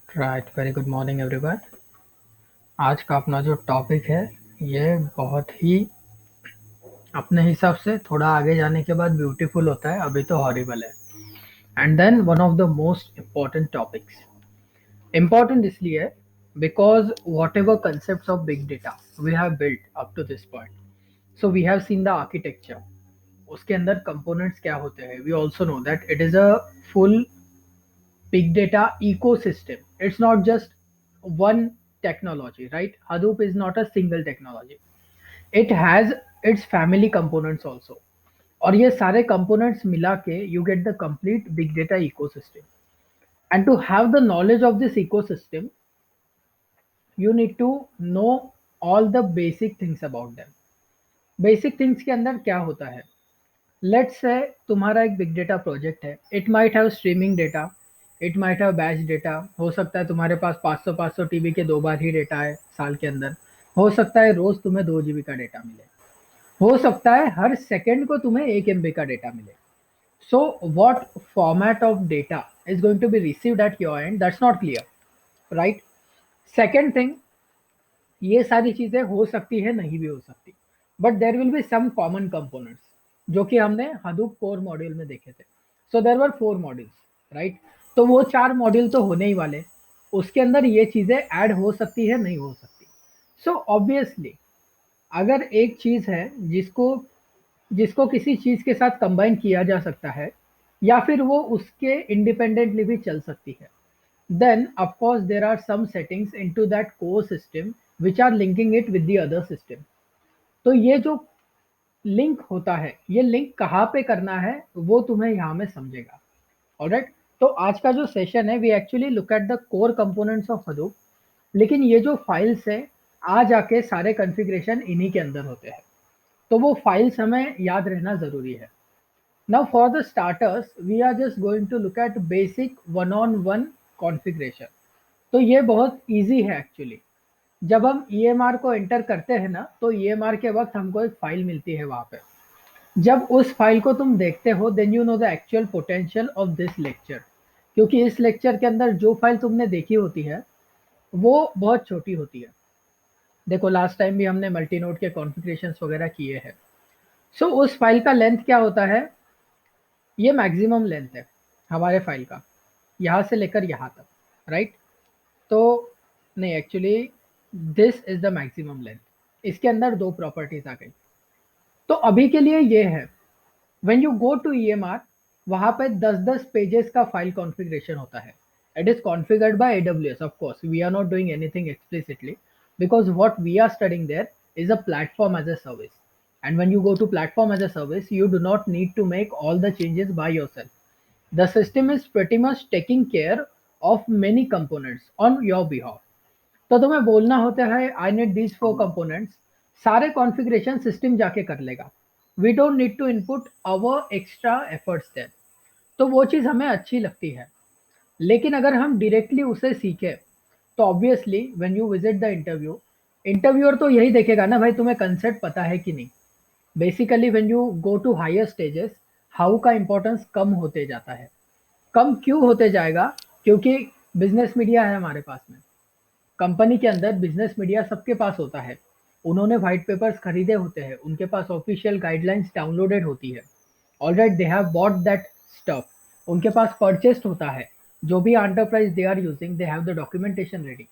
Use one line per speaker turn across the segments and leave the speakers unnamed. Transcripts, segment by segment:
Right, very good morning everyone. आज का अपना जो टॉपिक है ये बहुत ही अपने हिसाब से थोड़ा आगे जाने के बाद ब्यूटीफुल होता है, अभी तो हॉरिबल है। And then one of the most important topics, important इसलिए because whatever concept of big data we have built up to this point, so we have seen the architecture, उसके अंदर components क्या होते हैं। We also know that it is a full big data ecosystem. It's not just one technology, right? Hadoop is not a single technology. It has its family components also. और ये सारे components मिला के you get the complete big data ecosystem. And to have the knowledge of this ecosystem, you need to know all the basic things about them. Basic things के अंदर क्या होता है? लेट्स से तुम्हारा एक बिग डेटा प्रोजेक्ट है। It might have streaming data, it might have batch data. हो सकता है तुम्हारे पास 500 टीबी के 2 बार ही डेटा है साल के अंदर। हो सकता है रोज तुम्हें 2 जीबी का डेटा मिले। हो सकता है हर सेकंड को तुम्हें 1 MB का डेटा मिले। So what format of data is going to be received at your end, that's not clear, right? Second thing, ये सारी चीजें हो सकती है, नहीं भी हो सकती, but there will be some common components जो कि हमने हडूप कोर मॉड्यूल में देखे थे। So there were 4 modules, right? तो वो 4 मॉड्यूल तो होने ही वाले, उसके अंदर ये चीजें ऐड हो सकती है, नहीं हो सकती। सो ऑब्वियसली अगर एक चीज है जिसको जिसको किसी चीज के साथ कंबाइन किया जा सकता है, या फिर वो उसके इंडिपेंडेंटली भी चल सकती है, then of course there are some settings into that core system which are linking it with the other system. तो ये जो लिंक होता है, ये लिंक कहाँ पे करना है वो तुम्हें यहाँ में समझेगा। ऑलराइट, तो आज का जो सेशन है we actually look at the core components of Hadoop. लेकिन ये जो फाइल्स है, आ जाके सारे कॉन्फ़िगरेशन इन्हीं के अंदर होते हैं, तो वो फाइल्स हमें याद रहना जरूरी है। Now for the starters, we are just going to look at basic one-on-one configuration. तो ये बहुत इजी है एक्चुअली। जब हम EMR को एंटर करते हैं ना, तो EMR के वक्त हमको एक फाइल मिलती है वहाँ पे। जब उस फाइल को तुम देखते हो, then you know the actual potential of this lecture. क्योंकि इस लेक्चर के अंदर जो फाइल तुमने देखी होती है वो बहुत छोटी होती है। देखो लास्ट टाइम भी हमने मल्टी नोड के कॉन्फ़िगरेशंस वगैरह किए हैं। सो उस फाइल का लेंथ क्या होता है? ये मैक्सिमम लेंथ है हमारे फाइल का, यहाँ से लेकर यहाँ तक, राइट? तो नहीं, actually this is the maximum length. इसके अंदर दो प्रॉपर्टीज आ गई। तो अभी के लिए ये है, when you go to EMR, वहां पे 10-10 पेजेस का फाइल कॉन्फ़िगरेशन होता है। It is configured by AWS, of course we are not doing anything explicitly, because what we are studying there is a platform as a service. And when you go to platform as a service, you do not need to make all the changes by yourself. The system is pretty much taking care of many components on your behalf. तो तुम्हें बोलना होता है I need these 4 components, सारे configuration system जाके कर लेगा। We don't need to input our extra efforts there. तो वो चीज़ हमें अच्छी लगती है। लेकिन अगर हम डायरेक्टली उसे सीखें, तो obviously when you visit the interview, interviewer तो यही देखेगा ना भाई तुम्हें कंसेप्ट पता है कि नहीं। Basically when you go to higher stages, how का इंपॉर्टेंस कम होते जाता है। कम क्यों होते जाएगा? क्योंकि बिजनेस मीडिया है हमारे पास में। कंपनी के अंदर बिजनेस मीडिया सबके पास होता है। उन्होंने व्हाइट पेपर्स खरीदे होते हैं, उनके पास ऑफिशियल गाइडलाइंस डाउनलोडेड होती है। Alright, they have bought that stuff, उनके पास परचेस्ड होता है। जो भी enterprise they are using, they have the documentation ready.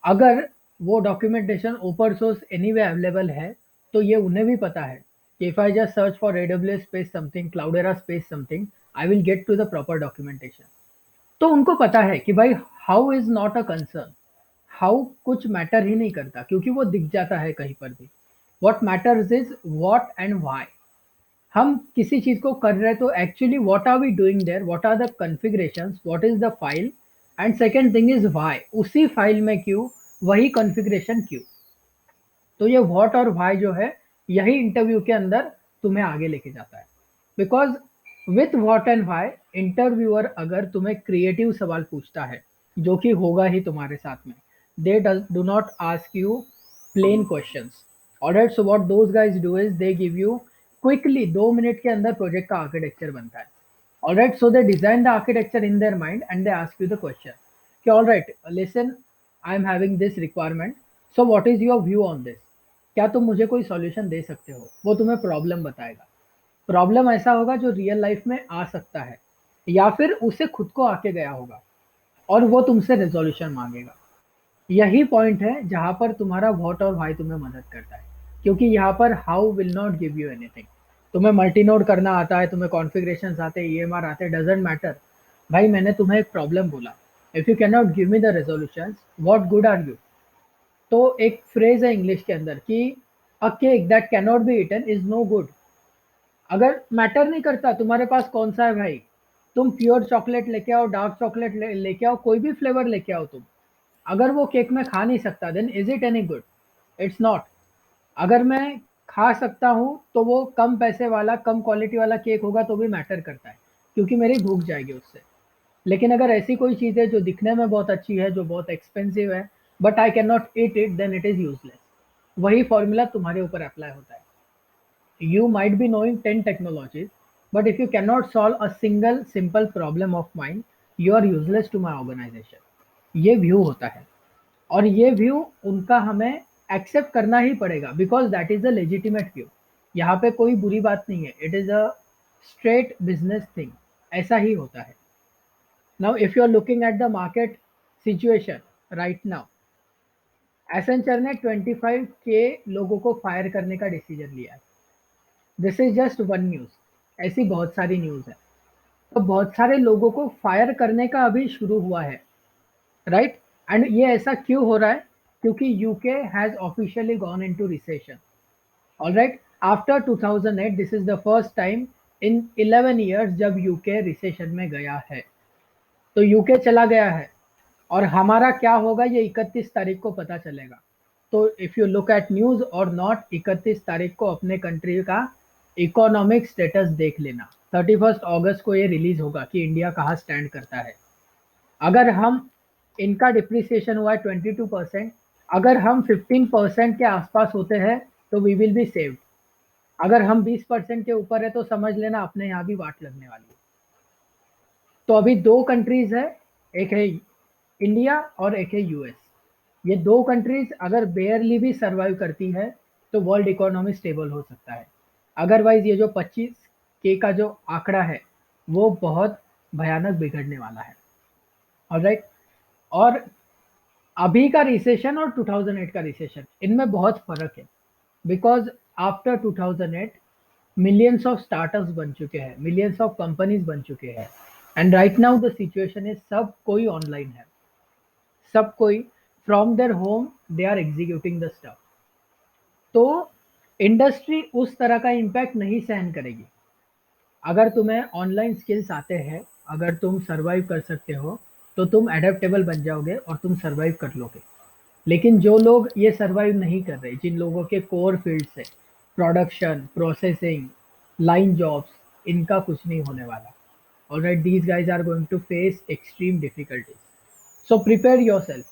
अगर वो documentation open source anyway available है, तो ये उन्हें भी पता है कि if I just search for AWS space something, Cloudera space something, I will get to the proper documentation. तो उनको पता है कि भाई how is not a concern, how कुछ मैटर ही नहीं करता, क्योंकि वो दिख जाता है कहीं पर भी। What matters is what and why. हम किसी चीज को कर रहे हैं तो actually what are we doing there, what are the configurations, what is the file, and second thing is why, उसी फाइल में क्यों, वही कॉन्फ़िगरेशन क्यों। तो ये व्हाट और व्हाई जो है, यही इंटरव्यू के अंदर तुम्हें आगे लेके जाता है। Because with what and why, interviewer अगर तुम्हें क्रिएटिव सवाल पूछता है, जो कि होगा ही तुम्हारे साथ में, they do not ask you plain questions. Alright, so what those guys do is they give you quickly 2 minute के अंदर प्रोजेक्ट का आर्किटेक्चर बनता है। Alright, so they design the architecture in their mind and they ask you the question. कि all right listen, I am having this requirement, so what is your view on this, क्या तुम मुझे कोई solution दे सकते हो। वो तुम्हें problem बताएगा। प्रॉब्लम ऐसा होगा जो रियल लाइफ में आ सकता है, या फिर उसे खुद को आके गया होगा, और वो तुमसे रेजोल्यूशन मांगेगा। यही पॉइंट है जहां पर तुम्हारा व्हाट और व्हाई तुम्हें मदद करता है, क्योंकि यहाँ पर how will not give you anything. तुम्हें मल्टी नोड करना आता है, तुम्हें कॉन्फ़िगरेशंस आते हैं, ईएमआर आते हैं, डजंट मैटर। भाई मैंने तुम्हें एक प्रॉब्लम बोला, if you can not give me the resolutions, what good are you. तो एक फ्रेज है इंग्लिश के अंदर कि a cake that can not be eaten is no good. अगर मैटर नहीं करता तुम्हारे पास कौन सा है भाई, तुम प्योर चॉकलेट लेके आओ, डार्क चॉकलेट लेके आओ, कोई भी फ्लेवर लेके आओ तुम, अगर वो केक में खा नहीं सकता, then is it any good? It's not. अगर मैं खा सकता हूँ तो वो कम पैसे वाला, कम क्वालिटी वाला केक होगा तो भी मैटर करता है, क्योंकि मेरी भूख जाएगी उससे। लेकिन अगर ऐसी कोई चीज़ है जो दिखने में बहुत अच्छी है, जो बहुत एक्सपेंसिव है, but I can not eat it, then it is useless. वही फॉर्मूला तुम्हारे ऊपर अप्लाई होता है। You might be knowing 10 technologies, but if you cannot solve a single simple problem of mine, you are useless to my organization. ये view होता है, और ये व्यू उनका हमें एक्सेप्ट करना ही पड़ेगा, because that is a legitimate view. यहाँ पे कोई बुरी बात नहीं है, it is a straight business thing. ऐसा ही होता है। Now if you are looking at the market situation right now, Accenture ने 25 के लोगों को फायर करने का डिसीजन लिया है। This is just one news, ऐसी बहुत सारी न्यूज है। तो बहुत सारे लोगों को फायर करने का अभी शुरू हुआ है, राइट। एंड ये ऐसा क्यों हो रहा है? क्योंकि UK has officially gone into recession. All right, after 2008 this is the first time in 11 years जब यूके रिसेशन में गया है। तो यूके चला गया है, और हमारा क्या होगा ये 31 तारीख को पता चलेगा। तो if you look at news और नॉट, 31 तारीख को अपने कंट्री का इकोनॉमिक स्टेटस देख लेना। 31 अगस्त को ये रिलीज होगा कि इंडिया कहाँ स्टैंड करता है। अगर हम, इनका डिप्रिसिएशन हुआ है 22%, अगर हम 15% के आसपास होते हैं तो वी विल बी सेव्ड। अगर हम 20% के ऊपर है तो समझ लेना अपने यहाँ भी वाट लगने वाली है। तो अभी दो कंट्रीज है, एक है इंडिया और एक है यूएस। ये दो कंट्रीज अगर बेयरली भी सर्वाइव करती है तो वर्ल्ड इकोनॉमी स्टेबल हो सकता है। अदरवाइज ये जो 25 के का जो आंकड़ा है वो बहुत भयानक बिगड़ने वाला है। ऑलराइट, और अभी का रिसेशन और 2008 का रिसेशन, इनमें बहुत फर्क है। Because after 2008 millions of startups बन चुके हैं, मिलियंस ऑफ कंपनीज बन चुके हैं, and right now the situation is सब कोई ऑनलाइन है। सब कोई from there home they are executing the stuff. तो इंडस्ट्री उस तरह का इम्पैक्ट नहीं सहन करेगी। अगर तुम्हें ऑनलाइन स्किल्स आते हैं, अगर तुम सर्वाइव कर सकते हो, तो तुम एडेप्टेबल बन जाओगे और तुम सर्वाइव कर लोगे। लेकिन जो लोग ये सर्वाइव नहीं कर रहे, जिन लोगों के कोर फील्ड से प्रोडक्शन, प्रोसेसिंग, लाइन जॉब्स, इनका कुछ नहीं होने वाला। Alright, these guys are going to face extreme difficulties. So prepare yourself.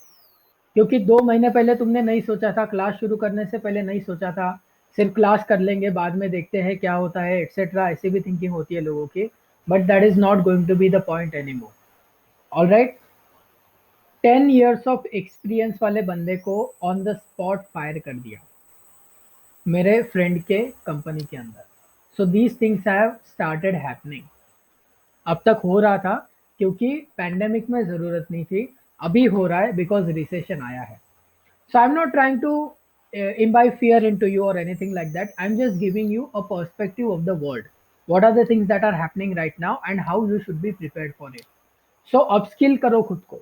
क्योंकि 2 महीने पहले तुमने नहीं सोचा था, क्लास शुरू करने से पहले नहीं सोचा था, सिर्फ क्लास कर लेंगे बाद में देखते हैं क्या होता है एक्सेट्रा, ऐसी भी थिंकिंग होती है लोगों की। But that is not going to be the point any more. All right, 10 years of experience वाले बंदे को ऑन द स्पॉट फायर कर दिया मेरे फ्रेंड के कंपनी के अंदर। सो these things have started happening. अब तक हो रहा था क्योंकि पैंडेमिक में ज़रूरत नहीं थी, अभी हो रहा है बिकॉज रिसेशन आया है। So I'm not trying to imbibe fear into you or anything like that. I'm just giving you a perspective of the world. What are the things that are happening right now and how you should be prepared for it. So upskill करो खुद को।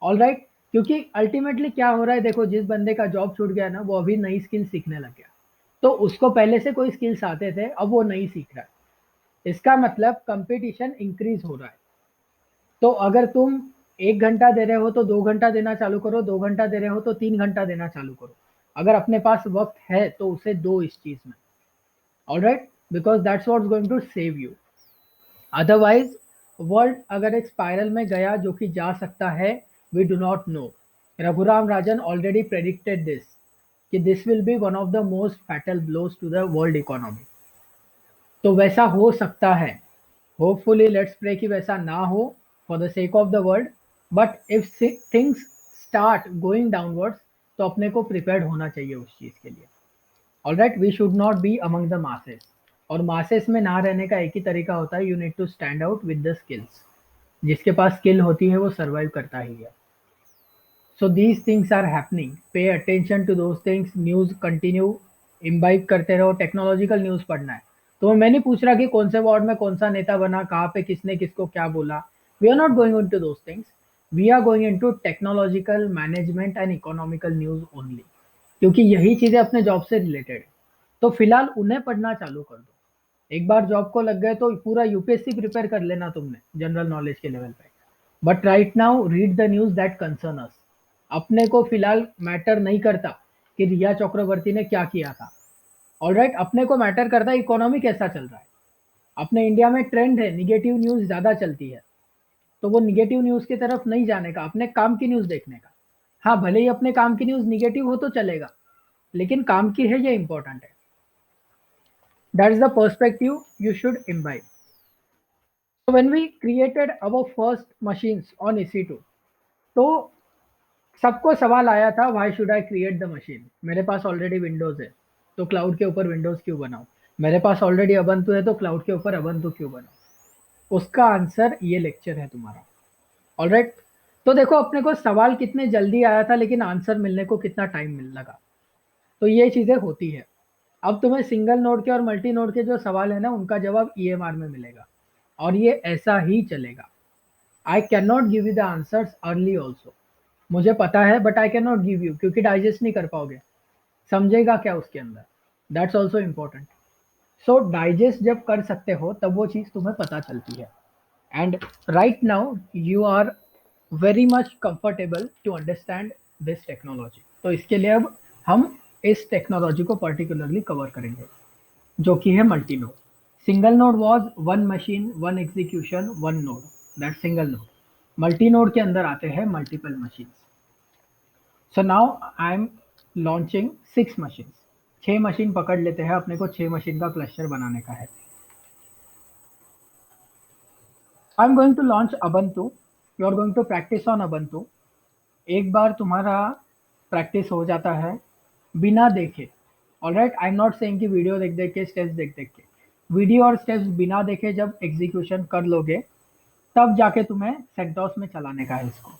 All right, क्योंकि ultimately क्या हो रहा है, देखो जिस बंदे का जॉब छूट गया ना, वो अभी नई स्किल सीखने लग गया। तो उसको पहले से कोई स्किल्स आते थे, अब वो नहीं सीख रहा है। इसका मतलब कंपटीशन इंक्रीज हो रहा है। तो अगर तुम 1 घंटा दे रहे हो तो 2 घंटा देना चालू करो, 2 घंटा दे रहे हो तो 3 घंटा देना चालू करो। अगर अपने पास वक्त है तो उसे दो इस चीज में। All right, because that's what's going to save you. Otherwise world अगर एक स्पाइरल में गया, जो कि जा सकता है, we do not know. Raghuram Rajan already predicted this, कि this will be one of the most fatal blows to the world economy. तो वैसा हो सकता है, होपफुली लेट्स प्रे कि वैसा ना हो, for the sake of the world. But if things start going downwards तो अपने को प्रिपेयर्ड होना चाहिए उस चीज़ के लिए। Alright, we should not be among the masses, और मासेस में ना रहने का एक ही तरीका होता है, you need to stand out with the skills. जिसके पास स्किल होती है वो सर्वाइव करता ही है। So these things are happening, pay attention to those things, news continue imbibe करते रहो। टेक्नोलॉजिकल न्यूज पढ़ना है तो मैं नहीं पूछ रहा कि कौन से वार्ड में कौन सा नेता बना, कहाँ पे किसने किसको क्या बोला। We are not going into those things, we are going into technological management and economical news only, क्योंकि यही चीजें अपने जॉब से रिलेटेड है। तो फिलहाल उन्हें पढ़ना चालू कर दो। एक बार जॉब को लग गए तो पूरा यूपीएससी प्रिपेयर कर लेना तुमने जनरल नॉलेज के लेवल पे। But right now read the news that concern us. अपने को फिलहाल मैटर नहीं करता कि रिया चक्रवर्ती ने क्या किया था। ऑलराइट, अपने को मैटर करता है इकोनॉमी कैसा चल रहा है। अपने इंडिया में ट्रेंड है निगेटिव न्यूज ज्यादा चलती है, तो वो निगेटिव न्यूज की तरफ नहीं जाने का, अपने काम की न्यूज देखने का। हाँ, भले ही अपने काम की न्यूज निगेटिव हो तो चलेगा, लेकिन काम की है ये इंपॉर्टेंट है। That is the perspective you should imbibe. So when we created our first machines on EC2, तो सबको सवाल आया था why should I create the machine. मेरे पास ऑलरेडी विंडोज है तो क्लाउड के ऊपर विंडोज क्यों बनाऊं। मेरे पास ऑलरेडी अबंतु है तो क्लाउड के ऊपर अबंतु क्यों बनाऊं। उसका आंसर ये लेक्चर है तुम्हारा। ऑलराइट, तो देखो अपने को सवाल कितने जल्दी आया था लेकिन आंसर मिलने को कितना टाइम मिल लगा। तो ये चीजें होती है। अब तुम्हें सिंगल नोड के और मल्टी नोड के जो सवाल है ना उनका जवाब ईएमआर में मिलेगा, और ये ऐसा ही चलेगा। आई can not give you the answers early also. मुझे पता है but I can not give you, क्योंकि डाइजेस्ट नहीं कर पाओगे। समझेगा क्या उसके अंदर, that's also important. So digest जब कर सकते हो तब वो चीज़ तुम्हें पता चलती है। And right now you are very much comfortable to understand this technology. तो इसके लिए अब हम इस टेक्नोलॉजी को पर्टिकुलरली कवर करेंगे, जो कि है multi node. Single node was one machine one execution one node, that single node. Multi node के अंदर आते हैं multiple machine. So now I am launching 6 machine. 6 machine पकड़ लेते हैं, अपने को 6 मशीन का क्लस्टर बनाने का है। I am going to launch Ubuntu, you are going to practice on Ubuntu. एक बार तुम्हारा प्रैक्टिस हो जाता है बिना देखे, alright, I am not saying कि वीडियो देख देख के स्टेप्स देख देख के, वीडियो और स्टेप्स बिना देखे जब एग्जीक्यूशन कर लोगे तब जाके तुम्हें सेंटोस में चलाने का है इसको।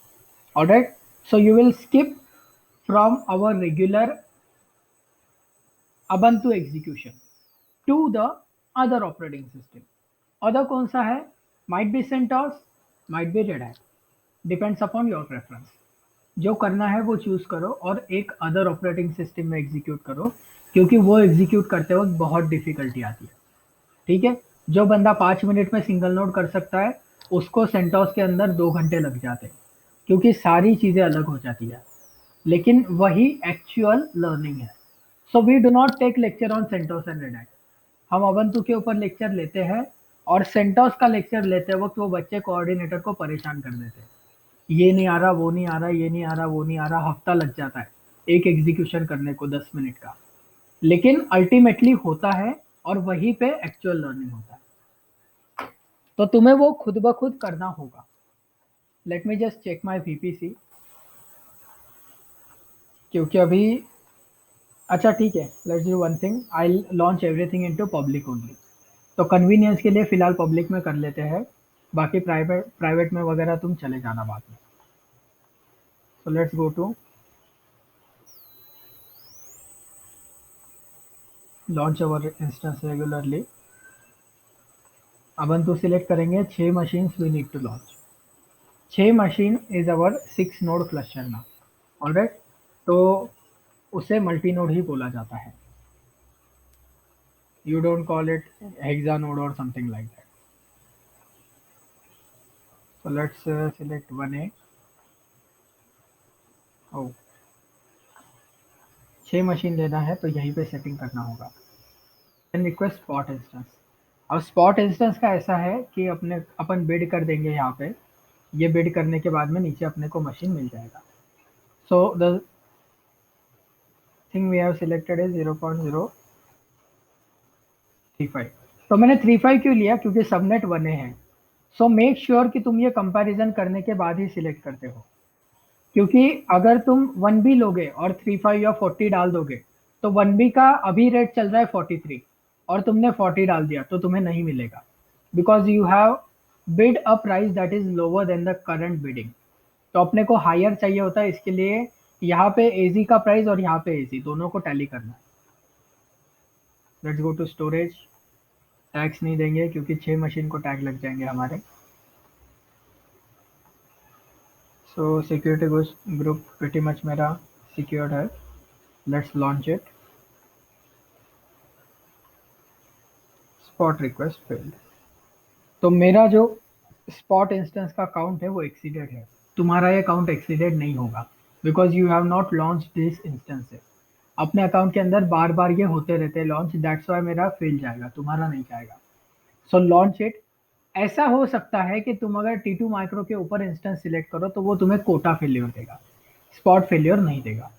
Alright, so you will skip from our regular Ubuntu execution to the other operating system. Other कौन सा है? Might be CentOS, might be Red Hat, depends upon your preference. जो करना है वो चूज करो और एक अदर ऑपरेटिंग सिस्टम में एग्जीक्यूट करो, क्योंकि वो एग्जीक्यूट करते वक्त बहुत डिफिकल्टी आती है। ठीक है, जो बंदा 5 मिनट में सिंगल नोड कर सकता है उसको सेंटोस के अंदर 2 घंटे लग जाते हैं, क्योंकि सारी चीजें अलग हो जाती है। लेकिन वही एक्चुअल लर्निंग है। So we do not take lecture on CentOS and Red Hat. हम अबंतु के ऊपर लेक्चर लेते हैं, और सेंटोस का लेक्चर लेते वक्त वो बच्चे कोऑर्डिनेटर को परेशान कर देते हैं। ये नहीं आ रहा, वो नहीं आ रहा, ये नहीं आ रहा, वो नहीं आ रहा, हफ्ता लग जाता है एक एग्जीक्यूशन करने को 10 मिनट का। लेकिन अल्टीमेटली होता है, और वहीं पे एक्चुअल लर्निंग होता है। तो तुम्हें वो खुद ब खुद करना होगा। Let me just check my VPC, क्योंकि अभी, अच्छा ठीक है, let's do one thing, I launch everything into public only. तो कन्वीनियंस के लिए फिलहाल पब्लिक में कर लेते हैं, बाकी प्राइवेट प्राइवेट में वगैरह तुम चले जाना बाद में। So let's go to launch our instance regularly. Ubuntu select करेंगे, 6 machines we need to launch. 6 machine is our 6 node cluster ना। ऑलराइट, तो उसे मल्टी नोड ही बोला जाता है। You don't call it hexanode or something like that. So let's select 1A. Oh, 6 machine लेना है तो यहीं पे सेटिंग करना होगा। Then request spot instance. अब spot instance का ऐसा है कि अपने अपन बिड कर देंगे यहाँ पे, ये बिड करने के बाद में नीचे अपने को मशीन मिल जाएगा। So the thing we have selected is 0.035। तो मैंने 35 क्यों लिया, क्योंकि सबनेट 1A है। सो मेक श्योर कि तुम ये कंपैरिजन करने के बाद ही सिलेक्ट करते हो, क्योंकि अगर तुम 1B लोगे और 35 या 40 डाल दोगे, तो 1B का अभी रेट चल रहा है 43 और तुमने 40 डाल दिया तो तुम्हें नहीं मिलेगा, because you have bid a price that is lower than the current bidding. तो अपने को हायर चाहिए होता है, इसके लिए यहाँ पे एजी का प्राइस और यहाँ पे एजी दोनों को टैली करना है। Let's go to storage. Tags नहीं देंगे क्योंकि 6 मशीन को टैग लग जाएंगे हमारे। सो सिक्योरिटी ग्रुप प्रिटी मच मेरा सिक्योर्ड है। Let's launch it. Spot request failed. तो मेरा जो स्पॉट इंस्टेंस का काउंट है वो एक्सीडेड है, तुम्हारा ये काउंट एक्सीडेड नहीं होगा, because you have not launch this instances. अपने अकाउंट के अंदर बार बार ये होते रहते हैं लॉन्च, दैट्स वाई मेरा फेल जाएगा, तुम्हारा नहीं जाएगा। सो लॉन्च इट। ऐसा हो सकता है कि तुम अगर T2 माइक्रो के ऊपर इंस्टेंस सिलेक्ट करो तो वो तुम्हें कोटा फेल्योर देगा, स्पॉट फेल्योर नहीं देगा।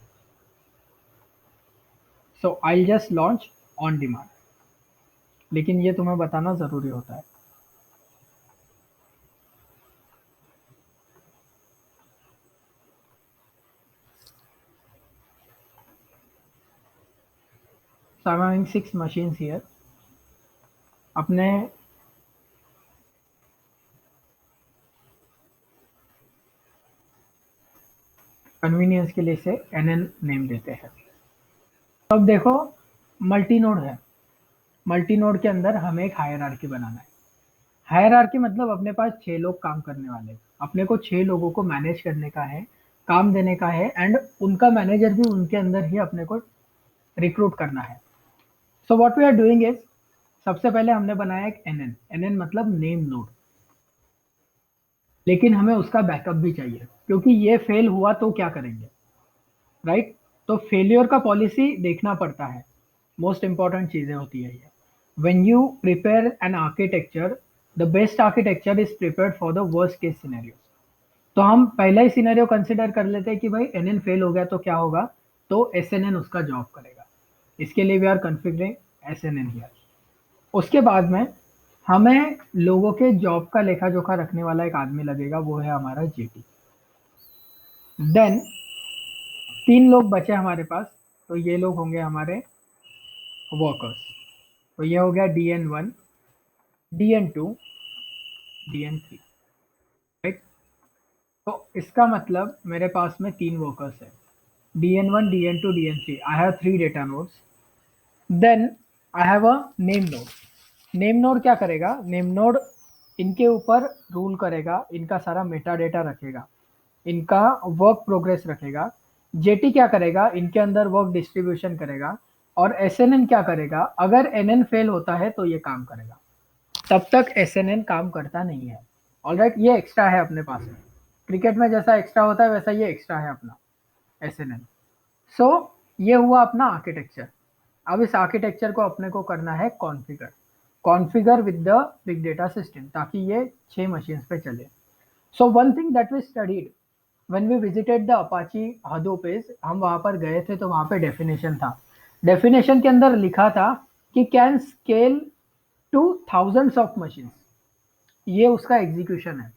So I just launch on demand, लेकिन ये तुम्हें बताना जरूरी होता है। So I'm having 6 machines here। अपने कन्वीनियंस के लिए इसे NN नेम देते हैं। तो अब देखो, मल्टी नोड है। मल्टी नोड के अंदर हमें एक हायरार्की बनाना है। हायरार्की मतलब अपने पास 6 लोग काम करने वाले हैं। अपने को 6 लोगों को मैनेज करने का है, काम देने का है, एंड उनका मैनेजर भी उनके अंदर ही अपने को रिक्रूट करना है। So what we are doing is, सबसे पहले हमने बनाया एक NN। NN मतलब नेम नोड, लेकिन हमें उसका बैकअप भी चाहिए, क्योंकि ये फेल हुआ तो क्या करेंगे, राइट? तो फेलियर का पॉलिसी देखना पड़ता है, मोस्ट इंपॉर्टेंट चीजें होती है ये। When you prepare an architecture, the best architecture is prepared for the worst case scenario. तो हम पहला ही सिनेरियो कंसिडर कर लेते हैं कि भाई NN फेल हो गया तो क्या होगा, तो SNN उसका जॉब करेगा। इसके लिए we are configuring SNN here. उसके बाद में हमें लोगों के जॉब का लेखा जोखा रखने वाला एक आदमी लगेगा, वो है हमारा JT। देन 3 लोग बचे हमारे पास, तो ये लोग होंगे हमारे वर्कर्स। तो ये हो गया DN1, DN2, DN3, राइट? तो इसका मतलब मेरे पास में 3 वर्कर्स है, DN1, DN2, DN3। I have 3 data nodes. Then I have a name node. Name node क्या करेगा, नेम नोड इनके ऊपर रूल करेगा, इनका सारा मेटा डेटा रखेगा, इनका वर्क प्रोग्रेस रखेगा। जेटी क्या करेगा, इनके अंदर वर्क डिस्ट्रीब्यूशन करेगा। और एसएनएन क्या करेगा, अगर एनएन फेल होता है तो ये काम करेगा, तब तक एसएनएन काम करता नहीं है। ऑलराइट, ये एक्स्ट्रा है अपने पास में। क्रिकेट में जैसा एक्स्ट्रा होता है वैसा ये एक्स्ट्रा है अपना एसएनएन। सो ये हुआ अपना आर्किटेक्चर। अब इस आर्किटेक्चर को अपने को करना है configure. Configure with the big data system, ताकि ये 6 मशीन्स पे चले। So one thing that we studied when we visited the Apache Hadoop is, हम वहां पर गए थे तो वहां पे डेफिनेशन था। डेफिनेशन के अंदर लिखा था कि can scale two thousands of machines. ये उसका एग्जीक्यूशन है।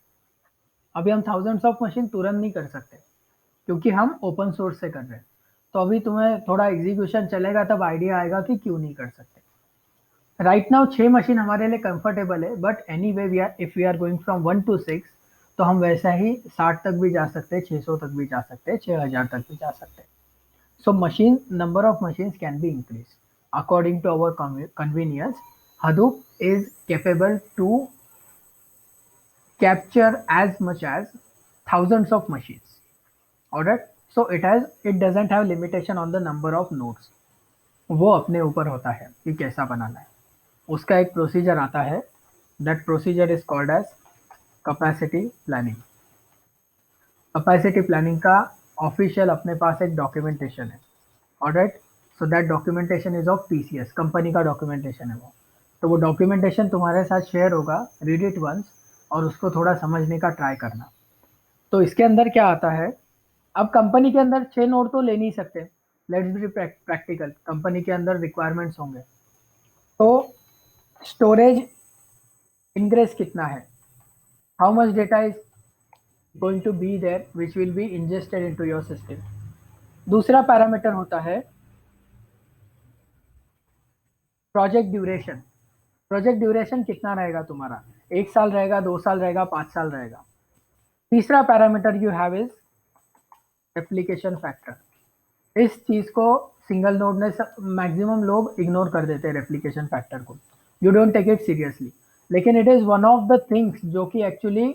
अभी हम थाउजेंड्स ऑफ मशीन तुरंत नहीं कर सकते, क्योंकि हम ओपन सोर्स से कर रहे हैं। तो अभी तुम्हें थोड़ा एग्जीक्यूशन चलेगा तब आइडिया आएगा कि क्यों नहीं कर सकते। राइट नाउ 6 मशीन हमारे लिए कंफर्टेबल है, but any way we are, if we are going from 1 to 6, तो हम वैसा ही 60 तक भी जा सकते हैं, 600 तक भी जा सकते हैं, 6000 तक भी जा सकते हैं। So machine number of machines can be increase according to our convenience. Hadoop is capable to capture as much as thousands of machines. Alright, so it doesn't have limitation on the number of nodes. वो अपने ऊपर होता है कि कैसा बनाना है। उसका एक प्रोसीजर आता है, that procedure is called as capacity planning. Capacity planning का ऑफिशियल अपने पास एक डॉक्यूमेंटेशन है। Alright, so that documentation is of TCS, company का डॉक्यूमेंटेशन है वो। तो वो डॉक्यूमेंटेशन तुम्हारे साथ शेयर होगा, रीड इट वंस और उसको थोड़ा समझने का ट्राई करना। तो इसके अंदर क्या आता है, अब कंपनी के अंदर 6 नोड तो ले नहीं सकते। लेट्स बी प्रैक्टिकल, कंपनी के अंदर रिक्वायरमेंट्स होंगे। तो स्टोरेज इनग्रेस कितना है, how much data is going to be there which will be ingested into your system. दूसरा पैरामीटर होता है प्रोजेक्ट ड्यूरेशन. प्रोजेक्ट ड्यूरेशन कितना रहेगा तुम्हारा, 1 साल रहेगा, 2 साल रहेगा, 5 साल रहेगा. तीसरा parameter you have is replication factor. इस चीज को सिंगल नोड में मैक्सिमम लोग इग्नोर कर देते हैं रेप्लिकेशन फैक्टर को. You don't take it seriously, लेकिन it is one of the things जो कि एक्चुअली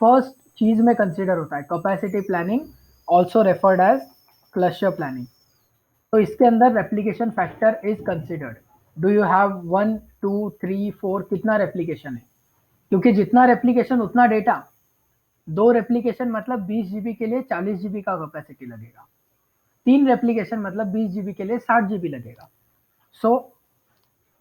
फर्स्ट चीज में कंसिडर होता है. Capacity planning also referred as cluster planning. तो इसके अंदर replication factor is considered. Do you have 1 2 3 4 कितना रेप्लिकेशन है, क्योंकि जितना रेप्लिकेशन उतना डेटा. 2 रेप्लिकेशन मतलब 20 GB के लिए 40 GB का कैपेसिटी लगेगा. 3 रेप्लिकेशन मतलब 20 GB के लिए 60 GB लगेगा. So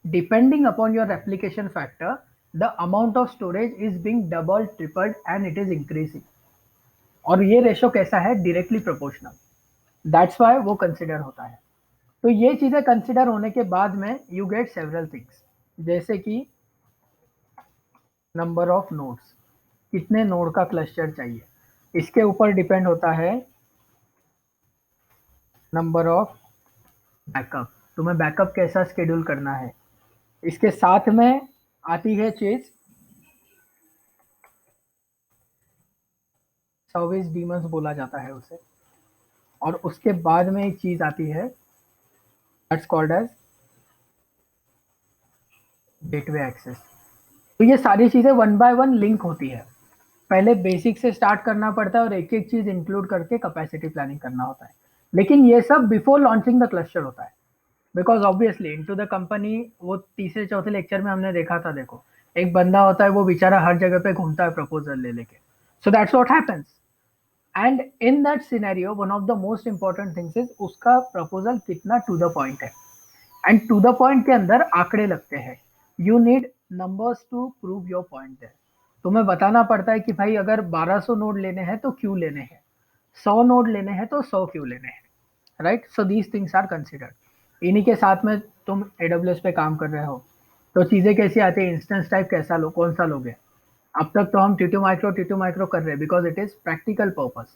depending upon your replication factor the amount of storage is being double tripled and it is increasing. और ये रेशो कैसा है, डायरेक्टली प्रोपोर्शनल. दैट्स वाई वो कंसिडर होता है. तो ये चीजें कंसिडर होने के बाद में यू गेट सेवरल थिंग्स, जैसे कि नंबर ऑफ नोड्स, कितने नोड का क्लस्टर चाहिए. इसके ऊपर डिपेंड होता है नंबर ऑफ बैकअप, तुम्हें बैकअप कैसा शेड्यूल करना है. इसके साथ में आती है चीज सर्विस डीमंस बोला जाता है उसे. और उसके बाद में एक चीज आती है that's called as gateway access. तो ये सारी चीजें वन बाय वन लिंक होती है. पहले बेसिक से स्टार्ट करना पड़ता है और एक एक चीज इंक्लूड करके कैपेसिटी प्लानिंग करना होता है. लेकिन ये सब बिफोर लॉन्चिंग द क्लस्टर होता है, because obviously into the company. वो तीसरे चौथे लेक्चर में हमने देखा था, देखो एक बंदा होता है वो बेचारा हर जगह पे घूमता है प्रपोजल ले लेके. So that's what happens. And in that scenario one of the most important things is उसका प्रपोजल कितना टू द पॉइंट है. एंड टू द पॉइंट के अंदर आंकड़े लगते हैं. You need numbers to prove your point there. तुम्हें बताना पड़ता है कि भाई अगर 1200 नोड लेने हैं तो क्यों लेने हैं, 100 नोड लेने हैं तो 100 क्यों लेने हैं. Right. So these things are considered. इन्हीं के साथ में तुम AWS पे काम कर रहे हो तो चीज़ें कैसी आती है, इंस्टेंस टाइप कैसा लो, कौन सा लोगे. अब तक तो हम टी टू माइक्रो कर रहे हैं because it is practical purpose.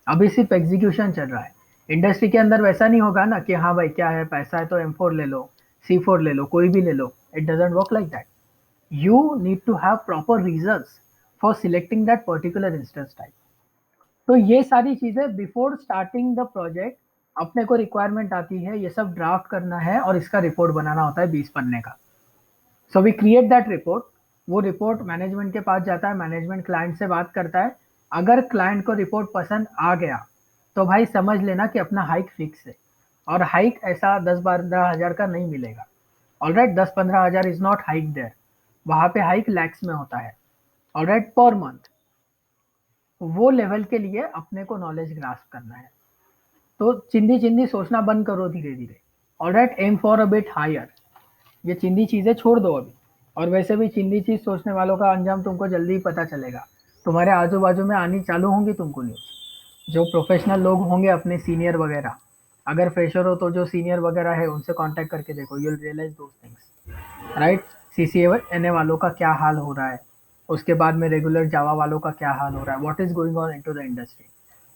अभी सिर्फ एग्जीक्यूशन चल रहा है. इंडस्ट्री के अंदर वैसा नहीं होगा ना कि हाँ भाई क्या है, पैसा है तो M4 ले लो, C4 ले लो, कोई भी ले लो. It doesn't work like that. You need to have proper reasons for selecting that particular instance type. तो ये सारी चीजें बिफोर स्टार्टिंग द प्रोजेक्ट अपने को रिक्वायरमेंट आती है, ये सब ड्राफ्ट करना है और इसका रिपोर्ट बनाना होता है 20 पन्ने का. So we create that report. वो रिपोर्ट मैनेजमेंट के पास जाता है, मैनेजमेंट क्लाइंट से बात करता है. अगर क्लाइंट को रिपोर्ट पसंद आ गया तो भाई समझ लेना कि अपना हाइक फिक्स है. और हाइक ऐसा 10-12 हज़ार का नहीं मिलेगा. ऑलराइट, 10-15 हज़ार इज नॉट हाइक देयर. वहां पे हाइक लैक्स में होता है. Alright, per month. वो लेवल के लिए अपने को नॉलेज ग्रास्प करना है. तो चिंदी चिंदी सोचना बंद करो धीरे धीरे. Alright, aim for a bit higher. ये चिंदी चीजें छोड़ दो अभी. और वैसे भी चिंदी चीज सोचने वालों का अंजाम तुमको जल्दी ही पता चलेगा. तुम्हारे आजू बाजू में आनी चालू होंगी तुमको न्यूज. जो प्रोफेशनल लोग होंगे अपने सीनियर वगैरह, अगर फ्रेशर हो तो जो सीनियर वगैरह है उनसे कांटेक्ट करके देखो, you will realize those things. Right. CCNA वालों का क्या हाल हो रहा है, उसके बाद में रेगुलर जावा वालों का क्या हाल हो रहा है, what is going on into the industry,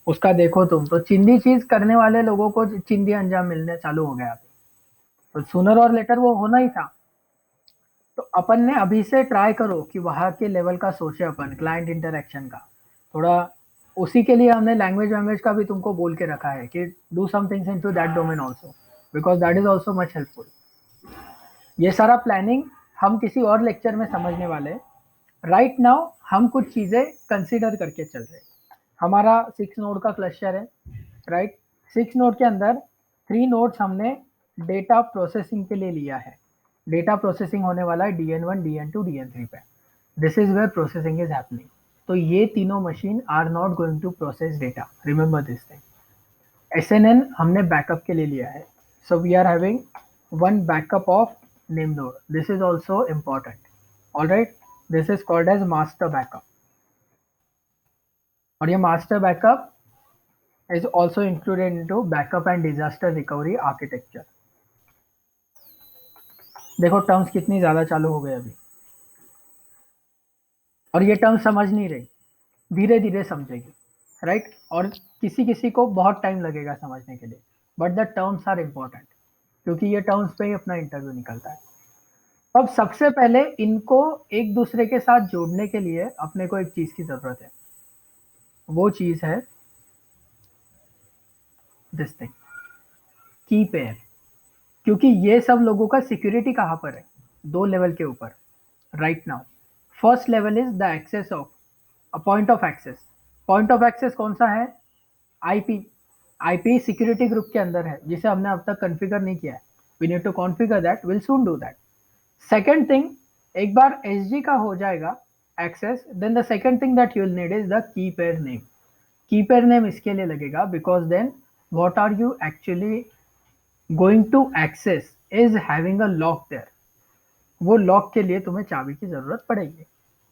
उसका देखो तुम. तो चिंदी चीज करने वाले लोगों को चिंदी अंजाम मिलने चालू हो गया अभी. तो सूनर और लेटर वो होना ही था. तो अपन ने अभी से ट्राई करो कि वहाँ के लेवल का सोचे अपन, क्लाइंट इंटरेक्शन का थोड़ा. उसी के लिए हमने लैंग्वेज वैंग्वेज का भी तुमको बोल के रखा है कि do some things into that domain also, because that is also much helpful. ये सारा प्लानिंग हम किसी और लेक्चर में समझने वाले. राइट नाउ हम कुछ चीज़ें कंसीडर करके चल रहे. हमारा 6 नोड का क्लस्टर है. राइट. 6 नोड के अंदर 3 नोड्स हमने डेटा प्रोसेसिंग के लिए लिया है. डेटा प्रोसेसिंग होने वाला है DN1 DN2 DN3 पे. This is where processing is happening. तो ये तीनों machine are not going to process data, remember this thing. SNN हमने बैकअप के लिए लिया है. So we are having one backup of name node. This is also important. All right. This is called as master backup. और ये master backup is also included into backup and disaster recovery architecture. देखो terms कितनी ज्यादा चालू हो गए अभी. और ये टर्म समझ नहीं रही, धीरे धीरे समझेगी, राइट। और किसी किसी को बहुत टाइम लगेगा समझने के लिए, but the terms are important, क्योंकि ये टर्म्स पे ही अपना इंटरव्यू निकलता है। अब सबसे पहले इनको एक दूसरे के साथ जोड़ने के लिए अपने को एक चीज की जरूरत है, वो चीज है दिस थिंग, की पेयर। क्योंकि ये सब लोगों का सिक्योरिटी कहाँ पर है, दो लेवल के ऊपर right now. First level is the access of a point of access. Point of access कौन सा है, आईपी। आईपी सिक्योरिटी ग्रुप के अंदर है, जिसे हमने अब तक कॉन्फ़िगर नहीं किया है। We need to configure that, will soon do that. Second thing, एक बार एसजी का हो जाएगा access, then the second thing that you will need is the key pair name. Key pair name इसके लिए लगेगा because then what are you actually going to access is having a lock there. वो lock के लिए तुम्हें चाबी की जरूरत पड़ेगी।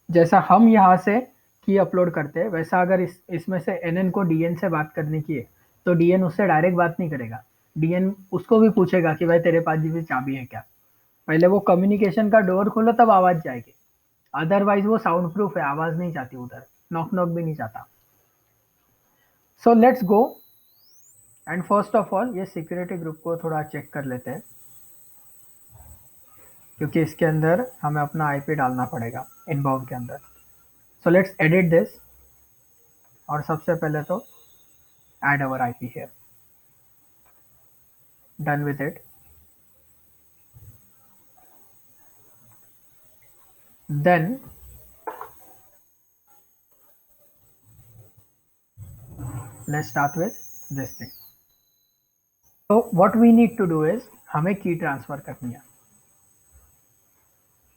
जैसा हम यहाँ से की अपलोड करते हैं, वैसा अगर इसमें से एनएन को डीएन से बात करने की है, तो डीएन उससे डायरेक्ट बात नहीं करेगा। डीएन उसको भी पूछेगा कि भाई तेरे पास जी चाबी है क्या। पहले वो कम्युनिकेशन का डोर खोलो तब आवाज जाएगी, अदरवाइज वो साउंड प्रूफ है, आवाज नहीं जाती उधर, नॉक नॉक भी नहीं जाता। सो let's go and first of all ये सिक्योरिटी ग्रुप को थोड़ा चेक कर लेते हैं, क्योंकि इसके अंदर हमें अपना आईपी डालना पड़ेगा इनबाउंड के अंदर। सो लेट्स एडिट दिस, और सबसे पहले तो add our IP here. Done with it. Then let's start with this thing. So what we need to do is हमें की ट्रांसफर करनी है,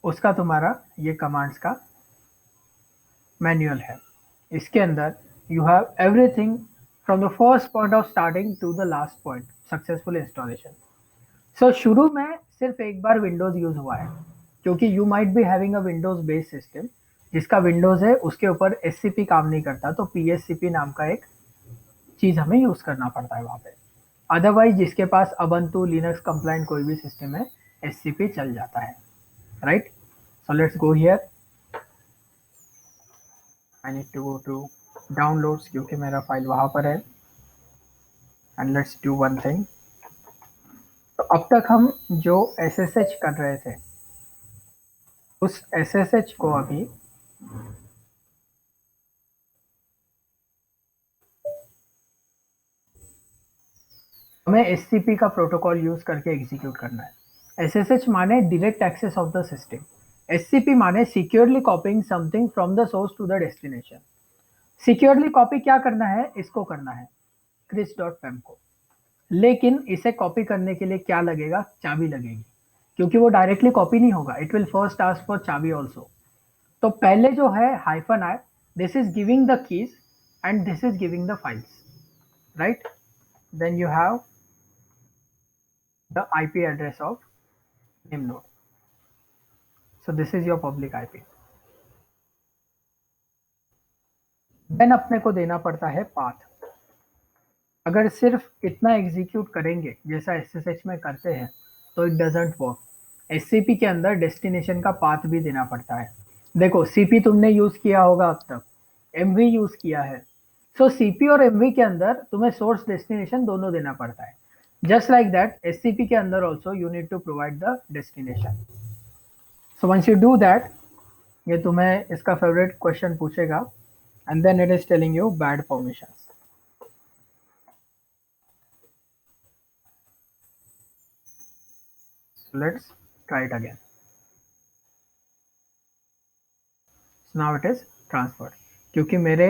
उसका तुम्हारा ये कमांड्स का मैनुअल है। इसके अंदर you have everything from the first point of starting to the last point, successful installation. So शुरू में सिर्फ एक बार विंडोज यूज हुआ है, क्योंकि you might be having a Windows based system, जिसका विंडोज है उसके ऊपर एससीपी काम नहीं करता, तो पीएससीपी नाम का एक चीज हमें यूज करना पड़ता है वहां पे। अदरवाइज जिसके पास अबंतु लिनक्स कंप्लाइंट कोई भी सिस्टम है, एससीपी चल जाता है, right. So let's go here, I need to go to downloads, क्योंकि मेरा फाइल वहां पर है। And let's do one thing. तो अब तक हम जो एसएसएच कर रहे थे, उस एसएसएच को अभी हमें एससीपी का प्रोटोकॉल यूज करके एग्जीक्यूट करना है। एसएसएच माने direct access of the system, SCP माने securely copying something from the source to the destination. Securely copy क्या करना है, इसको करना है chris.pem को, लेकिन इसे कॉपी करने के लिए क्या लगेगा, चाबी लगेगी, क्योंकि वो डायरेक्टली कॉपी नहीं होगा, it will first ask for चाबी ऑल्सो। तो पहले जो है hyphen I, this is giving the keys and this is giving the files, right. Then you have the IP address of name node, so this is your public IP. देन अपने को देना पड़ता है पाथ। अगर सिर्फ इतना एग्जीक्यूट करेंगे जैसा एसएसएच में करते हैं, तो इट डजंट वर्क। एससीपी के अंदर डेस्टिनेशन का पाथ भी देना पड़ता है। देखो सीपी तुमने यूज किया होगा अब तक, एमवी यूज किया है, सो सीपी और एमवी के अंदर तुम्हें सोर्स डेस्टिनेशन दोनों देना पड़ता है। जस्ट लाइक दैट एससीपी के अंदर also you need to provide the destination. So once you do that, ये तुम्हें इसका फेवरेट क्वेश्चन पूछेगा, and then it is telling you bad permissions. Let's try it again. So now it is transferred, क्योंकि मेरे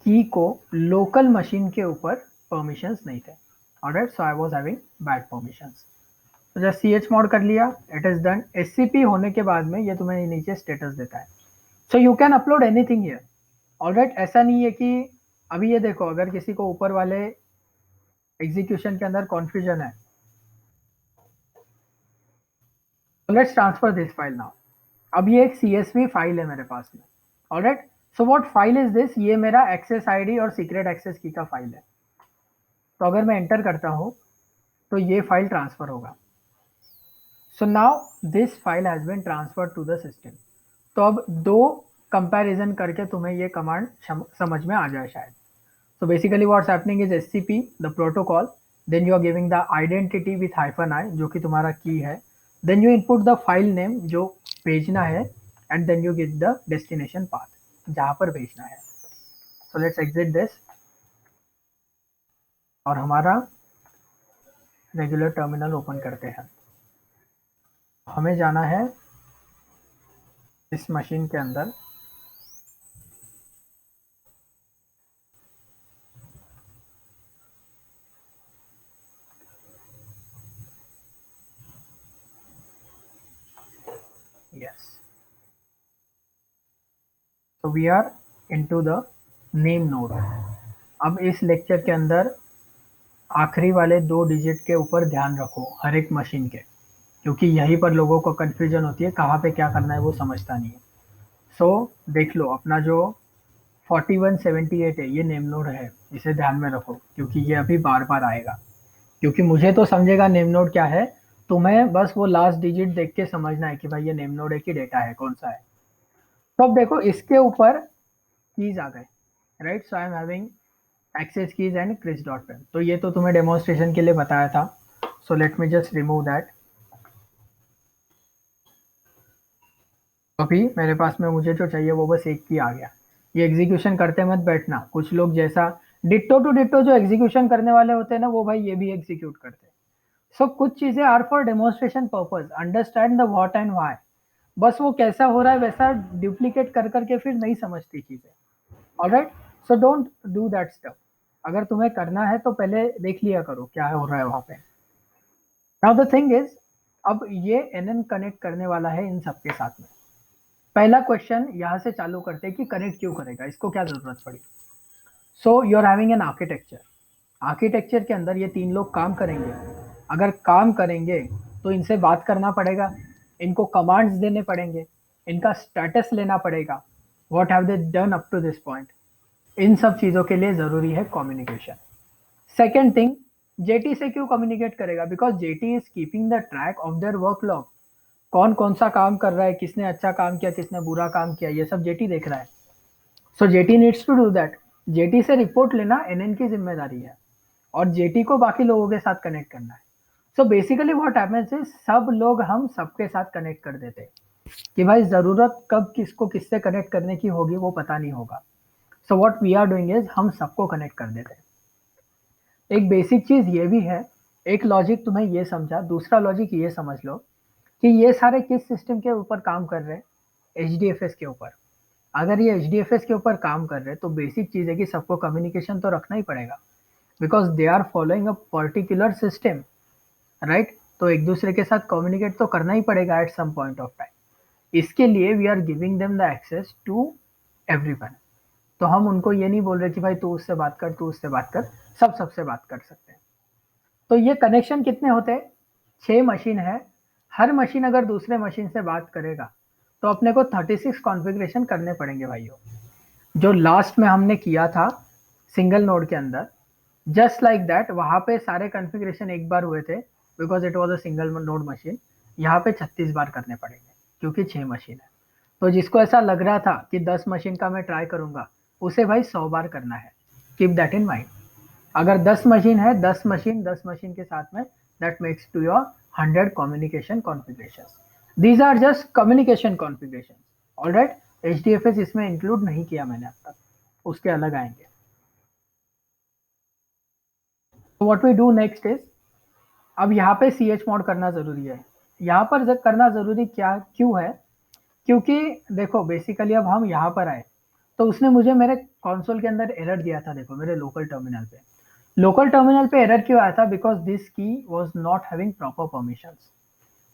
की को local machine के ऊपर परमिशंस नहीं थे। Alright, so I was having bad permissions. तो जस्ट chmod कर लिया, इट इज डन। एससीपी होने के बाद में ये तुम्हें नीचे स्टेटस देता है, so you can upload anything here. Alright, ऐसा नहीं है कि अभी ये देखो, अगर किसी को ऊपर वाले एग्जीक्यूशन के अंदर कॉन्फ्यूजन है, let's transfer this file now. अब ये एक CSV फाइल है मेरे पास में, alright. So what file is this, ये मेरा एक्सेस आईडी और सीक्रेट एक्सेस की का फाइल है। तो अगर मैं एंटर करता हूं तो ये फाइल ट्रांसफर होगा। So now this file has been transferred to the system. तो अब दो कंपैरिजन करके तुम्हें ये कमांड समझ में आ जाए शायद. So basically what's happening is SCP, the protocol, then you are giving the identity with -i जो कि तुम्हारा की है, then you input the file name जो भेजना है, and then you get the destination path जहाँ पर भेजना है. So let's exit this और हमारा रेगुलर टर्मिनल ओपन करते हैं. हमें जाना है इस मशीन के अंदर. Yes. So we are into the name node. अब इस लेक्चर के अंदर आखिरी वाले 2 डिजिट के ऊपर ध्यान रखो हर एक मशीन के, क्योंकि यहीं पर लोगों को कन्फ्यूजन होती है, कहाँ पे क्या करना है वो समझता नहीं है. सो देख लो अपना जो 4178 है ये नेम नोड है, इसे ध्यान में रखो क्योंकि ये अभी बार बार आएगा. क्योंकि मुझे तो समझेगा नेम नोड क्या है, तुम्हें बस वो लास्ट डिजिट देख के समझना है कि भाई ये नेम नोड है कि डेटा है, कौन सा है. तो अब देखो इसके ऊपर कीज आ गए, right. So I am having access keys and chris.pem. तो ये तो तुम्हें डेमोन्स्ट्रेशन के लिए बताया था. सो let me just remove that. अभी मेरे पास में मुझे जो चाहिए वो बस एक की आ गया. ये एग्जीक्यूशन करते मत बैठना. कुछ लोग जैसा डिट्टो टू डिट्टो जो एग्जीक्यूशन करने वाले होते हैं ना, वो भाई ये भी एग्जीक्यूट करते हैं. सो कुछ चीजें are for demonstration purpose, understand the what and why. बस वो कैसा हो रहा है वैसा डुप्लीकेट कर करके फिर नहीं समझती चीजें. Alright, so don't do that stuff. अगर तुम्हें करना है तो पहले देख लिया करो क्या हो रहा है वहां पे. नाउ द थिंग इज, अब ये एनएन कनेक्ट करने वाला है इन सबके साथ में. पहला क्वेश्चन यहाँ से चालू करते हैं कि कनेक्ट क्यों करेगा, इसको क्या जरूरत पड़ी. So you are having an architecture. Architecture के अंदर ये 3 लोग काम करेंगे. अगर काम करेंगे तो इनसे बात करना पड़ेगा, इनको कमांड्स देने पड़ेंगे, इनका स्टेटस लेना पड़ेगा, what have they done up to this point. इन सब चीज़ों के लिए ज़रूरी है कम्युनिकेशन. सेकेंड थिंग, जेटी से क्यों कम्युनिकेट करेगा, because JT is keeping the track of their worklog. कौन कौन सा काम कर रहा है, किसने अच्छा काम किया, किसने बुरा काम किया, ये सब जेटी देख रहा है. So JT needs to do that. JT से रिपोर्ट लेना एनएन की जिम्मेदारी है और जेटी को बाकी लोगों के साथ कनेक्ट करना है. So basically what happens is, सब लोग हम सबके साथ कनेक्ट कर देते हैं कि भाई ज़रूरत कब किसको किससे कनेक्ट करने की होगी वो पता नहीं होगा. So what we are doing is हम सबको कनेक्ट कर देते हैं. एक बेसिक चीज़ ये भी है, एक लॉजिक तुम्हें ये समझा, दूसरा लॉजिक ये समझ लो कि ये सारे किस सिस्टम के ऊपर काम कर रहे हैं, HDFS के ऊपर. अगर ये HDFS के ऊपर काम कर रहे हैं तो बेसिक चीज़ है कि सबको कम्युनिकेशन तो रखना ही पड़ेगा, because they are following a particular system, right. तो एक दूसरे के साथ कम्युनिकेट तो करना ही पड़ेगा at some point of time. इसके लिए we are giving them the access to everyone. तो हम उनको ये नहीं बोल रहे कि भाई तू उससे बात कर, तू उससे बात कर, सब सबसे बात कर सकते हैं. तो ये कनेक्शन कितने होते हैं, 6 मशीन है. हर मशीन अगर दूसरे मशीन से बात करेगा तो अपने को 36 कॉन्फ़िगरेशन करने पड़ेंगे भाइयों, जो लास्ट में हमने किया था सिंगल नोड के अंदर. जस्ट लाइक दैट वहाँ पे सारे कॉन्फ़िगरेशन एक बार हुए थे because it was a single node machine. यहाँ पे 36 बार करने पड़ेंगे क्योंकि 6 मशीन है. तो जिसको ऐसा लग रहा था कि 10 मशीन का मैं ट्राई करूंगा, उसे भाई 100 बार करना है. Keep that in mind. अगर 10 मशीन है, 10 मशीन के साथ में, that makes to your 100 communication configurations. These are just communication configurations. Alright, HDFS इसमें इंक्लूड नहीं किया मैंने अब तक, उसके अलग आएंगे. What we do next is, अब यहाँ पे chmod करना जरूरी है. यहाँ पर करना जरूरी क्या क्यों है, क्योंकि देखो बेसिकली अब हम यहाँ पर आए तो उसने मुझे मेरे कंसोल के अंदर एरर दिया था. देखो मेरे लोकल टर्मिनल पे, एरर क्यों आया था, बिकॉज दिस की was not having proper permissions.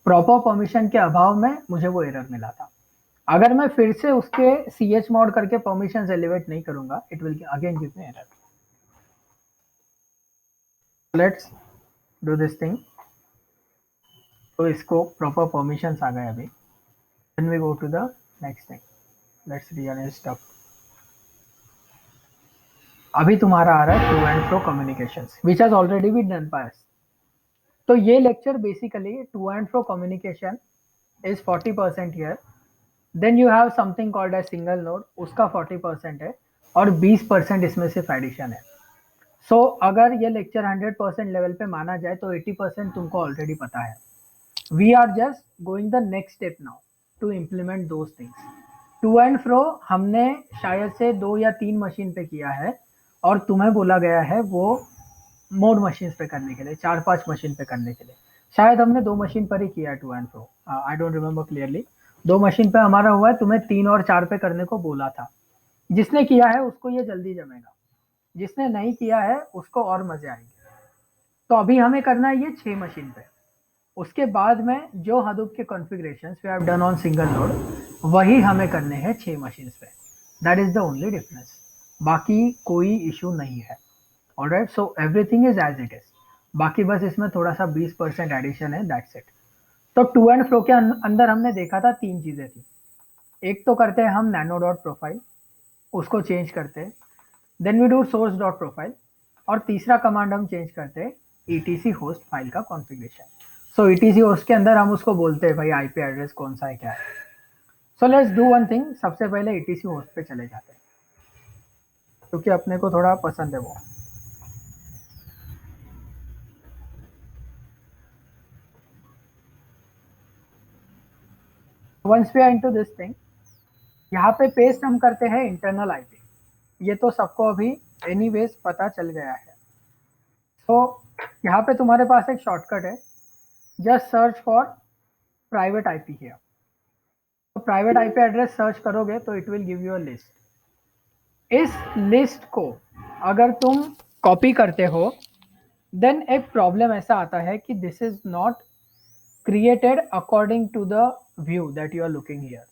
Proper permission के अभाव में मुझे वो एरर मिला था. अगर मैं फिर से उसके chmod करके परमिशंस एलिवेट नहीं करूंगा, it will again give me error. Let's do this thing. तो इसको प्रॉपर परमिशंस आ गए अभी. Then we go to the next thing. Let's realise stuff. अभी तुम्हारा आ रहा है to and fro communications which has already been done by us. तो ये lecture basically to and fro communication is 40% here then you have something called as single node, उसका 40% है और 20% इसमें सिर्फ एडिशन है। सो अगर ये लेक्चर 100% लेवल पे माना जाए तो 80% तुमको ऑलरेडी पता है। We are just going the next step now to implement those things. To and fro हमने शायद से 2 या 3 मशीन पे किया है और तुम्हें बोला गया है वो मोड मशीन पे करने के लिए, 4-5 मशीन पे करने के लिए। शायद हमने 2 मशीन पर ही किया है to and fro, I don't remember clearly. 2 machine पे हमारा हुआ है, तुम्हें 3 और 4 पे करने को बोला था। जिसने किया है उसको ये जल्दी जमेगा, जिसने नहीं किया है उसको और मजे आएंगे। तो अभी हमें करना है ये 6 मशीन पे। उसके बाद में जो हडूप के configurations we have done on single node, वही हमें करने हैं 6 मशीन्स पे। That is the only difference, बाकी कोई इशू नहीं है। Alright, so everything is as it is. बाकी बस इसमें थोड़ा सा 20% एडिशन है, दैट्स इट। तो टू एंड फ्रो के अंदर हमने देखा था 3 चीजें थी। एक तो करते हैं हम नैनो डॉट प्रोफाइल, उसको चेंज करते हैं। Then we do source dot profile, और तीसरा कमांड हम चेंज करते हैं etc होस्ट फाइल का कॉन्फ़िगरेशन। सो etc होस्ट के अंदर हम उसको बोलते हैं भाई आईपी एड्रेस कौन सा है, क्या है। So let's do one thing, सबसे पहले etc होस्ट पे चले जाते हैं क्योंकि अपने को थोड़ा पसंद है वो। Once we are into this thing, यहाँ पे पेस्ट हम करते हैं इंटरनल आईपी। ये तो सबको अभी एनीवेज पता चल गया है। तो यहाँ पे तुम्हारे पास एक शॉर्टकट है, just search for private IP here. तो प्राइवेट आईपी एड्रेस सर्च करोगे तो it will give you a list. इस लिस्ट को अगर तुम कॉपी करते हो, देन एक प्रॉब्लम ऐसा आता है कि this is not created according to the view that you are looking here,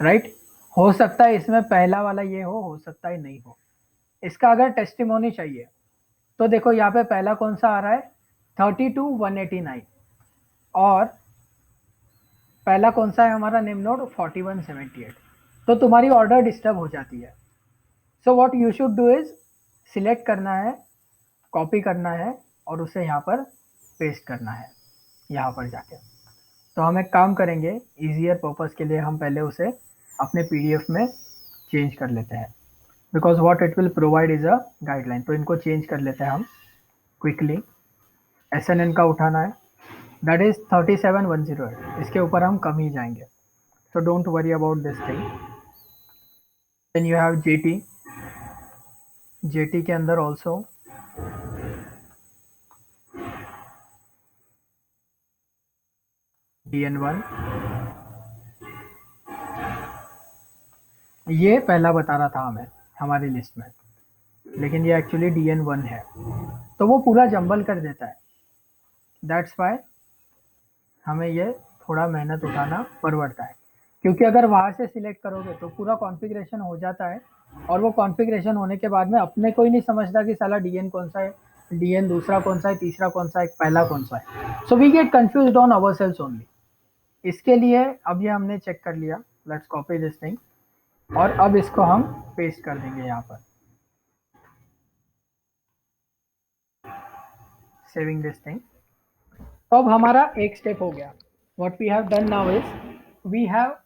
right. हो सकता है इसमें पहला वाला ये हो सकता है नहीं हो। इसका अगर टेस्टिमोनी चाहिए तो देखो यहाँ पे पहला कौन सा आ रहा है, 32,189, और पहला कौन सा है हमारा नेम नोड 4178। तो तुम्हारी ऑर्डर डिस्टर्ब हो जाती है। So what you should do is select करना है, कॉपी करना है और उसे यहाँ पर पेस्ट करना है यहाँ पर जाके। तो हम एक काम करेंगे, इजियर पर्पस के लिए हम पहले उसे अपने पीडीएफ में चेंज कर लेते हैं, because what it will provide is a guideline. तो इनको चेंज कर लेते हैं हम क्विकली। SNN का उठाना है, दैट इज 37,108, इसके ऊपर हम कम ही जाएंगे। So don't worry about this thing. Then you have JT, JT के अंदर also DN1, ये पहला बता रहा था हमें हमारी लिस्ट में, लेकिन ये एक्चुअली DN1 है, तो वो पूरा जंबल कर देता है। दैट्स वाई हमें ये थोड़ा मेहनत उठाना पड़ता है, क्योंकि अगर वहाँ से सिलेक्ट करोगे तो पूरा कॉन्फ़िगरेशन हो जाता है, और वो कॉन्फ़िगरेशन होने के बाद में अपने को ही नहीं समझता कि साला DN कौन सा है, DN दूसरा कौन सा है, तीसरा कौन सा है, पहला कौन सा है। So we get confused on our cells only. इसके लिए अब ये हमने चेक कर लिया, लेट्स कॉपी दिस थिंग, और अब इसको हम पेस्ट कर देंगे यहाँ पर, सेविंग दिस थिंग। तो अब हमारा एक स्टेप हो गया। What we have done now is we have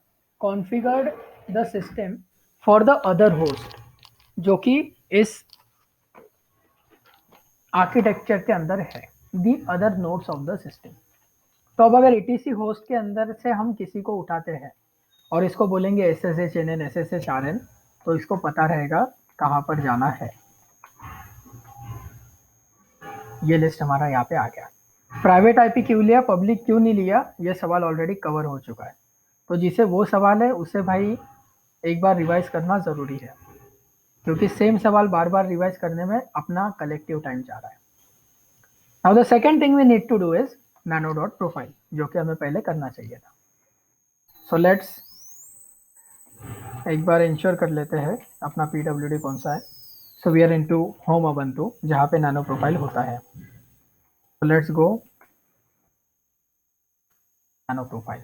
configured the system for the other host, जो कि इस आर्किटेक्चर के अंदर है, the other nodes of the system. तो अब अगर etc होस्ट के अंदर से हम किसी को उठाते हैं और इसको बोलेंगे SSHNN SSHRN, तो इसको पता रहेगा कहाँ पर जाना है। ये लिस्ट हमारा यहाँ पे आ गया। प्राइवेट आईपी क्यों लिया, पब्लिक क्यों नहीं लिया, ये सवाल ऑलरेडी कवर हो चुका है। तो जिसे वो सवाल है उसे भाई एक बार रिवाइज करना ज़रूरी है, क्योंकि सेम सवाल बार बार रिवाइज करने में अपना कलेक्टिव टाइम जा रहा है। Now the second thing we need to do is nano dot profile, जो कि हमें पहले करना चाहिए था। सो लेट्स एक बार इंश्योर कर लेते हैं अपना PWD कौन सा है। So we are into home Ubuntu, जहाँ पे नैनो प्रोफाइल होता है। So let's go nano profile.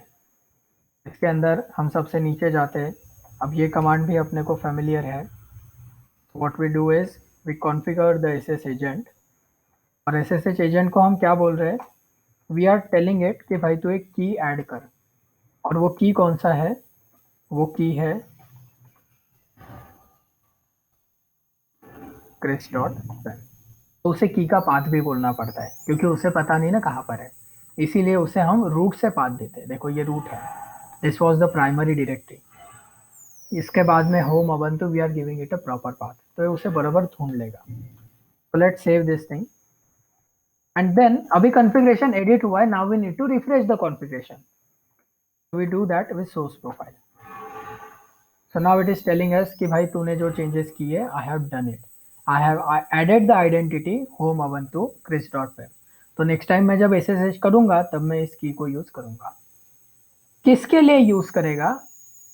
इसके अंदर हम सबसे नीचे जाते हैं। अब ये कमांड भी अपने को फेमिलियर है। What we do is we configure the SS agent, और SSH एजेंट को हम क्या बोल रहे हैं, वी आर टेलिंग इट कि भाई तू एक की ऐड कर, और वो की कौन सा है, वो की है क्रिस डॉट पेम। तो उसे की का पाथ भी बोलना पड़ता है क्योंकि उसे पता नहीं ना कहाँ पर है, इसीलिए उसे हम रूट से पाथ देते हैं। देखो ये रूट है, this was the primary directory. इसके बाद में home Ubuntu we are giving it a proper path, तो ये उसे बराबर ढूंढ लेगा। तो let's save this thing and then अभी कॉन्फ़िगरेशन एडिट हुआ है, now we need to refresh the configuration. We do that with source profile. So now it is telling us कि भाई तूने जो चेंजेस किए I have done it, I have added the identity home Ubuntu Chris dot पे। तो next time मैं जब SSH करूंगा तब मैं इस की को यूज करूंगा। किसके लिए यूज करेगा?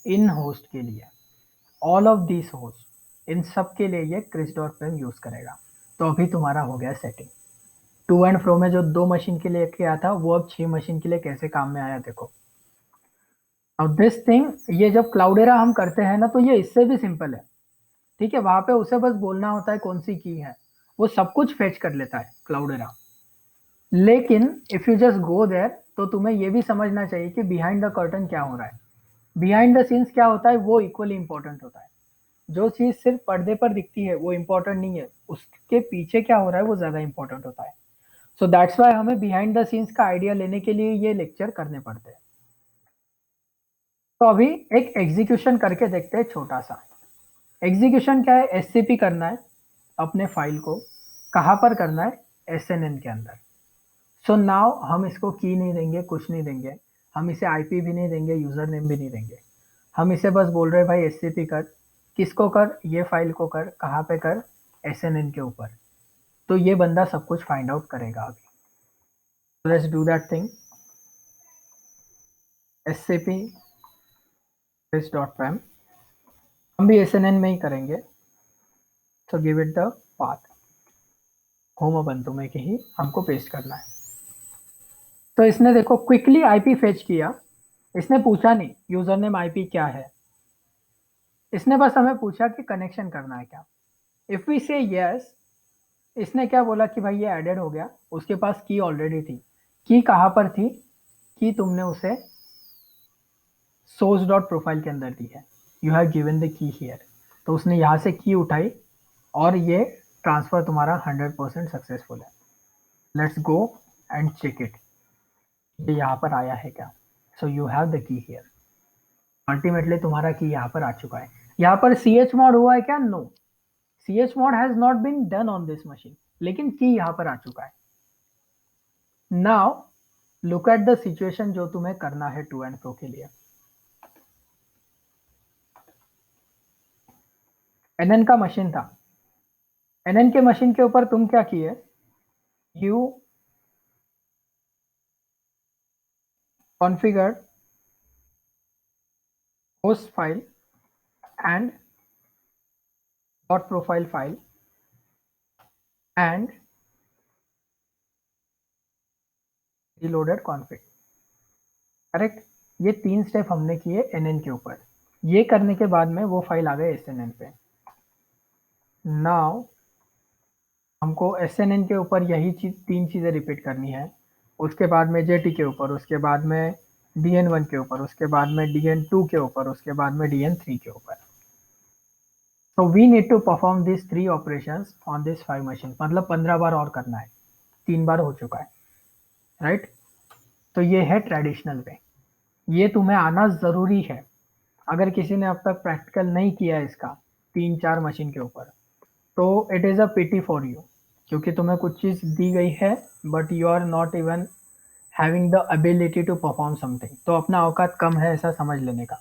इन होस्ट के लिए, ऑल ऑफ दिस होस्ट, इन सब के लिए ये क्रिस डॉट पेम यूज करेगा। तो अभी तुम्हारा हो गया सेटिंग। टू एंड फ्रो में जो 2 मशीन के लिए किया था वो अब 6 मशीन के लिए कैसे काम में आया देखो। अब दिस थिंग, ये जब क्लाउडेरा हम करते हैं ना तो ये इससे भी सिंपल है। ठीक है, वहां पे उसे बस बोलना होता है कौन सी की है, वो सब कुछ फेच कर लेता है क्लाउडेरा। लेकिन if you just go there तो तुम्हें ये भी समझना चाहिए कि बिहाइंड द कर्टन क्या हो रहा है। बिहाइंड द सीन्स क्या होता है वो इक्वली इंपॉर्टेंट होता है। जो चीज सिर्फ पर्दे पर दिखती है वो इंपॉर्टेंट नहीं है, उसके पीछे क्या हो रहा है वो ज्यादा इंपॉर्टेंट होता है। सो दैट्स वाई हमें बिहाइंड द सीन्स का आइडिया लेने के लिए ये लेक्चर करने पड़ते हैं। तो अभी एक एग्जीक्यूशन करके देखते हैं छोटा सा। एग्जीक्यूशन क्या है? एससीपी करना है अपने फाइल को। कहाँ पर करना है? एसएनएन के अंदर। सो नाउ हम इसको की नहीं देंगे, कुछ नहीं देंगे, हम इसे आईपी भी नहीं देंगे, यूजर नेम भी नहीं देंगे। हम इसे बस बोल रहे हैं भाई एससीपी कर। किसको कर? ये फाइल को कर। कहाँ पे कर? एसएनएन के ऊपर। तो ये बंदा सब कुछ फाइंड आउट करेगा अभी। Let's do that thing. SCP this dot pem, हम भी एसएनएन में ही करेंगे। तो give it the path, home Ubuntu में के ही हमको पेस्ट करना है। तो इसने देखो क्विकली आईपी फेच किया, इसने पूछा नहीं यूजर नेम आईपी क्या है, इसने बस हमें पूछा कि कनेक्शन करना है क्या। इफ वी से यस, इसने क्या बोला कि भाई ये एडेड हो गया, उसके पास की ऑलरेडी थी। की कहाँ पर थी? की तुमने उसे सोर्स डॉट प्रोफाइल के अंदर दी है, you have given the key here. तो उसने यहाँ से की उठाई और ये ट्रांसफर तुम्हारा 100% सक्सेसफुल है। Let's go and check it, ये यहाँ पर आया है क्या। So you have the key here. Ultimately तुम्हारा की यहाँ पर आ चुका है। यहाँ पर सी एच मॉड हुआ है क्या? No, C H mod has not been done on this machine, लेकिन की यहाँ पर आ चुका है। Now look at the situation जो तुम्हें करना है टू एंड फ्रो के लिए। एनएन का मशीन था, एनएन के मशीन के ऊपर तुम क्या किए? You configure host file and dot profile file and reloaded config. Correct, ये 3 स्टेप हमने किए एनएन के ऊपर। ये करने के बाद में वो फाइल आ गए एसएनएन पे। नाउ हमको एसएनएन के ऊपर यही चीज 3 चीजें रिपीट करनी है। उसके बाद में जेटी के ऊपर, उसके बाद में डीएन 1 के ऊपर, उसके बाद में डीएन 2 के ऊपर, उसके बाद में डीएन 3 के ऊपर। So we need to perform this 3 operations on this 5 machine, मतलब 15 बार और करना है, 3 बार हो चुका है, राइट। तो ये है ट्रेडिशनल वे, ये तुम्हें आना जरूरी है। अगर किसी ने अब तक प्रैक्टिकल नहीं किया है इसका 3-4 मशीन के ऊपर, तो it is a pity for you, क्योंकि तुम्हें कुछ चीज़ दी गई है but you are not even having the ability to perform something. तो अपना औकात कम है ऐसा समझ लेने का,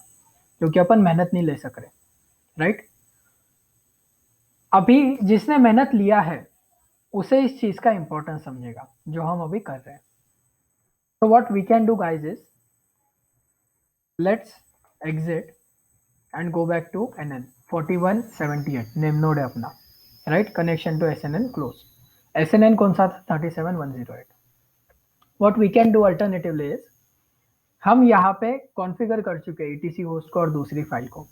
क्योंकि अपन मेहनत नहीं ले सक रहे, राइट। अभी जिसने मेहनत लिया है उसे इस चीज़ का इंपॉर्टेंस समझेगा जो हम अभी कर रहे हैं। तो what we can do guys is, let's exit and go back to NN 4178 name node है अपना, right. Connection to SNN close. SNN कौन सा था? 37108। What we can do alternatively is, हम यहाँ पे कॉन्फ़िगर कर चुके हैं ईटीसी होस्ट को और दूसरी फाइल को।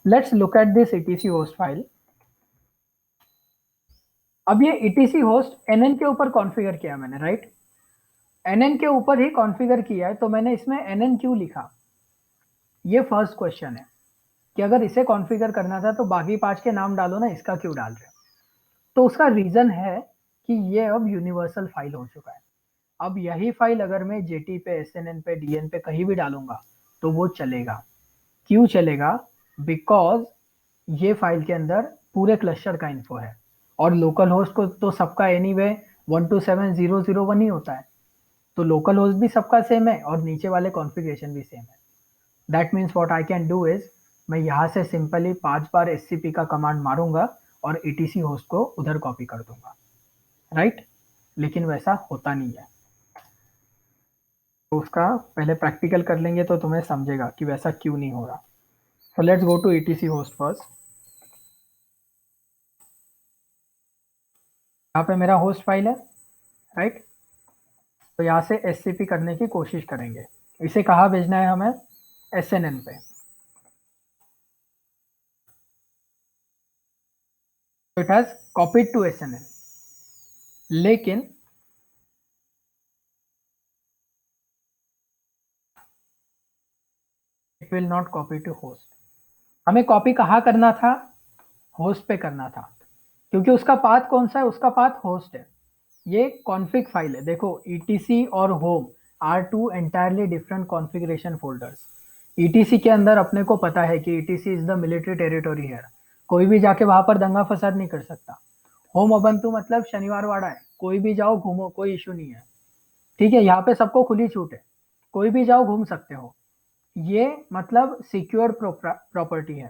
Let's look at this etc host file. अब ये ईटीसी होस्ट एनएन के ऊपर कॉन्फ़िगर किया मैंने, राइट। एनएन के ऊपर ही कॉन्फ़िगर किया है, तो मैंने इसमें एनएन क्यों लिखा? ये फर्स्ट क्वेश्चन है कि अगर इसे कॉन्फ़िगर करना था तो बाकी 5 के नाम डालो ना, इसका क्यों डाल रहे हो? तो उसका रीज़न है कि ये अब यूनिवर्सल फाइल हो चुका है। अब यही फाइल अगर मैं जेटी पे, एसएनएन पे, डीएन पे कहीं भी डालूंगा तो वो चलेगा। क्यों चलेगा? बिकॉज ये फाइल के अंदर पूरे क्लस्टर का इन्फो है, और लोकल होस्ट को तो सबका एनीवे 127.0.0.1 ही होता है, तो लोकल होस्ट भी सबका सेम है और नीचे वाले कॉन्फ़िगरेशन भी सेम है। That means what I can do is, मैं यहाँ से सिंपली 5 बार एससीपी का कमांड मारूंगा और ईटीसी होस्ट को उधर कॉपी कर दूंगा, राइट? लेकिन वैसा होता नहीं है। तो उसका पहले प्रैक्टिकल कर लेंगे तो तुम्हें समझेगा कि वैसा क्यों नहीं हो रहा। So let's go to ETC host first. यहाँ पे मेरा होस्ट फाइल है, राइट? तो यहाँ से एससीपी करने की कोशिश करेंगे। इसे कहाँ भेजना है हमें? एसएनएन पे। तो it has copied to SNN, लेकिन it will not copy to host. हमें कॉपी कहाँ करना था? होस्ट पे करना था, क्योंकि उसका पाथ कौन सा है? उसका पाथ होस्ट है। ये कॉन्फ़िग फाइल है। देखो, ईटीसी और home are two entirely different configuration folders. ETC के अंदर अपने को पता है कि ETC is the military territory है, कोई भी जाके वहां पर दंगा फसाद नहीं कर सकता। होम उबंटू मतलब शनिवार वाड़ा है, कोई भी जाओ घूमो, कोई इशू नहीं है, ठीक है? यहाँ पे सबको खुली छूट है, कोई भी जाओ घूम सकते हो। ये मतलब सिक्योर प्रॉपर्टी है।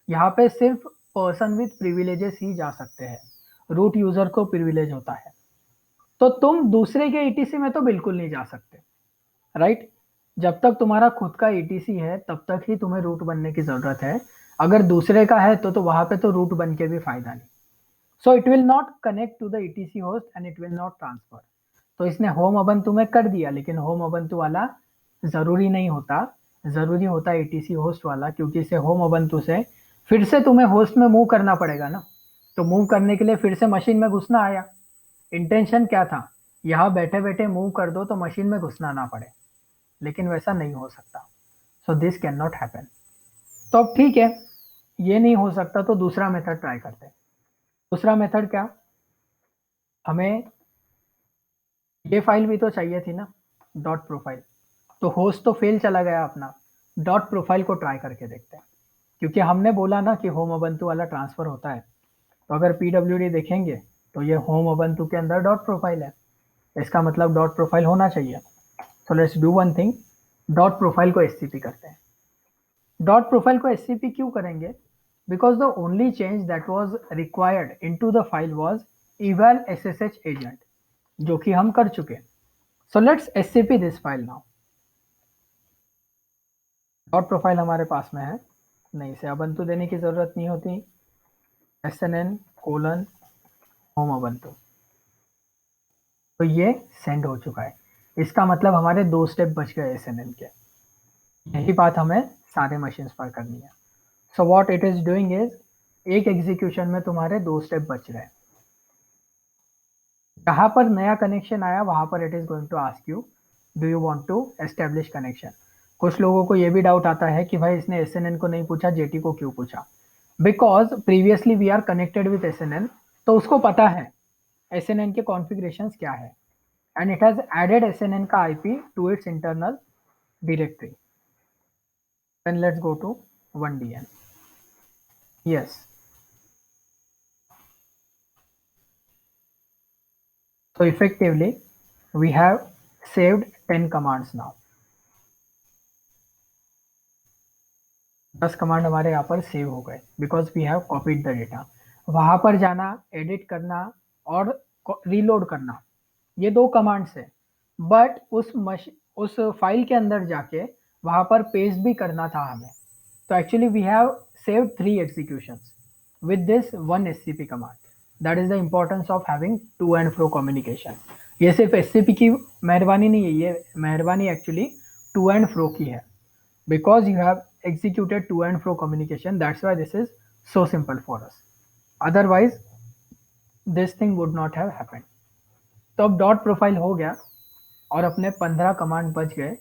यहाँ पे सिर्फ पर्सन विथ प्रिविलेजेस ही जा सकते हैं, रूट यूजर को प्रिविलेज होता है। तो तुम दूसरे के ईटीसी में तो बिल्कुल नहीं जा सकते, राइट? जब तक तुम्हारा खुद का ईटीसी है तब तक ही तुम्हें रूट बनने की जरूरत है। अगर दूसरे का है तो वहां पे तो रूट बन के भी फायदा नहीं। So it will not connect to the ETC host and it will not transfer. तो इसने होम ubuntu में कर दिया, लेकिन होम ubuntu वाला जरूरी नहीं होता, जरूरी होता है ईटीसी होस्ट वाला, क्योंकि इसे होम ubuntu से फिर से तुम्हें होस्ट में मूव करना पड़ेगा ना। तो मूव करने के लिए फिर से मशीन में घुसना आया। इंटेंशन क्या था? यहाँ बैठे बैठे मूव कर दो तो मशीन में घुसना ना पड़े, लेकिन वैसा नहीं हो सकता। So this can not happen. तो अब ठीक है, ये नहीं हो सकता तो दूसरा मेथड ट्राई करते हैं। दूसरा मेथड क्या? हमें ये फाइल भी तो चाहिए थी ना, डॉट प्रोफाइल। तो होस्ट तो फेल चला गया अपना, डॉट प्रोफाइल को ट्राई करके देखते हैं। क्योंकि हमने बोला ना कि होम ubuntu वाला ट्रांसफर होता है, तो अगर पीडब्ल्यूडी देखेंगे तो ये होम ubuntu के अंदर डॉट प्रोफाइल है, इसका मतलब डॉट प्रोफाइल होना चाहिए। So let's do one thing, dot profile को एससीपी करते हैं। डॉट प्रोफाइल को एससीपी क्यों करेंगे? Because the only change that was required into the file was eval ssh agent, जो कि हम कर चुके। So let's SCP this file now. Dot profile हमारे पास में है, नहीं इसे ubuntu देने की जरूरत नहीं होती। SNN कोलन होम ubuntu, तो ये सेंड हो चुका है। इसका मतलब हमारे 2 स्टेप बच गए SNN के। यही बात हमें सारे मशीन्स पर करनी है। So what it is doing is, एक एग्जीक्यूशन में तुम्हारे 2 स्टेप बच रहे हैं। जहां पर नया कनेक्शन आया वहां पर it is going to ask you, do you want to establish connection. कुछ लोगों को ये भी डाउट आता है कि भाई इसने SNN को नहीं पूछा, जेटी को क्यों पूछा? Because previously we are connected with SNN, तो उसको पता है SNN के कॉन्फ़िगरेशंस क्या है, and it has added SNN का IP to its internal directory. Then let's go to 1DN. Yes. So effectively, we have saved 10 commands now. 10 command हमारे यहाँ पर सेव हो गए because we have copied the data. वहां पर जाना, edit करना और रीलोड करना, ये 2 कमांड्स है। बट उस फाइल के अंदर जाके वहां पर पेस्ट भी करना था हमें। तो actually we have saved 3 executions with this one SCP command. That is the importance of having to and fro communication. ये सिर्फ SCP की मेहरबानी नहीं है, ये मेहरबानी एक्चुअली to and fro की है, because you have executed to and fro communication. That's why this is so simple for us. Otherwise this thing would not have happened. तो अब डॉट प्रोफाइल हो गया और अपने 15 कमांड बच गए।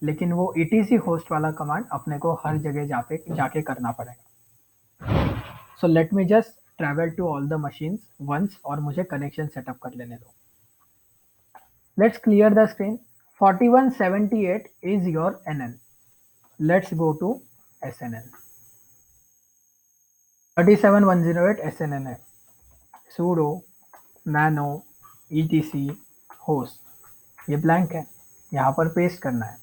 लेकिन वो etc होस्ट वाला कमांड अपने को हर जगह जाके करना पड़ेगा। So let me just travel to all the machines once और मुझे कनेक्शन सेटअप कर लेने दो। Let's clear the screen. 4178 is your NN. Let's go to SNN. 37108 SNN है। sudo nano etc host, ये ब्लैंक है, यहाँ पर पेस्ट करना है।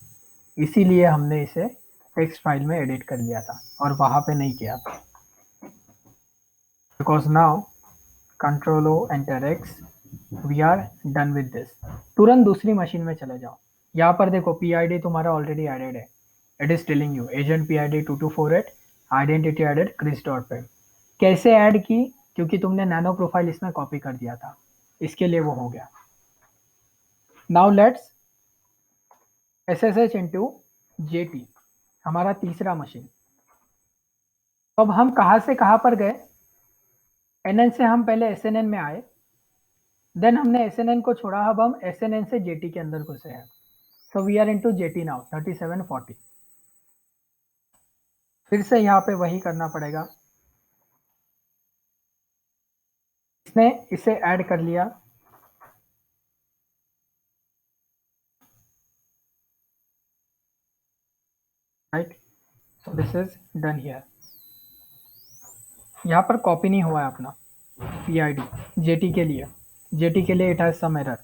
इसीलिए हमने इसे टेक्स्ट फाइल में एडिट कर लिया था और वहाँ पे नहीं किया था। Because now control O enter X, we are done with this. तुरंत दूसरी मशीन में चले जाओ। यहाँ पर देखो PID तुम्हारा ऑलरेडी एडेड है। It is telling you agent PID 2248 identity added Chris dot pem. कैसे ऐड की? क्योंकि तुमने नैनो प्रोफाइल इसमें कॉपी कर दिया था, इसके लिए वो हो गया। Now let's SSH into JT, हमारा तीसरा मशीन। अब हम कहाँ से कहाँ पर गए? NN से हम पहले SNN में आए, देन हमने SNN को छोड़ा, अब हम SNN से JT के अंदर घुसे हैं। So we are into JT now 3740। फिर से यहाँ पे वही करना पड़ेगा। इसने इसे ऐड कर लिया, right. So this is done here. यहाँ पर कॉपी नहीं हुआ है अपना PID JT के लिए। JT के लिए इट हैज सम एरर।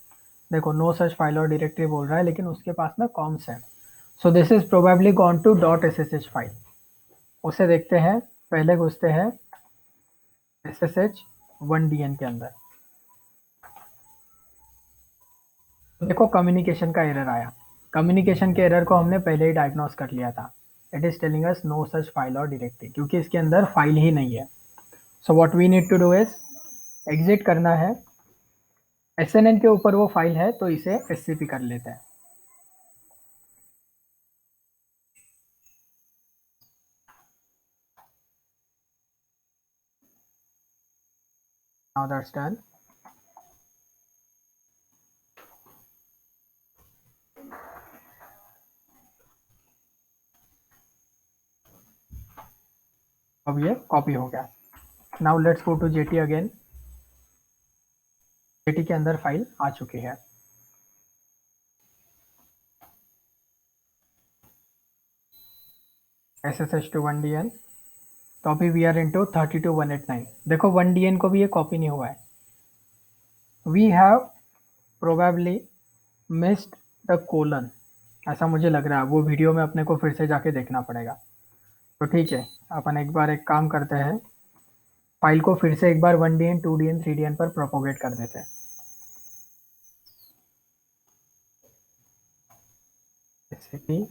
देखो नो सच फाइल और डायरेक्टरी बोल रहा है, लेकिन उसके पास में कॉम्स है। So this is probably gone to .ssh file. उसे देखते हैं। पहले घुसते हैं SSH1DN के अंदर। देखो कम्युनिकेशन का एरर आया। कम्युनिकेशन के एरर को हमने पहले ही डायग्नोस कर लिया था। It is telling us no such file और डायरेक्टरी, क्योंकि इसके अंदर फाइल ही नहीं है। So what we need to do is exit करना है। SNN के ऊपर वो फाइल है तो इसे SCP कर लेते हैं। Now that's done. अब ये कॉपी हो गया। Now let's go to JT अगेन। JT के अंदर फाइल आ चुकी है। SSH to 1DN। तो अभी वी आर इंटू 32189। देखो 1DN को भी ये कॉपी नहीं हुआ है। We have probably missed the colon, ऐसा मुझे लग रहा है। वो वीडियो में अपने को फिर से जाके देखना पड़ेगा। तो ठीक है, अपन एक बार एक काम करते हैं, फाइल को फिर से एक बार 1DN 2DN 3DN पर प्रोपोगेट कर देते हैं। जैसे कि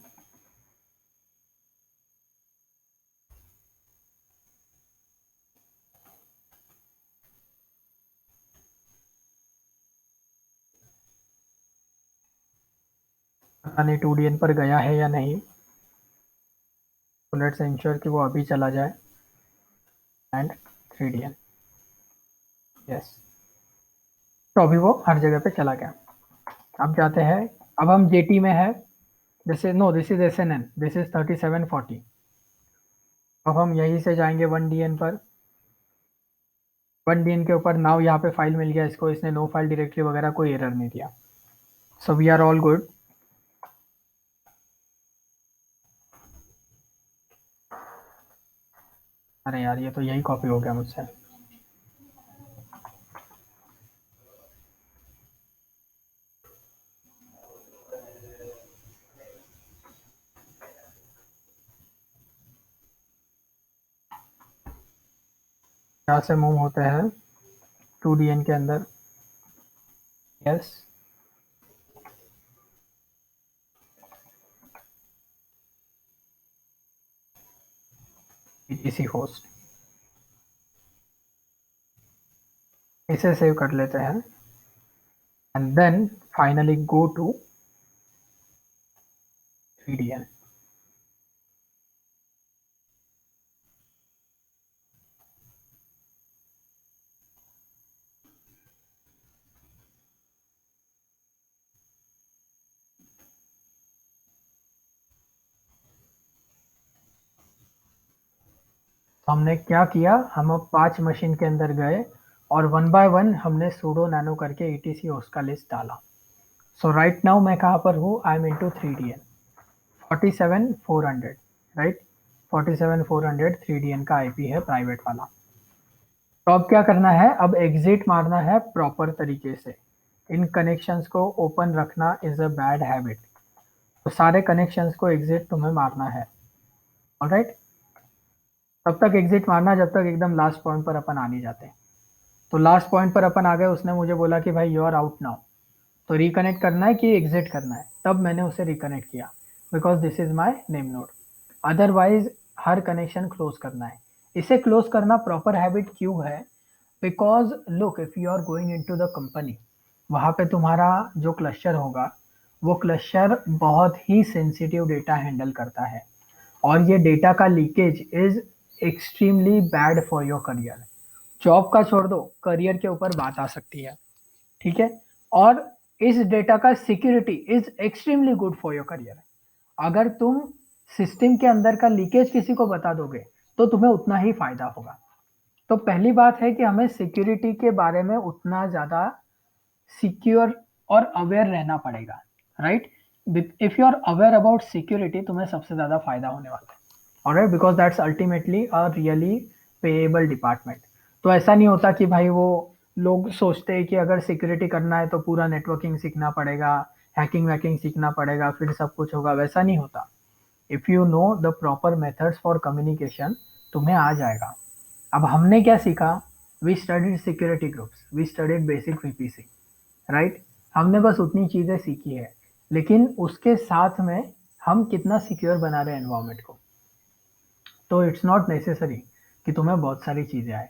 पता नहीं 2DN पर गया है या नहीं, तो लेट्स इंश्योर कि वो अभी चला जाए। And 3DN, yes. तो अभी वो हर जगह पे चला गया। अब जाते हैं, अब हम JT में है। जैसे no this is SNN, this is 3740। अब हम यहीं से जाएंगे 1DN पर। 1DN के ऊपर नाउ यहाँ पे फाइल मिल गया इसको, इसने नो फाइल डायरेक्टरी वगैरह कोई एरर नहीं दिया। So we are all good. अरे यार ये तो यही कॉपी हो गया मुझसे। यहाँ से मूव होते हैं 2DN के अंदर, यस। ETC होस्ट, इसे सेव कर लेते हैं and then finally go to 3DN। हमने क्या किया, हम अब 5 मशीन के अंदर गए और वन बाय वन हमने सूडो नैनो करके ईटीसी होस्ट का लिस्ट डाला। सो राइट नाउ मैं कहाँ पर हूँ, I am into 3DN 47,400, right. 47,400 3DN का आईपी है प्राइवेट वाला। तो अब क्या करना है, अब एग्जिट मारना है प्रॉपर तरीके से। इन कनेक्शंस को ओपन रखना इज अ बैड हैबिट। तो सारे कनेक्शंस को एग्जिट तुम्हें मारना है, ऑलराइट। तब तक एग्जिट मारना जब तक एकदम लास्ट पॉइंट पर अपन आ नहीं जाते। तो लास्ट पॉइंट पर अपन आ गए, उसने मुझे बोला कि भाई यू आर आउट नाउ। तो रिकनेक्ट करना है कि एग्जिट करना है, तब मैंने उसे रिकनेक्ट किया, because this is my name node. Otherwise हर कनेक्शन क्लोज करना है। इसे क्लोज करना प्रॉपर हैबिट क्यों है, because look if you are going into the company, वहाँ पे तुम्हारा जो क्लस्टर होगा वो क्लस्टर बहुत ही सेंसिटिव डेटा हैंडल करता है, और ये डेटा का leakage is extremely bad for your career. Job का छोड़ दो, करियर के ऊपर बात आ सकती है, ठीक है। और इस डेटा का security is extremely good for your career. अगर तुम सिस्टम के अंदर का लीकेज किसी को बता दोगे तो तुम्हें उतना ही फायदा होगा। तो पहली बात है कि हमें सिक्योरिटी के बारे में उतना ज़्यादा सिक्योर और अवेयर रहना पड़ेगा, right. If you are aware about security, तुम्हें सबसे ज़्यादा फायदा होने वाला है, alright, because that's ultimately a really payable department. तो ऐसा नहीं होता कि भाई वो लोग सोचते हैं कि अगर सिक्योरिटी करना है तो पूरा नेटवर्किंग सीखना पड़ेगा, हैकिंग वैकिंग सीखना पड़ेगा, फिर सब कुछ होगा, वैसा नहीं होता। If you know the proper methods for communication, तुम्हें आ जाएगा। अब हमने क्या सीखा, we studied security groups, we studied basic VPC, right. हमने बस उतनी चीज़ें सीखी है, लेकिन उसके साथ में हम कितना सिक्योर बना रहे हैं एनवायरनमेंट को। तो इट्स नॉट नेसेसरी कि तुम्हें बहुत सारी चीज़ें आए।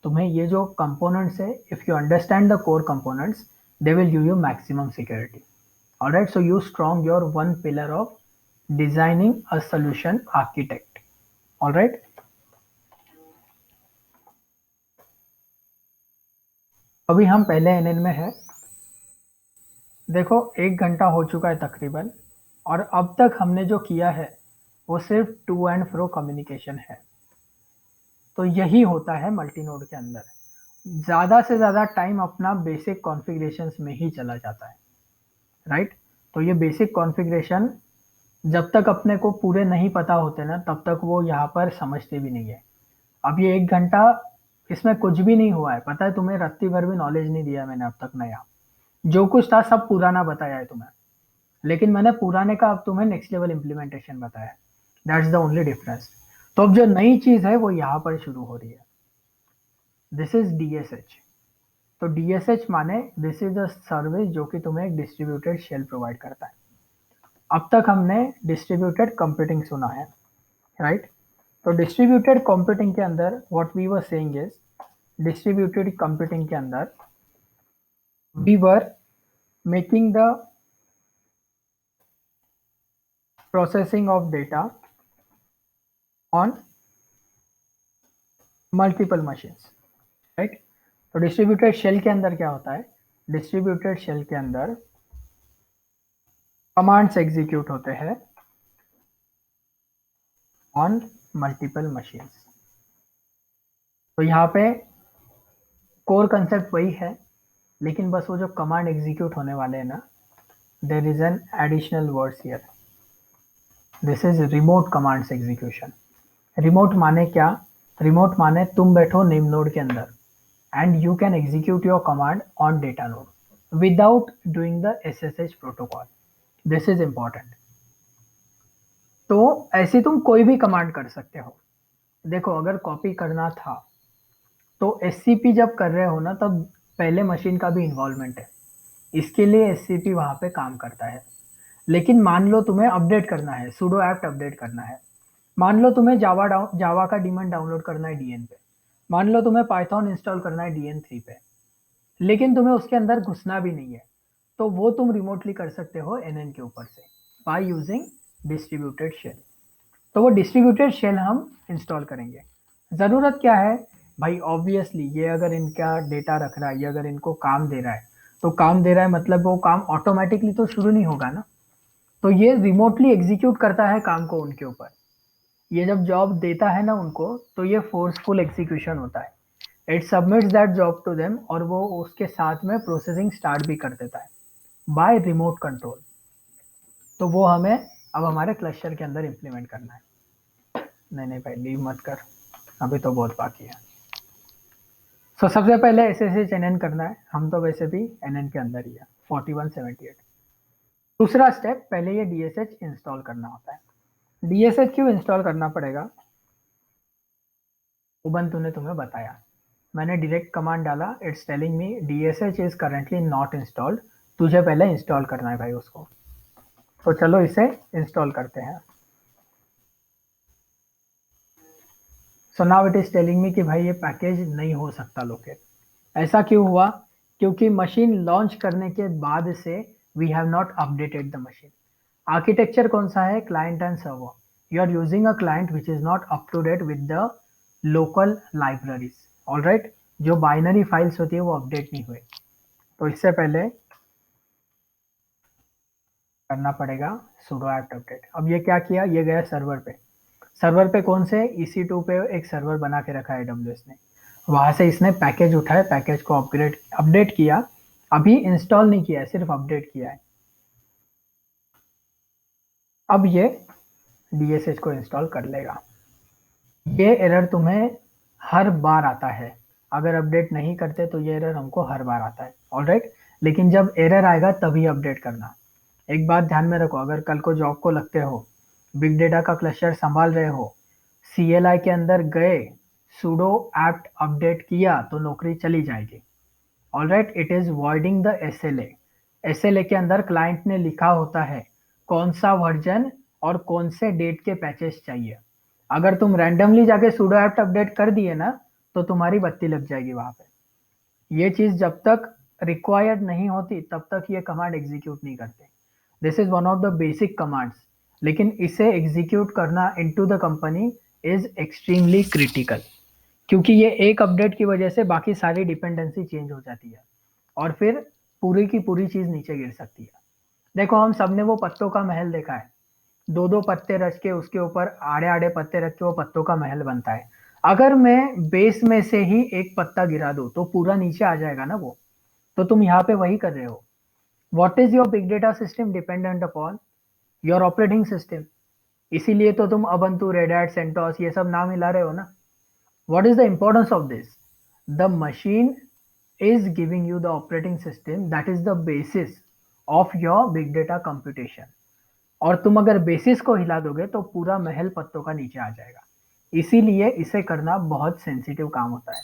तुम्हें ये जो कंपोनेंट्स है, if you understand the core components, they will give you maximum security, alright. So you strong your one pillar of designing a solution architect, alright. अभी हम पहले एनएन में है। देखो 1 घंटा हो चुका है तकरीबन, और अब तक हमने जो किया है वो सिर्फ टू एंड फ्रो कम्युनिकेशन है। तो यही होता है मल्टी नोड के अंदर। ज़्यादा से ज़्यादा टाइम अपना बेसिक कॉन्फ़िगरेशंस में ही चला जाता है, राइट। तो ये बेसिक कॉन्फ़िगरेशन जब तक अपने को पूरे नहीं पता होते ना, तब तक वो यहाँ पर समझते भी नहीं है। अब ये 1 घंटा, इसमें कुछ भी नहीं हुआ है, पता है तुम्हें, रत्ती भर भी नॉलेज नहीं दिया मैंने अब तक नया। जो कुछ था सब पुराना बताया है तुम्हें, लेकिन मैंने पुराने का अब तुम्हें नेक्स्ट लेवल इम्प्लीमेंटेशन बताया है। That's the only difference. तो अब जो नई चीज़ है वो यहाँ पर शुरू हो रही है। This is DSH. तो डीएसएच माने दिस इज अ सर्विस जो कि तुम्हें एक डिस्ट्रीब्यूटेड शेल प्रोवाइड करता है। अब तक हमने डिस्ट्रीब्यूटेड कंप्यूटिंग सुना है, राइट। तो डिस्ट्रीब्यूटेड कंप्यूटिंग के अंदर what we were saying is, distributed computing के अंदर we were making the processing of data on multiple machines, right. तो डिस्ट्रीब्यूटेड शेल के अंदर क्या होता है, डिस्ट्रीब्यूटेड शेल के अंदर कमांड्स एग्जीक्यूट होते हैं ऑन मल्टीपल मशीन्स। तो यहाँ पे कोर कंसेप्ट वही है, लेकिन बस वो जो कमांड एग्जीक्यूट होने वाले हैं ना, there is an additional words here. This is remote commands execution. Remote माने क्या, रिमोट माने तुम बैठो नेम नोड के अंदर and you can execute your command on data node without doing the SSH protocol. This is important. तो ऐसी तुम कोई भी कमांड कर सकते हो। देखो अगर कॉपी करना था तो एससीपी जब कर रहे हो ना, तब पहले मशीन का भी इन्वॉल्वमेंट है, इसके लिए एससीपी वहां पे काम करता है। लेकिन मान लो तुम्हें अपडेट करना है, सुडो ऐप अपडेट करना है, मान लो तुम्हें जावा का डीमन डाउनलोड करना है डीएन पे, मान लो तुम्हें पाइथन इंस्टॉल करना है डीएन 3 पे, लेकिन तुम्हें उसके अंदर घुसना भी नहीं है, तो वो तुम रिमोटली कर सकते हो एनएन के ऊपर से बाय यूजिंग डिस्ट्रीब्यूटेड शेल। तो वो डिस्ट्रीब्यूटेड शेल हम इंस्टॉल करेंगे। ज़रूरत क्या है भाई, ऑब्वियसली ये अगर इनका डेटा रख रहा है, ये अगर इनको काम दे रहा है, तो काम दे रहा है मतलब वो काम ऑटोमेटिकली तो शुरू नहीं होगा ना। तो ये रिमोटली एग्जीक्यूट करता है काम को उनके ऊपर। ये जब जॉब देता है ना उनको, तो ये फोर्सफुल एग्जीक्यूशन होता है। It submits that job to them, और वो उसके साथ में प्रोसेसिंग स्टार्ट भी कर देता है बाय रिमोट कंट्रोल। तो वो हमें अब हमारे क्लस्टर के अंदर इम्प्लीमेंट करना है। नहीं नहीं भाई, लीव मत कर, अभी तो बहुत बाकी है। सो सबसे पहले S S H N N करना है, हम तो वैसे भी एन एन के अंदर ही है 4178। दूसरा स्टेप, पहले ये डी एस एच इंस्टॉल करना होता है। डी एस एच क्यों इंस्टॉल करना पड़ेगा, उबंटू ने तुम्हें बताया। मैंने डायरेक्ट कमांड डाला, it's telling me D S H is currently not installed. तुझे पहले इंस्टॉल करना है भाई उसको। तो चलो इसे इंस्टॉल करते हैं। सो now it is telling me कि भाई ये पैकेज नहीं हो सकता लोकेट। ऐसा क्यों हुआ, क्योंकि मशीन लॉन्च करने के बाद से we have not updated the machine. Architecture कौन सा है, client and server. You are using a client which is not up to date with the local libraries. All right, जो बाइनरी फाइल्स होती है वो अपडेट नहीं हुए। तो इससे पहले करना पड़ेगा sudo apt update। अब ये क्या किया, ये गया सर्वर पे। सर्वर पे कौन से, EC2 पे एक सर्वर बना के रखा है AWS ने। वहां से इसने पैकेज उठाए, पैकेज को अपडेट किया। अभी इंस्टॉल नहीं किया है, सिर्फ अपडेट किया है। अब ये DSH को इंस्टॉल कर लेगा। ये एरर तुम्हें हर बार आता है, अगर अपडेट नहीं करते तो ये एरर हमको हर बार आता है। ऑलराइट, लेकिन जब एरर आएगा तभी अपडेट करना। एक बात ध्यान में रखो, अगर कल को जॉब को लगते हो, बिग डेटा का क्लस्टर संभाल रहे हो, CLI के अंदर गए, sudo apt अपडेट किया, तो नौकरी चली जाएगी। Alright, it is voiding the SLA। SLA के अंदर क्लाइंट ने लिखा होता है कौन सा वर्जन और कौन से डेट के पैचेस चाहिए। अगर तुम रैंडमली जाके sudo apt अपडेट कर दिए ना, तो तुम्हारी बत्ती लग जाएगी वहां पे। ये चीज जब तक रिक्वायर्ड नहीं होती तब तक ये कमांड एग्जीक्यूट नहीं करते। This is one of the basic commands, लेकिन इसे एग्जीक्यूट करना into the company is extremely critical, क्योंकि ये एक अपडेट की वजह से बाकी सारी डिपेंडेंसी चेंज हो जाती है, और फिर पूरी की पूरी चीज नीचे गिर सकती है। देखो, हम सबने वो पत्तों का महल देखा है, दो दो पत्ते रच के उसके ऊपर आड़े आड़े पत्ते रख के वो पत्तों का महल बनता है। अगर मैं बेस में से ही एक पत्ता गिरा दूं तो पूरा नीचे आ जाएगा ना वो। तो तुम यहाँ पे वही कर रहे हो। What is your big data system dependent upon your operating system. इसीलिए तो तुम अबंतु, रेड हैट, सेंटोस ये सब नाम हिला रहे हो ना। What is the importance of this? The machine is giving you the operating system that is the basis of your big data computation। और तुम अगर बेसिस को हिला दोगे तो पूरा महल पत्तों का नीचे आ जाएगा। इसीलिए इसे करना बहुत सेंसिटिव काम होता है।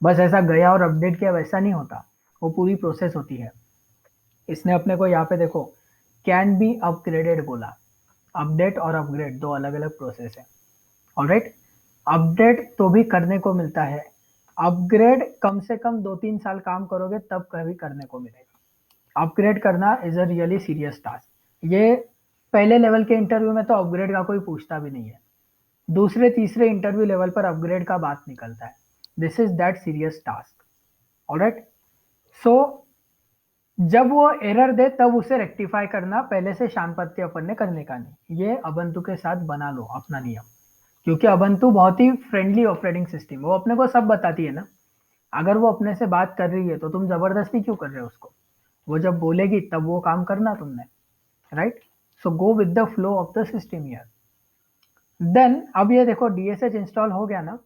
बस ऐसा गया और अपडेट किया वैसा नहीं होता, वो पूरी प्रोसेस होती है। इसने अपने को यहाँ पे देखो, कैन बी अपग्रेडेड बोला। अपडेट और अपग्रेड दो अलग अलग प्रोसेस है। ऑलराइट, अपडेट तो भी करने को मिलता है, अपग्रेड कम से कम 2-3 साल काम करोगे तब कभी करने को मिलेगा। अपग्रेड करना is a really serious task. ये पहले लेवल के इंटरव्यू में तो अपग्रेड का कोई पूछता भी नहीं है, दूसरे तीसरे इंटरव्यू लेवल पर अपग्रेड का बात निकलता है। This is that serious task. Alright, so जब वो एरर दे तब उसे रेक्टिफाई करना, पहले से शांत अपन ने करने का नहीं। ये अबंतु के साथ बना लो अपना नियम, क्योंकि अबंतु बहुत ही फ्रेंडली ऑपरेटिंग सिस्टम, वो अपने को सब बताती है ना। अगर वो अपने से बात कर रही है तो तुम जबरदस्ती क्यों कर रहे हो उसको। वो जब बोलेगी तब वो काम करना तुमने। Right, so go with the flow of the system here. Then अब ये देखो DSH इंस्टॉल हो गया ना।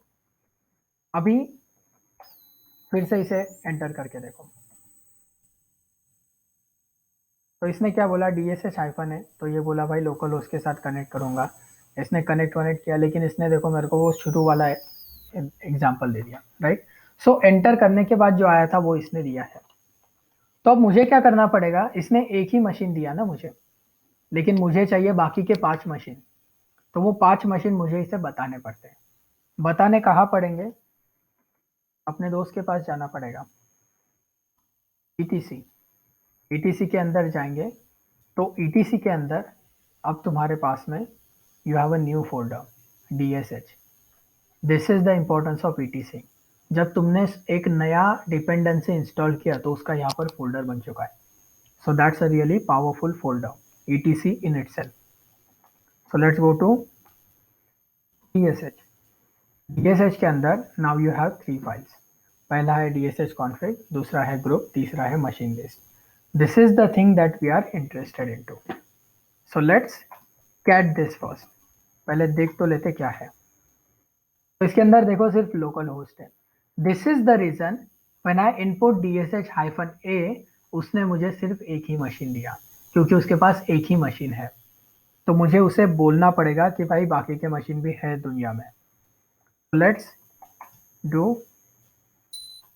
अभी फिर से इसे एंटर करके देखो, तो इसने क्या बोला, DSH हाइफन है, तो ये बोला भाई लोकल होस्ट के साथ कनेक्ट करूंगा। इसने कनेक्ट वनेक्ट किया, लेकिन इसने देखो मेरे को वो शुरू वाला एग्जाम्पल दे दिया। राइट, सो एंटर करने के बाद जो आया था वो इसने दिया है। तो अब मुझे क्या करना पड़ेगा, इसने एक ही मशीन दिया ना मुझे, लेकिन मुझे चाहिए बाकी के 5 मशीन। तो वो 5 मशीन मुझे इसे बताने पड़ते हैं। बताने कहाँ पड़ेंगे, अपने दोस्त के पास जाना पड़ेगा, ETC। ETC के अंदर जाएंगे, तो ETC के अंदर अब तुम्हारे पास में you have a new folder DSH। This is the importance of ETC। जब तुमने एक नया डिपेंडेंसी इंस्टॉल किया तो उसका यहाँ पर फोल्डर बन चुका है। So that's a really powerful folder, ETC in itself. So let's go to DSH। DSH के अंदर नाउ यू हैव 3 फाइल्स। पहला है DSH config, दूसरा है ग्रुप, तीसरा है machine list. This is the thing that we are interested into. So let's get this first. पहले देख तो लेते क्या है। तो इसके अंदर देखो सिर्फ लोकल होस्ट है। This is the reason when I input DSH-A, उसने मुझे सिर्फ एक ही मशीन दिया, क्योंकि उसके पास एक ही मशीन है। तो मुझे उसे बोलना पड़ेगा कि भाई बाकी के मशीन भी है दुनिया में। Let's do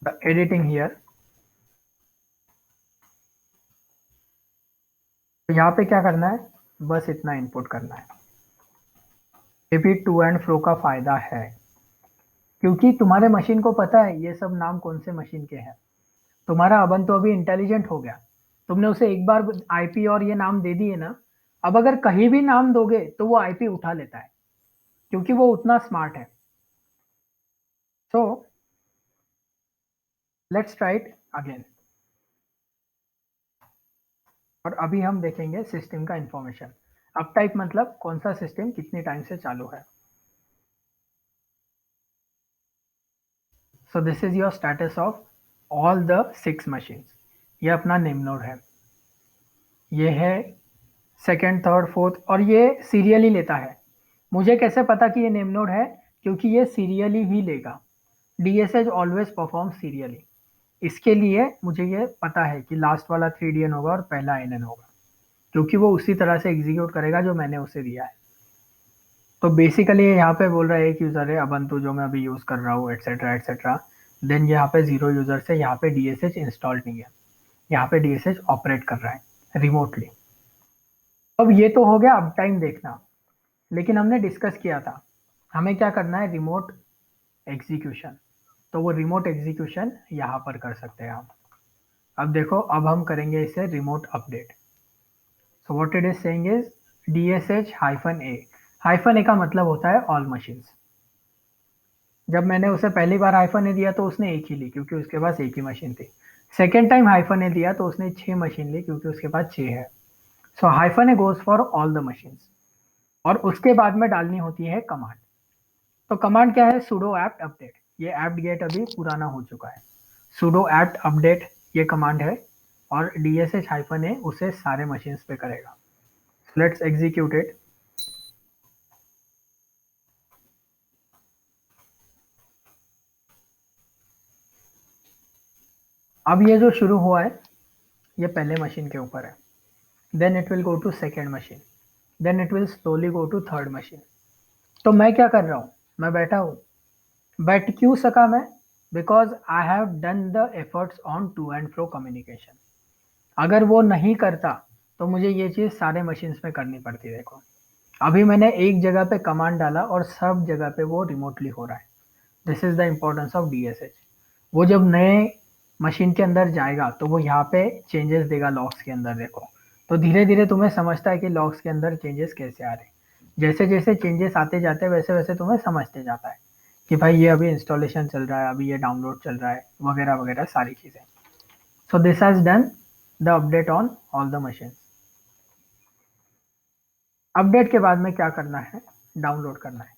the editing here. तो यहाँ पे क्या करना है, बस इतना इनपुट करना है। ये भी टू एंड फ्रो का फायदा है, क्योंकि तुम्हारे मशीन को पता है ये सब नाम कौन से मशीन के हैं। तुम्हारा अबन तो अभी इंटेलिजेंट हो गया, तुमने उसे एक बार आईपी और ये नाम दे दिए ना, अब अगर कहीं भी नाम दोगे तो वो आईपी उठा लेता है, क्योंकि वो उतना स्मार्ट है। So let's try it again. और अभी हम देखेंगे सिस्टम का इंफॉर्मेशन। अप टाइप मतलब कौन सा सिस्टम कितनी टाइम से चालू है। So this is your status of all the 6 machines. ये अपना नेम नोड है, ये है सेकेंड, थर्ड, फोर्थ, और ये सीरियली लेता है। मुझे कैसे पता कि ये नेम नोड है, क्योंकि ये सीरियली ही लेगा। DSH always perform serially. इसके लिए मुझे ये पता है कि लास्ट वाला 3DN होगा और पहला NN होगा, क्योंकि वो उसी तरह से एग्जीक्यूट करेगा जो मैंने उसे दिया है। तो बेसिकली यहाँ पे बोल रहा है एक यूज़र है अबंतु जो मैं अभी यूज़ कर रहा हूँ, एटसेट्रा एटसेट्रा। देन यहाँ पे 0 यूज़र से यहाँ पे DSH इंस्टॉल्ड नहीं है, यहाँ पे DSH ऑपरेट कर रहा है रिमोटली। अब ये तो हो गया अब टाइम देखना, लेकिन हमने डिस्कस किया था हमें क्या करना है, रिमोट एग्जीक्यूशन। तो वो रिमोट एग्जीक्यूशन यहाँ पर कर सकते हैं हम। अब देखो, अब हम करेंगे इसे remote update. So what it is saying is DSH-A। -A का मतलब होता है ऑल मशीन्स। जब मैंने उसे पहली बार -A दिया तो उसने एक ही ली, क्योंकि उसके पास एक ही मशीन थी। सेकेंड टाइम -A दिया तो उसने 6 मशीन ली, क्योंकि उसके पास 6 है। सो -A goes for all the machines. और उसके बाद में डालनी होती है कमांड। तो कमांड क्या है, sudo apt अपडेट। ये apt get अभी पुराना हो चुका है। sudo apt अपडेट ये कमांड है, और DSH-A उसे सारे मशीन्स पे करेगा। Let's execute it. अब ये जो शुरू हुआ है ये पहले मशीन के ऊपर है। Then it will go to second machine, then it will slowly go to third machine. तो मैं क्या कर रहा हूँ, मैं बैठा हूँ। बैठ क्यों सका मैं, because I have done the efforts on to and fro communication. अगर वो नहीं करता तो मुझे ये चीज़ सारे मशीन्स में करनी पड़ती। देखो अभी मैंने एक जगह पे कमांड डाला और सब जगह पे वो रिमोटली हो रहा है। This is the importance of DSH। वो जब नए मशीन के अंदर जाएगा तो वो यहाँ पे चेंजेस देगा लॉग्स के अंदर। देखो तो धीरे धीरे तुम्हें समझता है कि लॉग्स के अंदर चेंजेस कैसे आ रहे हैं। जैसे जैसे चेंजेस आते जाते हैं वैसे वैसे तुम्हें समझते जाता है कि भाई ये अभी इंस्टॉलेशन चल रहा है, अभी ये डाउनलोड चल रहा है, वगैरह वगैरह सारी चीज़ें। So this has done the update on all the machine. Update के बाद में क्या करना है, डाउनलोड करना है।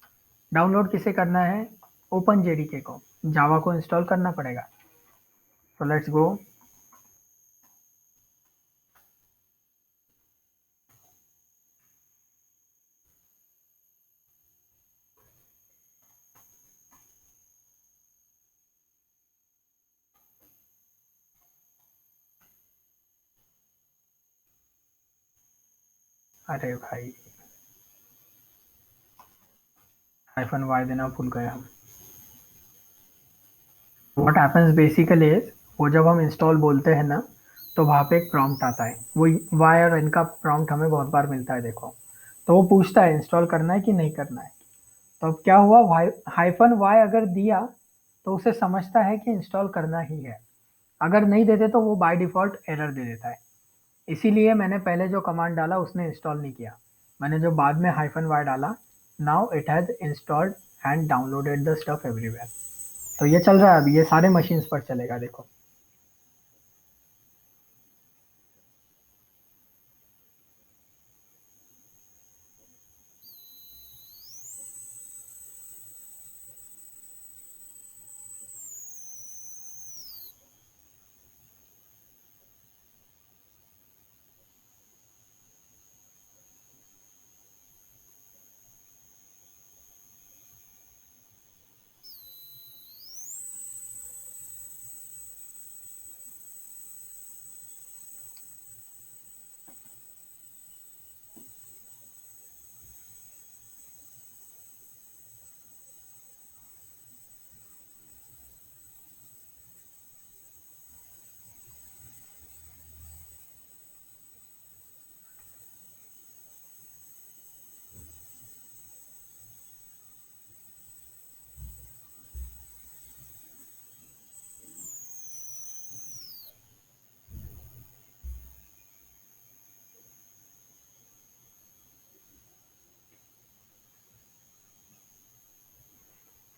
डाउनलोड किसे करना है, OpenJDK को, जावा को इंस्टॉल करना पड़ेगा। सो लेट्स गो। अरे भाई -Y देना भूल गए हम। व्हाट हैपेंस बेसिकली इज, वो जब हम इंस्टॉल बोलते हैं ना तो वहाँ पे एक प्रॉम्प्ट आता है। वो Y और N का प्रॉम्प्ट हमें बहुत बार मिलता है। देखो तो वो पूछता है इंस्टॉल करना है कि नहीं करना है। तो अब क्या हुआ, -Y अगर दिया तो उसे समझता है कि इंस्टॉल करना ही है। अगर नहीं देते तो वो बाय डिफ़ॉल्ट एरर दे देता है। इसीलिए मैंने पहले जो कमांड डाला उसने इंस्टॉल नहीं किया। मैंने जो बाद में -Y डाला, now it has installed and downloaded the stuff everywhere. तो ये चल रहा है अभी, ये सारे मशीन्स पर चलेगा। देखो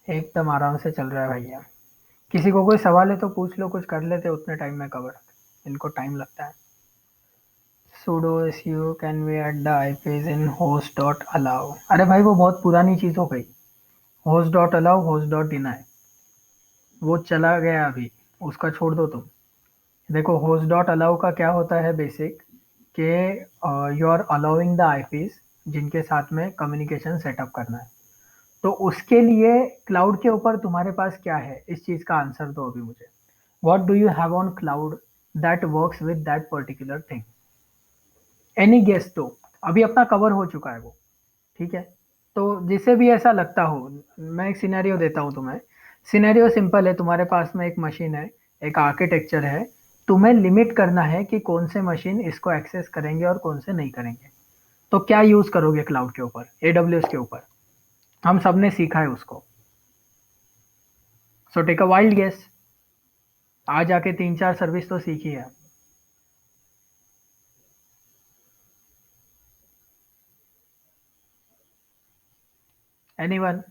एकदम आराम से चल रहा है भैया। किसी को कोई सवाल है तो पूछ लो, कुछ कर लेते उतने टाइम में कवर। इनको टाइम लगता है। sudo su can we add the IPs in host dot allow? अरे भाई वो बहुत पुरानी चीज हो गई। host dot allow, host dot deny, वो चला गया अभी, उसका छोड़ दो तुम। देखो होस्ट डॉट अलाउ का क्या होता है बेसिक, कि you are allowing the IPs जिनके साथ में कम्युनिकेशन सेटअप करना है। तो उसके लिए क्लाउड के ऊपर तुम्हारे पास क्या है, इस चीज का आंसर दो अभी मुझे। What do you have on cloud that works with that particular thing? Any guess दो। अभी अपना कवर हो चुका है वो। ठीक है। तो जिसे भी ऐसा लगता हो, मैं एक सिनेरियो देता हूँ तुम्हें। सिनेरियो सिंपल है, तुम्हारे पास में एक मशीन है, एक आर्किटेक्चर है। तुम्हें लिमिट करना है कि कौन से मशीन इसको एक्सेस करेंगे और कौन से नहीं करेंगे। तो क्या यूज करोगे क्लाउड के ऊपर, एडब्ल्यूएस के ऊपर? हम सबने सीखा है उसको। So take a wild guess. आज आके 3-4 सर्विस तो सीखी है। Anyone?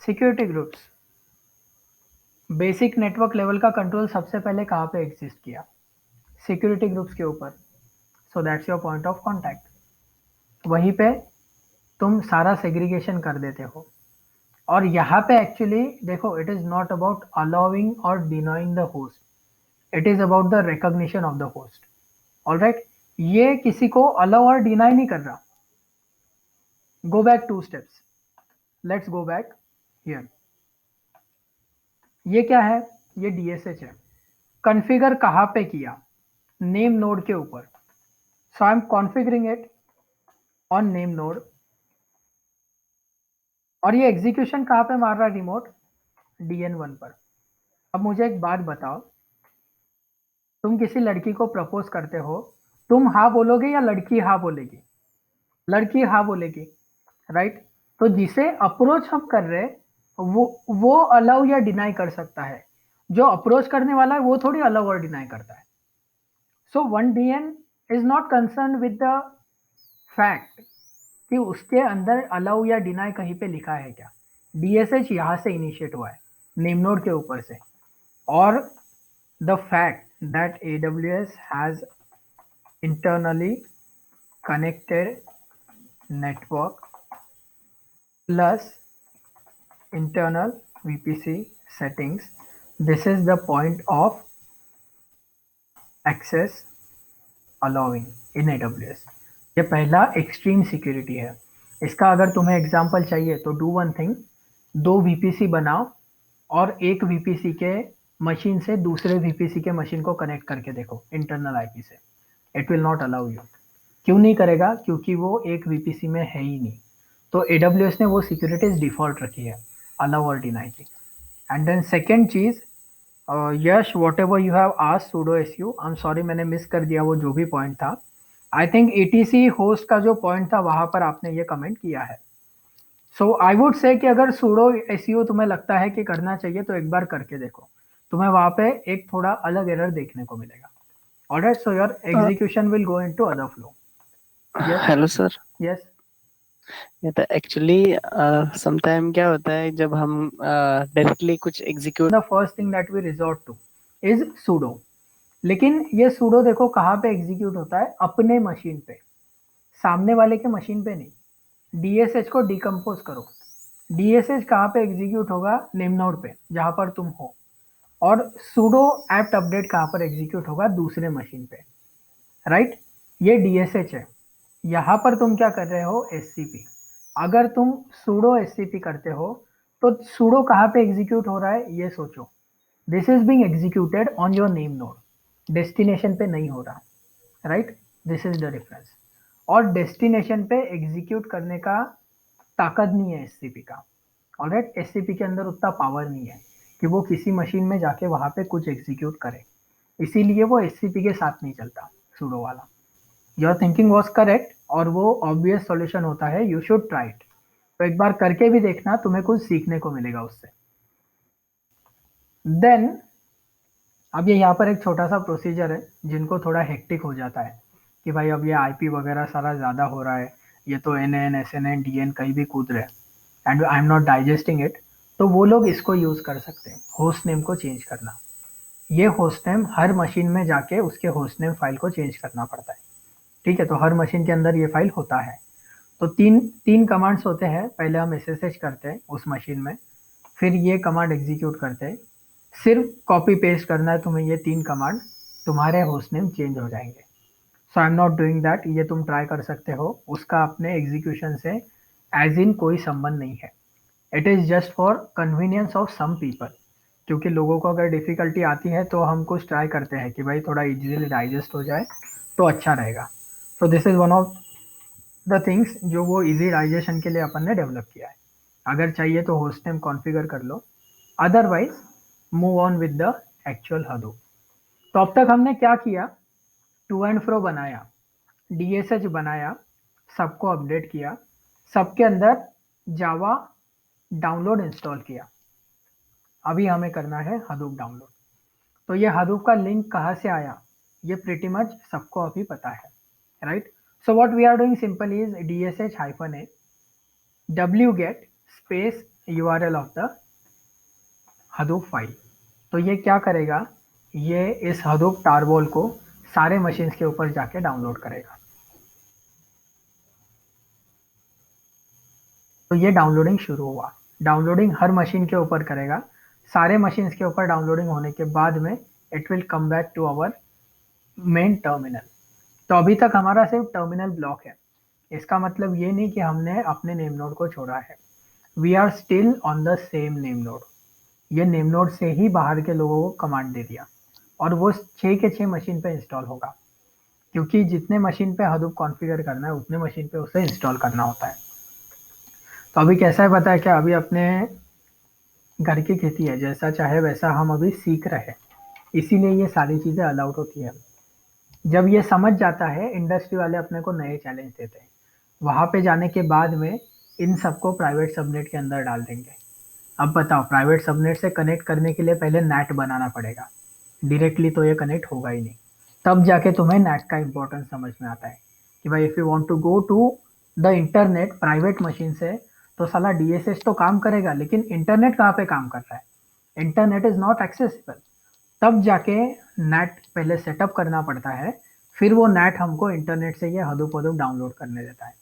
Security groups. Basic network level का कंट्रोल सबसे पहले कहाँ पे एग्जिस्ट किया? सिक्योरिटी ग्रुप्स के ऊपर। So that's your point of contact. वहीं पे तुम सारा सेग्रीगेशन कर देते हो। और यहाँ पे एक्चुअली देखो, it is not about allowing और denying the host, it is about the recognition of the host. Alright, ये किसी को अलाउ और डिनाई नहीं कर रहा। Go back 2 steps. Let's go back here. ये क्या है? ये डीएसएच है। कॉन्फ़िगर कहाँ पे किया? नेम नोड के ऊपर। So I am configuring it on name node. और ये एग्जीक्यूशन कहाँ पे मार रहा है रिमोट? DN1 पर। अब मुझे एक बात बताओ, तुम किसी लड़की को प्रपोज करते हो, तुम हाँ बोलोगे या लड़की हाँ बोलेगी? लड़की हाँ बोलेगी, राइट? तो जिसे अप्रोच हम कर रहे हैं, वो अलाउ या डिनाई कर सकता है। जो अप्रोच करने वाला है वो थोड़ी अलाउ और डिनाई करता है। सो 1DN is not concern with the fact कि उसके अंदर अलाउ या डिनाई कहीं पे लिखा है क्या। डीएसएच यहाँ से इनिशिएट हुआ है, नेम नोड के ऊपर से। और the fact that AWS has internally connected network plus internal VPC settings. This is the point of access allowing in AWS. ये पहला एक्सट्रीम सिक्योरिटी है। इसका अगर तुम्हें एग्जांपल चाहिए तो डू वन थिंग, 2 VPC बनाओ और एक VPC के मशीन से दूसरे VPC के मशीन को कनेक्ट करके देखो इंटरनल आईपी से। It will not allow you. क्यों नहीं करेगा? क्योंकि वो एक VPC में है ही नहीं। तो AWS ने वो सिक्योरिटीज डिफॉल्ट रखी है, अलाउ और डिनाई की। एंड देन सेकेंड चीज, yes whatever you have asked sudo su, I am sorry मैंने मिस कर दिया वो जो भी पॉइंट था। आई थिंक ETC होस्ट का जो पॉइंट था वहां पर आपने ये कमेंट किया है। सो आई वुड से कि अगर sudo su तुम्हें लगता है कि करना चाहिए तो एक बार करके देखो, तुम्हें वहां पे एक थोड़ा अलग एरर देखने को मिलेगा। Alright, so your execution will go into other flow. Yes.
Hello sir.
Yes.
ये तो एक्चुअली समटाइम क्या होता है जब हम डायरेक्टली कुछ execute.
The first thing that we resort to is sudo। लेकिन ये sudo देखो कहाँ पे एग्जीक्यूट होता है? अपने मशीन पे, सामने वाले के मशीन पे नहीं। डीएसएच को डिकम्पोज करो। डीएसएच कहाँ पे एग्जीक्यूट होगा? नेम नोड पे जहां पर तुम हो। और sudo apt अपडेट कहाँ पर एग्जीक्यूट होगा? दूसरे मशीन पे, राइट? ये डीएसएच है। यहाँ पर तुम क्या कर रहे हो? एससीपी। अगर तुम sudo एससीपी करते हो तो sudo कहाँ पे एग्जीक्यूट हो रहा है ये सोचो। This is being executed on your name node, destination पे नहीं हो रहा, right? This is the difference. और डेस्टिनेशन पे एग्जीक्यूट करने का ताकत नहीं है एससीपी का। ऑलराइट, एससीपी के अंदर उतना पावर नहीं है कि वो किसी मशीन में जाके वहां पे कुछ एग्जीक्यूट करे। इसीलिए वो एससीपी के साथ नहीं चलता sudo वाला। योर थिंकिंग वॉज करेक्ट और वो ऑब्वियस सॉल्यूशन होता है, यू शुड ट्राई इट। तो एक बार करके भी देखना, तुम्हें कुछ सीखने को मिलेगा उससे। देन अब ये यहाँ पर एक छोटा सा प्रोसीजर है जिनको थोड़ा हेक्टिक हो जाता है कि भाई अब ये आईपी वगैरह सारा ज़्यादा हो रहा है, ये तो N N S N N D N कहीं भी कूद रहे हैं and I am not digesting it. तो वो लोग इसको यूज़ कर सकते हैं, होस्ट नेम को चेंज करना। ये होस्ट नेम हर मशीन में जाके उसके होस्ट नेम फाइल को चेंज करना पड़ता है। ठीक है, तो हर मशीन के अंदर ये फाइल होता है। तो तीन तीन कमांड्स होते हैं, पहले हम एसएसएच करते हैं उस मशीन में, फिर ये कमांड एग्जीक्यूट करते हैं। सिर्फ कॉपी पेस्ट करना है तुम्हें, ये तीन कमांड तुम्हारे होस्ट नेम चेंज हो जाएंगे। So I am not doing that, ये तुम ट्राई कर सकते हो, उसका अपने एग्जीक्यूशन से एज इन कोई संबंध नहीं है। It is just for convenience of some people, क्योंकि लोगों को अगर डिफ़िकल्टी आती है तो हम कुछ ट्राई करते हैं कि भाई थोड़ा इजीली डाइजेस्ट हो जाए तो अच्छा रहेगा। So this is one of the things जो वो इजी डाइजेशन के लिए अपन ने डेवलप किया है। अगर चाहिए तो होस्ट नेम कॉन्फ़िगर कर लो, otherwise move on with the actual Hadoop. तो अब तक हमने क्या किया, टू एंड फ्रो बनाया, डीएसएच बनाया, सबको अपडेट किया, सबके अंदर जावा डाउनलोड इंस्टॉल किया। अभी हमें करना है हडूप डाउनलोड। तो ये हडूप का लिंक कहाँ से आया, ये प्रिटी मच सबको अभी पता है, right. So what we are doing simple is dsh-a wget space url of the Hadoop file. तो ये क्या करेगा, ये इस हडूप टारबोल को सारे मशीन्स के ऊपर जाके डाउनलोड करेगा। तो ये डाउनलोडिंग शुरू हुआ, डाउनलोडिंग हर मशीन के ऊपर करेगा। सारे मशीन्स के ऊपर डाउनलोडिंग होने के बाद में it will come back to our main terminal. तो अभी तक हमारा सिर्फ टर्मिनल ब्लॉक है, इसका मतलब ये नहीं कि हमने अपने नेम नोड को छोड़ा है। We are still on the same name node. ये नेम नोड से ही बाहर के लोगों को कमांड दे दिया और वो 6 के 6 मशीन पे इंस्टॉल होगा, क्योंकि जितने मशीन पे हडूप कॉन्फ़िगर करना है उतने मशीन पे उसे इंस्टॉल करना होता है। तो अभी कैसा है पता है क्या, अभी अपने घर की खेती है, जैसा चाहे वैसा हम अभी सीख रहे हैं, इसीलिए ये सारी चीज़ें अलाउड होती है। जब ये समझ जाता है, इंडस्ट्री वाले अपने को नए चैलेंज देते हैं, वहाँ पे जाने के बाद में इन सबको प्राइवेट सबनेट के अंदर डाल देंगे। अब बताओ, प्राइवेट सबनेट से कनेक्ट करने के लिए पहले नेट बनाना पड़ेगा, डायरेक्टली तो ये कनेक्ट होगा ही नहीं। तब जाके तुम्हें नेट का इंपॉर्टेंस समझ में आता है कि भाई if you want to go to the internet private machine से, तो साला डीएसएस तो काम करेगा लेकिन इंटरनेट कहाँ पे काम कर रहा है, इंटरनेट इज़ नॉट एक्सेसिबल। तब जाके नेट पहले सेटअप करना पड़ता है, फिर वो नेट हमको इंटरनेट से ये हदूप वदूप डाउनलोड करने देता है।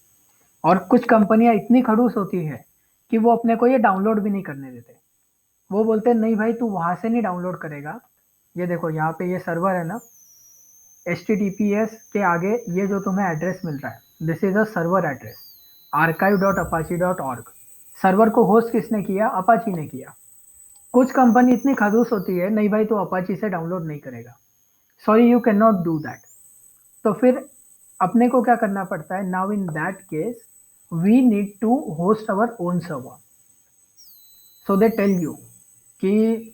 और कुछ कंपनियां इतनी खड़ूस होती है कि वो अपने को ये डाउनलोड भी नहीं करने देते। वो बोलते हैं नहीं भाई तू वहां से नहीं डाउनलोड करेगा, ये देखो यहाँ पे ये सर्वर है ना, HTTPS के आगे ये जो तुम्हें एड्रेस मिल रहा है, this is a server address, archive.apache.org। Server को होस्ट किसने किया, अपाची ने किया। कुछ कंपनी इतनी खड़ूस होती है, नहीं भाई तो अपाची से डाउनलोड नहीं करेगा, sorry you can not do that. तो फिर अपने को क्या करना पड़ता है, now in that case we need to host our own server. So they tell you कि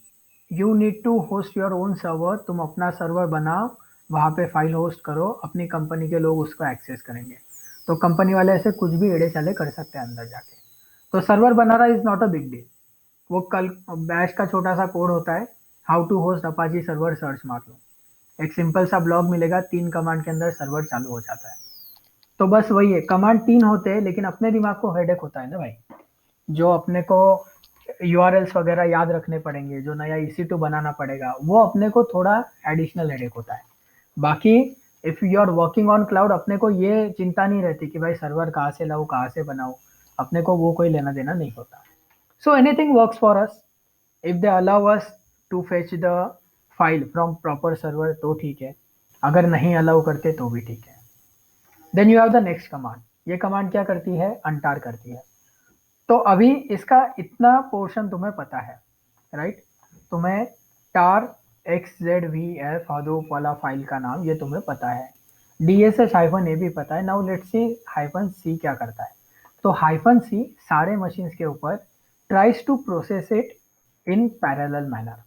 you need to host your own server, तुम अपना सर्वर बनाओ, वहाँ पे फाइल होस्ट करो, अपनी कंपनी के लोग उसको एक्सेस करेंगे। तो कंपनी वाले ऐसे कुछ भी एड़े चले कर सकते हैं अंदर जाके। तो सर्वर बनाना is not a big deal, वो कल बैश का छोटा सा कोड होता है, how to host Apache server search मार लो, एक सिंपल सा ब्लॉग मिलेगा, 3 कमांड के अंदर सर्वर चालू हो जाता है। तो बस वही है, कमांड 3 होते हैं लेकिन अपने दिमाग को हेडेक होता है ना भाई, जो अपने को यूआरएल्स वगैरह याद रखने पड़ेंगे, जो नया EC2 बनाना पड़ेगा, वो अपने को थोड़ा एडिशनल हेडेक होता है। बाकी if you are working on cloud, अपने को ये चिंता नहीं रहती कि भाई सर्वर कहाँ से लाऊं कहाँ से बनाऊं, अपने को वो कोई लेना देना नहीं होता। So anything works for us, if they allow us to fetch the file from proper server तो ठीक है, अगर नहीं अलाउ करते तो भी ठीक है। Then you have the next command. ये कमांड क्या करती है, अनटार करती है। तो अभी इसका इतना पोर्शन तुम्हें पता है, राइट। तुम्हें tar xzvf हडूप वाला फाइल का नाम ये तुम्हें पता है, dsh-a भी पता है। नाउ लेट्स सी -c क्या करता है। तो -c सारे मशीन्स के ऊपर tries to process it in parallel manner.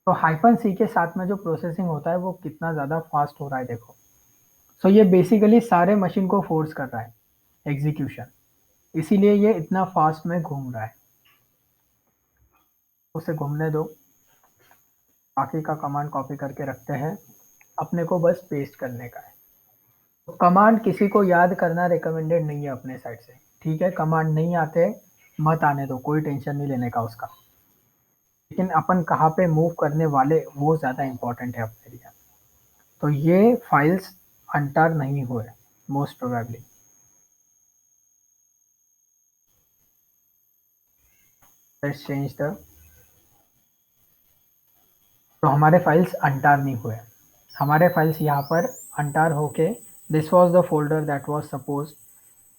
तो -c के साथ में जो प्रोसेसिंग होता है वो कितना ज़्यादा फास्ट हो रहा है देखो। सो ये बेसिकली सारे मशीन को फोर्स कर रहा है एग्जीक्यूशन, इसीलिए ये इतना फास्ट में घूम रहा है। उसे घूमने दो। बाकी का कमांड कॉपी करके रखते हैं, अपने को बस पेस्ट करने का है। तो कमांड किसी को याद करना रिकमेंडेड नहीं है अपने साइड से, ठीक है। कमांड नहीं आते मत आने दो, कोई टेंशन नहीं लेने का उसका, लेकिन अपन कहाँ पे मूव करने वाले वो ज़्यादा इंपॉर्टेंट है अपने लिए। तो ये फाइल्स अनटार नहीं हुए most probably. Let's change the, तो हमारे फाइल्स अनटार नहीं हुए, हमारे फाइल्स यहाँ पर अनटार होके this was the folder that was suppose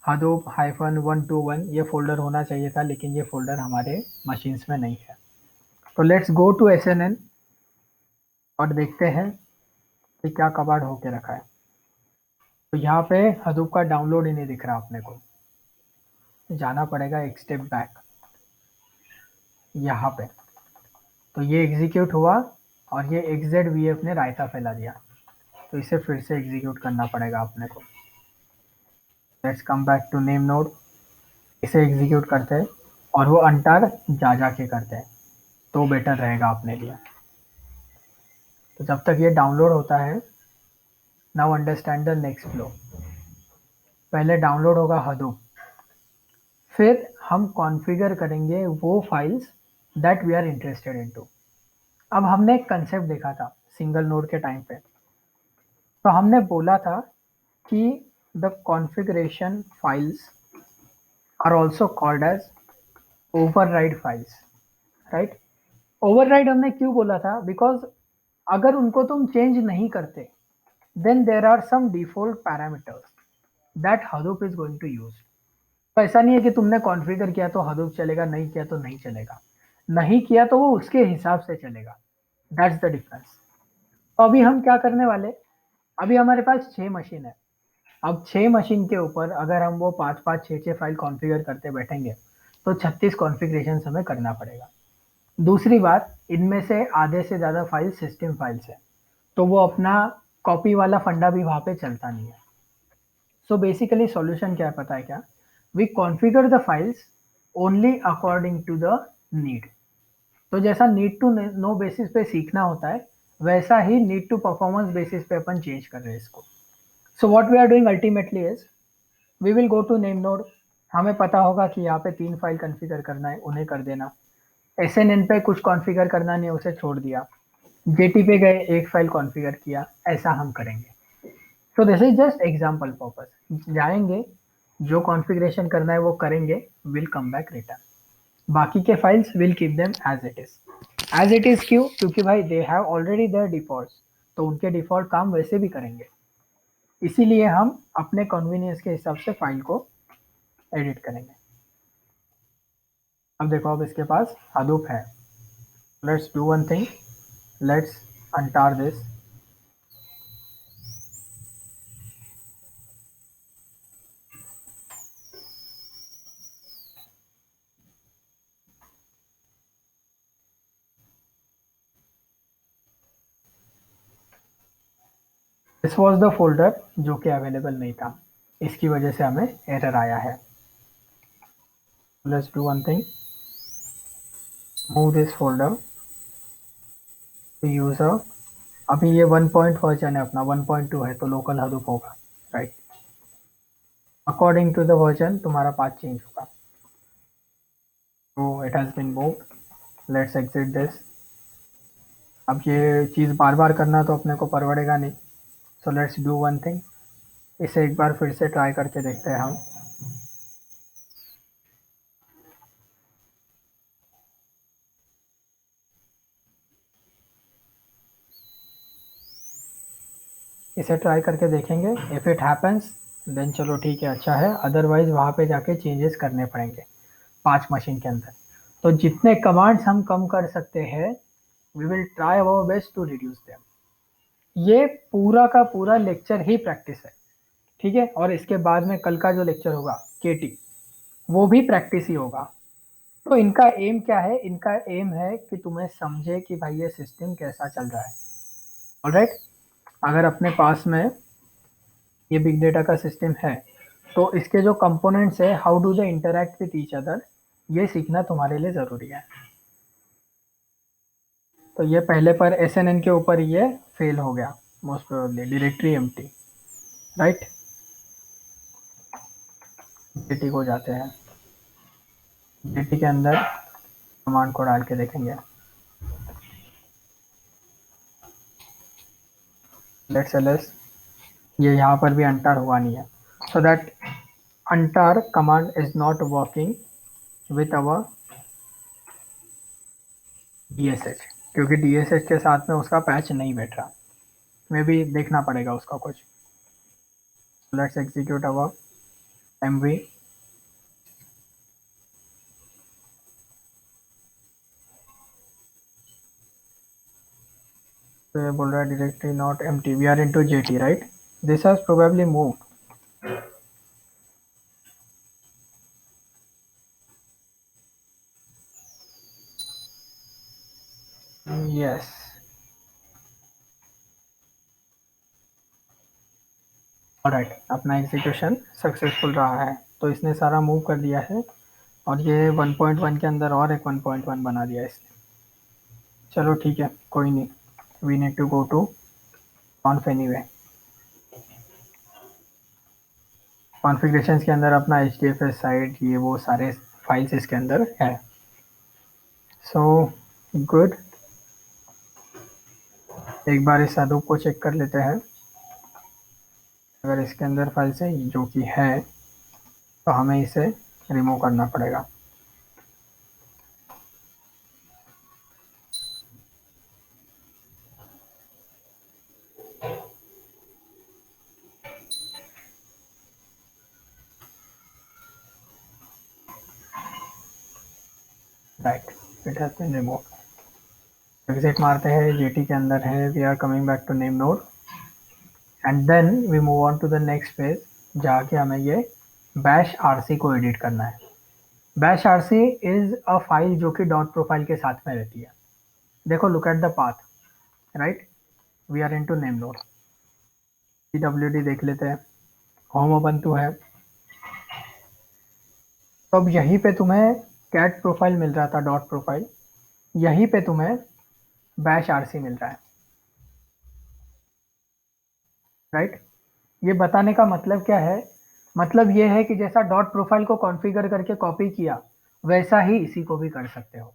hadoop -121, ये फोल्डर होना चाहिए था, लेकिन ये फोल्डर हमारे मशीन्स में नहीं है। तो लेट्स गो टू SNN और देखते हैं कि क्या कबाड़ होके रखा है। तो यहाँ पे hadoop का डाउनलोड ही नहीं दिख रहा अपने को, जाना पड़ेगा एक स्टेप बैक यहाँ पे। तो ये एग्जीक्यूट हुआ और ये XZVF ने रायता फैला दिया, तो इसे फिर से एग्जीक्यूट करना पड़ेगा अपने को। Let's come back to name node, इसे एग्जीक्यूट करते हैं और वो अनटार जा के करते हैं, तो बेटर रहेगा अपने लिए। तो जब तक ये डाउनलोड होता है, now understand the next flow. पहले डाउनलोड होगा Hadoop, फिर हम कॉन्फ़िगर करेंगे वो files that we are interested into. अब हमने एक कंसेप्ट देखा था सिंगल नोड के टाइम पे, तो हमने बोला था कि the configuration files are also called as override files, right. Override हमने क्यों बोला था, बिकॉज अगर उनको तुम चेंज नहीं करते then there are some default parameters that Hadoop is going to use। तो ऐसा नहीं है कि तुमने कॉन्फ़िगर किया तो Hadoop चलेगा, नहीं किया तो नहीं चलेगा, नहीं किया तो वो उसके हिसाब से चलेगा। That's the difference. तो अभी हम क्या करने वाले, अभी हमारे पास 6 मशीन है। अब 6 मशीन के ऊपर अगर हम वो 5-5 6-6 फाइल कॉन्फ़िगर करते बैठेंगे तो 36 कॉन्फ़िगरेशन हमें करना पड़ेगा। दूसरी बात, इनमें से आधे से ज़्यादा फाइल सिस्टम फाइल्स है, तो वो अपना कॉपी वाला फंडा भी वहाँ पे चलता नहीं है। सो बेसिकली सॉल्यूशन क्या है पता है क्या, we configure the files only according to the need. तो जैसा नीड टू नो बेसिस पे सीखना होता है, वैसा ही नीड टू परफॉर्मेंस बेसिस पे अपन चेंज कर रहे हैं इसको। So what we are doing ultimately is we will go to name node, हमें पता होगा कि यहाँ पे 3 फाइल कॉन्फ़िगर करना है, उन्हें कर देना। SNN पे कुछ कॉन्फ़िगर करना नहीं, उसे छोड़ दिया। JT पे गए, एक फाइल कॉन्फ़िगर किया, ऐसा हम करेंगे। सो this is just example purpose, जाएंगे जो कॉन्फ़िगरेशन करना है वो करेंगे, विल कम बैक रिटर्न। बाकी के files will keep them as it is. As it is क्यों, क्योंकि भाई they have already their defaults, तो उनके डिफॉल्ट काम वैसे भी करेंगे, इसीलिए हम अपने कन्वीनियंस के हिसाब से फाइल को एडिट करेंगे। अब देखो, अब इसके पास Hadoop है, let's do one thing, let's untar this। This was the folder जो कि अवेलेबल नहीं था, इसकी वजह से हमें एरर आया है। Let's do one thing, move this folder to user. अभी ये 1 पॉइंट वर्जन है अपना, 1.2 है, तो लोकल Hadoop होगा, right. According to the version तुम्हारा पाथ चेंज होगा। तो it has been moved, let's exit this. अब ये चीज़ बार बार करना तो अपने को परवड़ेगा नहीं, so let's do one thing, इसे एक बार फिर से ट्राई करके देखते हैं हम। इसे ट्राई करके देखेंगे, इफ़ इट हैपन्स देन चलो ठीक है, अच्छा है, अदरवाइज वहाँ पे जाके चेंजेस करने पड़ेंगे 5 मशीन के अंदर। तो जितने कमांड्स हम कम कर सकते हैं, we will try our best to reduce them. ये पूरा का पूरा लेक्चर ही प्रैक्टिस है, ठीक है। और इसके बाद में कल का जो लेक्चर होगा KT, वो भी प्रैक्टिस ही होगा। तो इनका एम क्या है, इनका एम है कि तुम्हें समझे कि भाई ये सिस्टम कैसा चल रहा है। ऑलराइट, अगर अपने पास में ये बिग डेटा का सिस्टम है, तो इसके जो कंपोनेंट्स है, how do they interact with each other, ये सीखना तुम्हारे लिए ज़रूरी है। तो ये पहले पर SNN के ऊपर ये फेल हो गया, most probably directory empty, right. GT को जाते हैं, जीटी के अंदर कमांड को डाल के देखेंगे। लेट्स एलएस, ये यहाँ पर भी अंटार हुआ नहीं है, so that untar command is not working with our DSH, क्योंकि DSH के साथ में उसका पैच नहीं बैठ रहा, मे भी देखना पड़ेगा उसका कुछ। लेट्स एग्जीक्यूट अवर MV, तो ये बोल रहा है directory not empty, we are into JT, right. This has probably moved, yes. Alright, अपना एग्जीक्यूशन सक्सेसफुल रहा है, तो इसने सारा मूव कर दिया है, और ये 1.1 के अंदर और एक 1.1 बना दिया इसने। चलो ठीक है, कोई नहीं, we need to go to conf anyway. Configurations के अंदर अपना HDFS साइट, ये वो सारे फाइल्स इसके अंदर है। सो गुड, एक बार इस हडूप को चेक कर लेते हैं। अगर इसके अंदर फाइल्स है जो कि है, तो हमें इसे रिमूव करना पड़ेगा। Right, it has been remove. Exit मारते हैं, GT के अंदर है, we are coming back to name node, and then we move on to the next page, जाके हमें ये बैश RC को एडिट करना है। Bash RC is a file जो कि डॉट प्रोफाइल के साथ में रहती है। देखो, look at the path, right, we are into name node. PWD देख लेते हैं, होम उबंटू है, तो अब यहीं पे तुम्हें कैट प्रोफाइल मिल रहा था, डॉट प्रोफाइल, यहीं पे तुम्हें बैश RC मिल रहा है, राइट। ये बताने का मतलब क्या है, मतलब ये है कि जैसा डॉट प्रोफाइल को कॉन्फ़िगर करके कॉपी किया, वैसा ही इसी को भी कर सकते हो।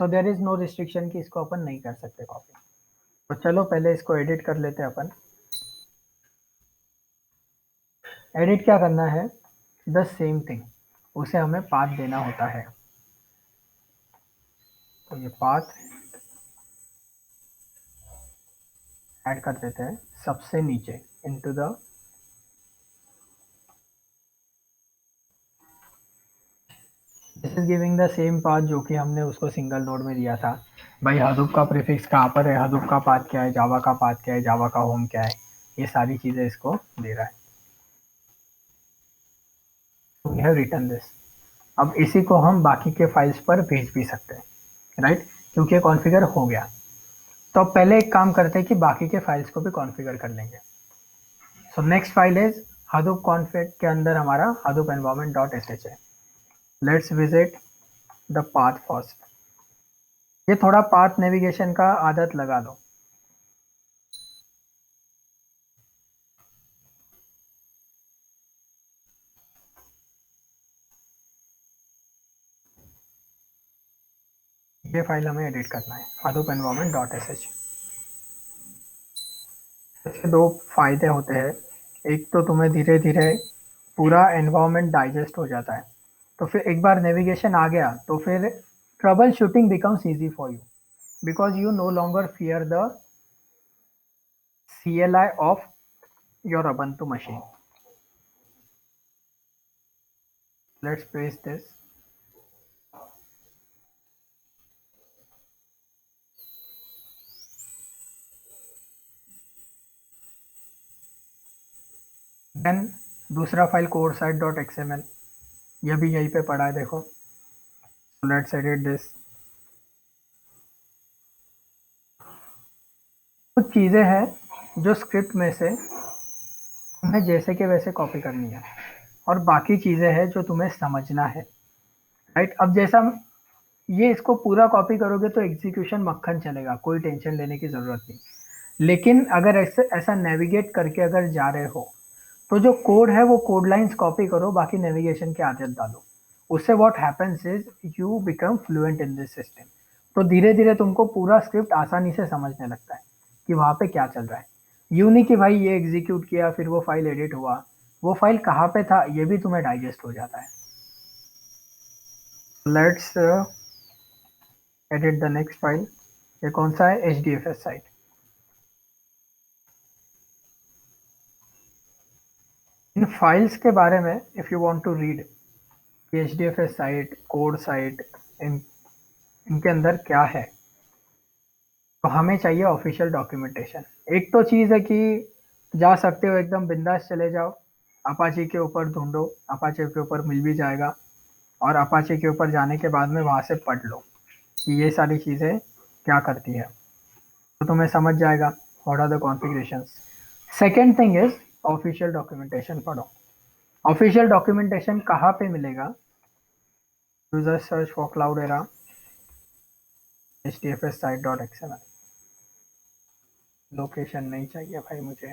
So there is no restriction कि इसको अपन नहीं कर सकते कॉपी। तो चलो पहले इसको एडिट कर लेते हैं अपन। एडिट क्या करना है, द सेम थिंग, उसे हमें पाथ देना होता है। तो ये पाथ ऐड कर देते हैं सबसे नीचे, into the, this is giving the same path जो कि हमने उसको सिंगल नोड में दिया था। भाई हडूप का प्रीफिक्स कहाँ पर है, हडूप का पाथ क्या है, जावा का पाथ क्या है, जावा का होम क्या है, ये सारी चीजें इसको दे रहा है। We have written this. अब इसी को हम बाकी के फाइल्स पर भेज भी सकते हैं, राइट, क्योंकि कॉन्फ़िगर हो गया। तो अब पहले एक काम करते हैं कि बाकी के फाइल्स को भी कॉन्फ़िगर कर लेंगे। So next file is Hadoop config के अंदर हमारा हडूप एनवायरनमेंट डॉट sh है। Let's visit the path first. ये थोड़ा पाथ नेविगेशन का आदत लगा लो। ये फाइल हमें एडिट करना है, हडूप एनवायरनमेंट डॉट sh। इसके दो फायदे होते हैं, एक तो तुम्हें धीरे धीरे पूरा एनवायरनमेंट डाइजेस्ट हो जाता है, तो फिर एक बार नेविगेशन आ गया तो फिर trouble shooting becomes easy for you, because you know longer fear the CLI of your Ubuntu machine. Let's paste this. Then दूसरा फाइल coresite.xml, यह भी यहीं पे पड़ा है, देखो। Let's edit this. कुछ चीज़ें हैं जो स्क्रिप्ट में से तुम्हें जैसे के वैसे कॉपी करनी है, और बाकी चीज़ें हैं जो तुम्हें समझना है, राइट। अब जैसा ये इसको पूरा कॉपी करोगे तो एग्जीक्यूशन मक्खन चलेगा, कोई टेंशन लेने की जरूरत नहीं। लेकिन अगर ऐसे ऐसा नेविगेट करके अगर जा रहे हो तो जो कोड है वो कोड लाइंस कॉपी करो, बाकी नेविगेशन की आदत डालो। उससे what happens is you become fluent in this system. तो धीरे धीरे तुमको पूरा स्क्रिप्ट आसानी से समझने लगता है कि वहां पे क्या चल रहा है। यूं नहीं कि भाई ये एग्जीक्यूट किया फिर वो फाइल एडिट हुआ, वो फाइल कहाँ पे था ये भी तुम्हें डाइजेस्ट हो जाता है। Let's edit the next file. ये कौन सा है, H D F S site. इन फाइल्स के बारे में if you want to read H D F S site, code site, इन इनके अंदर क्या है, तो हमें चाहिए ऑफिशियल डॉक्यूमेंटेशन। एक तो चीज़ है कि जा सकते हो एकदम बिंदास चले जाओ, अपाची के ऊपर ढूंढो, अपाची के ऊपर मिल भी जाएगा, और अपाची के ऊपर जाने के बाद में वहाँ से पढ़ लो कि ये सारी चीज़ें क्या करती है, तो तुम्हें समझ जाएगा what are the configurations. Second thing is official documentation पढ़ो। ऑफिशियल डॉक्यूमेंटेशन कहाँ पे मिलेगा, user search for Cloudera htfs-site.xml। Location नहीं चाहिए भाई मुझे,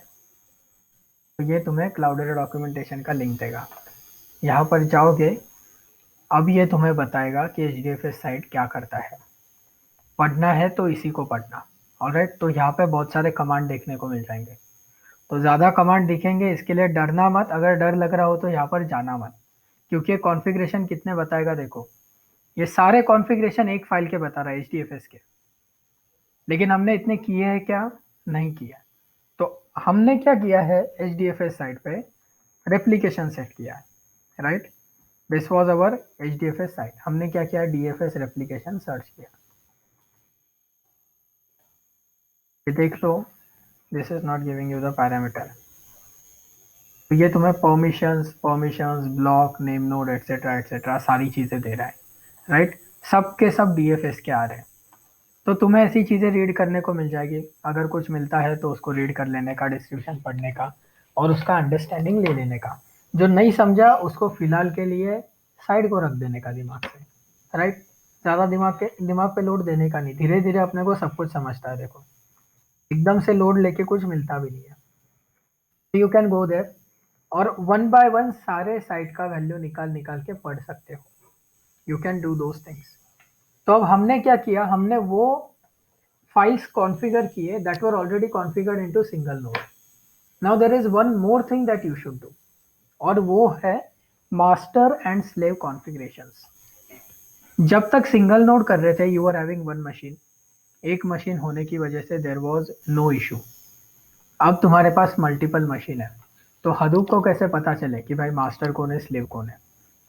तो ये तुम्हें क्लाउडेरा डॉक्यूमेंटेशन का लिंक देगा। यहाँ पर जाओगे, अब ये तुम्हें बताएगा कि H D F S site क्या करता है। पढ़ना है तो इसी को पढ़ना। ऑलराइट, तो यहाँ पे बहुत सारे कमांड देखने को मिल जाएंगे, तो ज़्यादा कमांड दिखेंगे, इसके लिए डरना मत। अगर डर लग रहा हो तो यहाँ पर जाना मत, क्योंकि कॉन्फ़िगरेशन कितने बताएगा देखो। ये सारे कॉन्फ़िगरेशन एक फाइल के बता रहा है एच के, लेकिन हमने इतने किए हैं क्या, नहीं किया। तो हमने क्या किया है, एच साइट पे रेप्लिकेशन सेट किया है, right. This was our H site, हमने क्या किया, DFS रेप्लिकेशन सर्च किया। ये देख लो, this is not giving you the parameter. तो ये तुम्हें permissions block name node etcetera सारी चीज़ें दे रहा है, राइट। सब के सब DFS के आ रहे हैं। तो तुम्हें ऐसी चीज़ें रीड करने को मिल जाएगी, अगर कुछ मिलता है तो उसको रीड कर लेने का, डिस्क्रिप्शन पढ़ने का और उसका अंडरस्टैंडिंग ले लेने का। जो नहीं समझा उसको फिलहाल के लिए साइड को रख देने का दिमाग से, राइट। ज़्यादा दिमाग पे लोड देने का नहीं, धीरे धीरे अपने को सब कुछ समझता है देखो, एकदम से लोड लेके कुछ मिलता भी नहीं है। यू कैन गो देयर और वन बाय वन सारे साइट का वैल्यू निकाल निकाल के पढ़ सकते हो। You can do those things. तो अब हमने क्या किया, हमने वो फाइल्स कॉन्फ़िगर किए that were already configured into single node. Now there is one more thing that you should do, और वो है मास्टर एंड स्लेव कॉन्फ़िगरेशंस। जब तक सिंगल नोड कर रहे थे you are having one machine, एक मशीन होने की वजह से देयर वाज नो इशू। अब तुम्हारे पास मल्टीपल मशीन है, तो हडूप को कैसे पता चले कि भाई मास्टर कौन है स्लेव कौन है,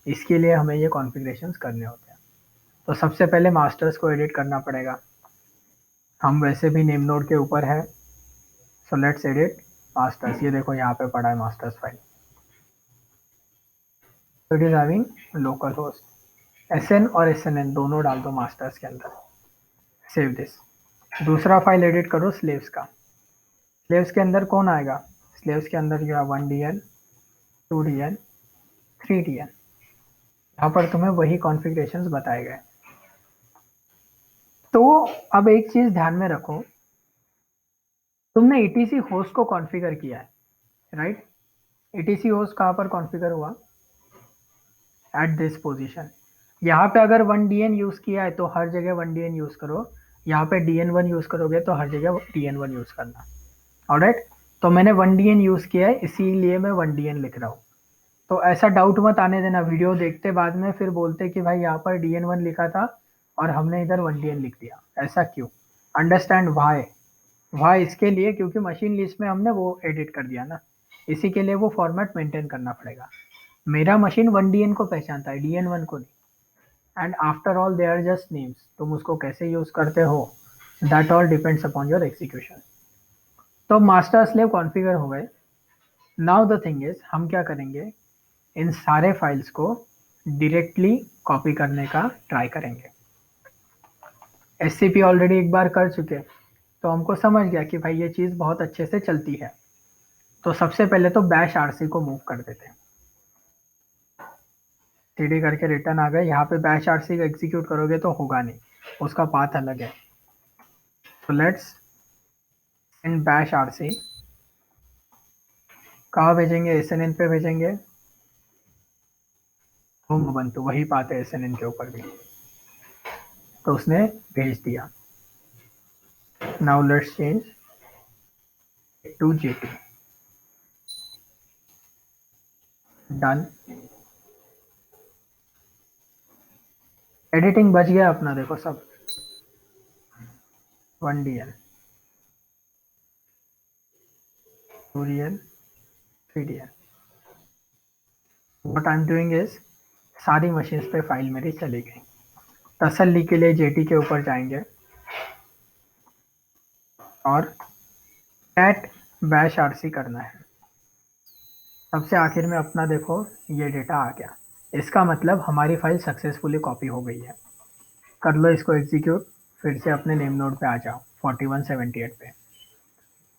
इसके लिए हमें ये कॉन्फ़िगरेशंस करने होते हैं। तो सबसे पहले मास्टर्स को एडिट करना पड़ेगा, हम वैसे भी नेम नोड के ऊपर है। So let's edit masters. ये देखो यहाँ पे पड़ा है masters file, it is having local host. SN और SNN दोनों डाल दो मास्टर्स के अंदर, सेव दिस। दूसरा फाइल एडिट करो स्लेव्स का। स्लेव्स के अंदर कौन आएगा, स्लेव्स के अंदर जो है 1DN 2DN 3DN। यहाँ पर तुम्हें वही कॉन्फ़िगरेशंस बताए गए। तो अब एक चीज ध्यान में रखो, तुमने ETC होस्ट को कॉन्फ़िगर किया है, राइट। ETC होस्ट कहाँ पर कॉन्फ़िगर हुआ, एट दिस पोजीशन। यहाँ पे अगर 1DN यूज किया है तो हर जगह 1DN यूज करो, यहाँ पे DN1 यूज करोगे तो हर जगह DN1 यूज करना। ऑलराइट, तो मैंने 1DN यूज किया है इसीलिए मैं 1DN लिख रहा हूँ। तो ऐसा डाउट मत आने देना वीडियो देखते बाद में फिर बोलते कि भाई यहाँ पर DN1 लिखा था और हमने इधर 1DN लिख दिया, ऐसा क्यों। Understand why. वाई इसके लिए क्योंकि मशीन लिस्ट में हमने वो एडिट कर दिया ना, इसी के लिए वो फॉर्मेट मेंटेन करना पड़ेगा। मेरा मशीन 1DN को पहचानता है, DN1 को नहीं। And after all they are just names, तुम उसको कैसे यूज करते हो that all depends upon your execution. तो मास्टर स्लेव कॉन्फ़िगर हो गए। नाउ द थिंग इज हम क्या करेंगे, इन सारे फाइल्स को डायरेक्टली कॉपी करने का ट्राई करेंगे। SCP ऑलरेडी एक बार कर चुके, तो हमको समझ गया कि भाई ये चीज़ बहुत अच्छे से चलती है। तो सबसे पहले तो बैश RC को मूव कर देते हैं। cd करके रिटर्न आ गए। यहाँ पे बैश आरसी एग्जीक्यूट करोगे तो होगा नहीं, उसका पाथ अलग है। तो लेट्स इन बैश आरसी, कहाँ भेजेंगे, एसएनएन पे भेजेंगे, होम उबंटू वही पाथ है एसएनएन के ऊपर भी, तो उसने भेज दिया। Now let's change to JT, done. Editing बच गया अपना, देखो सब 1DL 2DL 3DL। What I am doing is, सारी मशीन्स पे फाइल मेरी चली गई। तसल्ली के लिए जेटी के ऊपर जाएंगे और कैट बैश आरसी करना है। सबसे आखिर में अपना देखो ये डेटा आ गया, इसका मतलब हमारी फाइल सक्सेसफुली कॉपी हो गई है। कर लो इसको एग्जीक्यूट, फिर से अपने नेम नोड पे आ जाओ 4178 पे।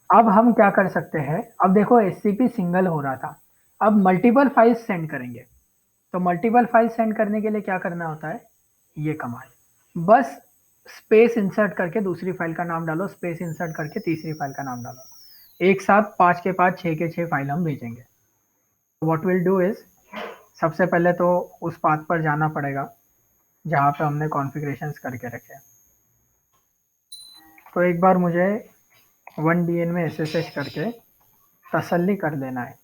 अब हम क्या कर सकते हैं, अब देखो एससीपी सिंगल हो रहा था, अब मल्टीपल फाइल्स सेंड करेंगे। तो मल्टीपल फाइल सेंड करने के लिए क्या करना होता है, ये कमांड, बस स्पेस इंसर्ट करके दूसरी फाइल का नाम डालो, स्पेस इंसर्ट करके तीसरी फाइल का नाम डालो, एक साथ 5 के 5 6 के 6 फाइल हम भेजेंगे। व्हाट विल डू इज, सबसे पहले तो उस पाथ पर जाना पड़ेगा जहाँ पे हमने कॉन्फ़िगरेशंस करके रखे। तो एक बार मुझे 1DN में SSH करके तसल्ली कर लेना है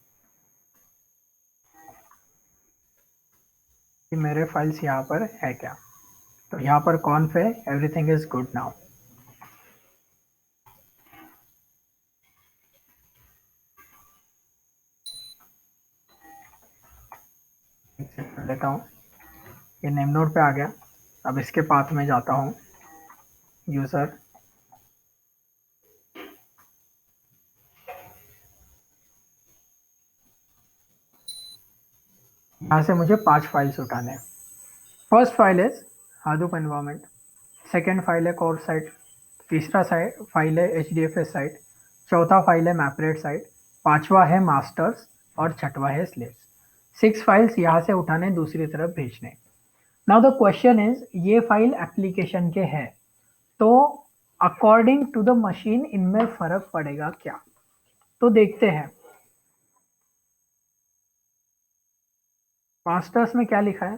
कि मेरे फाइल्स यहाँ पर है क्या। तो यहाँ पर कॉन्फ है, एवरीथिंग इज गुड नाउ। कर लेता हूँ, ये नेम नोड पे आ गया। अब इसके पाथ में जाता हूँ, यूज़र, यहाँ से मुझे 5 फाइल्स उठाने हैं। First file is Hadoop environment, second file है कोर साइट, तीसरा फाइल है HDFS साइट, चौथा फाइल है मैपरेट साइट, पांचवा है मास्टर्स और छठवा है स्लेव्स। 6 फाइल्स यहाँ से उठाने, दूसरी तरफ भेजने। नाउ द क्वेश्चन इज, ये फाइल एप्लीकेशन के है, तो अकॉर्डिंग टू द मशीन इनमें फर्क पड़ेगा क्या, तो देखते हैं। मास्टर्स में क्या लिखा है,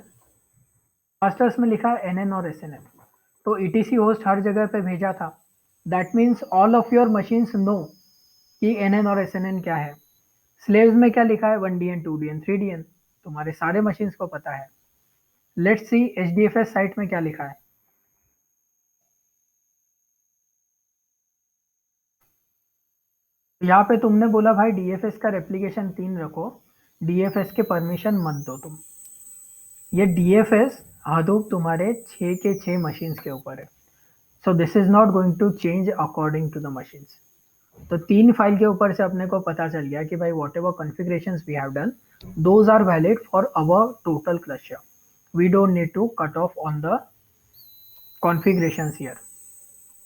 मास्टर्स में लिखा है NN और SNN, तो ETC होस्ट हर जगह पे भेजा था। That means all of your machines know कि NN और SNN क्या है। स्लेव्स में क्या लिखा है, 1DN 2DN 3DN, तुम्हारे सारे मशीन्स को पता है। लेट्स सी HDFS साइट में क्या लिखा है। यहाँ पे तुमने बोला भाई DFS का रेप्लिकेशन 3 रखो, DFS के परमिशन मत दो तुम। ये DFS हादूप तुम्हारे 6 के 6 मशीन्स के ऊपर है, so this is not going to change according to the machines. तो 3 फाइल के ऊपर से अपने को पता चल गया कि भाई whatever configurations we have done, those are valid for our total cluster, we don't need to cut off on the configurations here.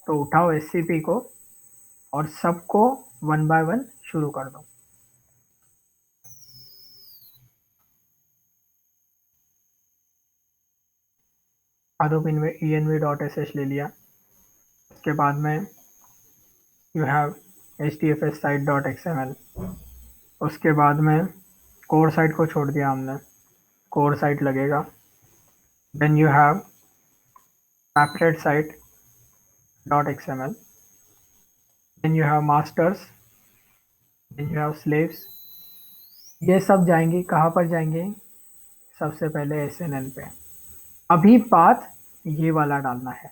तो उठाओ SCP को और सबको 1 बाय 1 शुरू कर दो। हादूप env.sh ले लिया, उसके बाद में यू हैव HDFS site.xml, उसके बाद में कोर साइट को छोड़ दिया हमने, कोर साइट लगेगा। Then you have mapred site.xml, then you have masters, then you have slaves. ये सब जाएंगे कहाँ पर जाएंगे, सबसे पहले SNN पे। अभी पाथ ये वाला डालना है,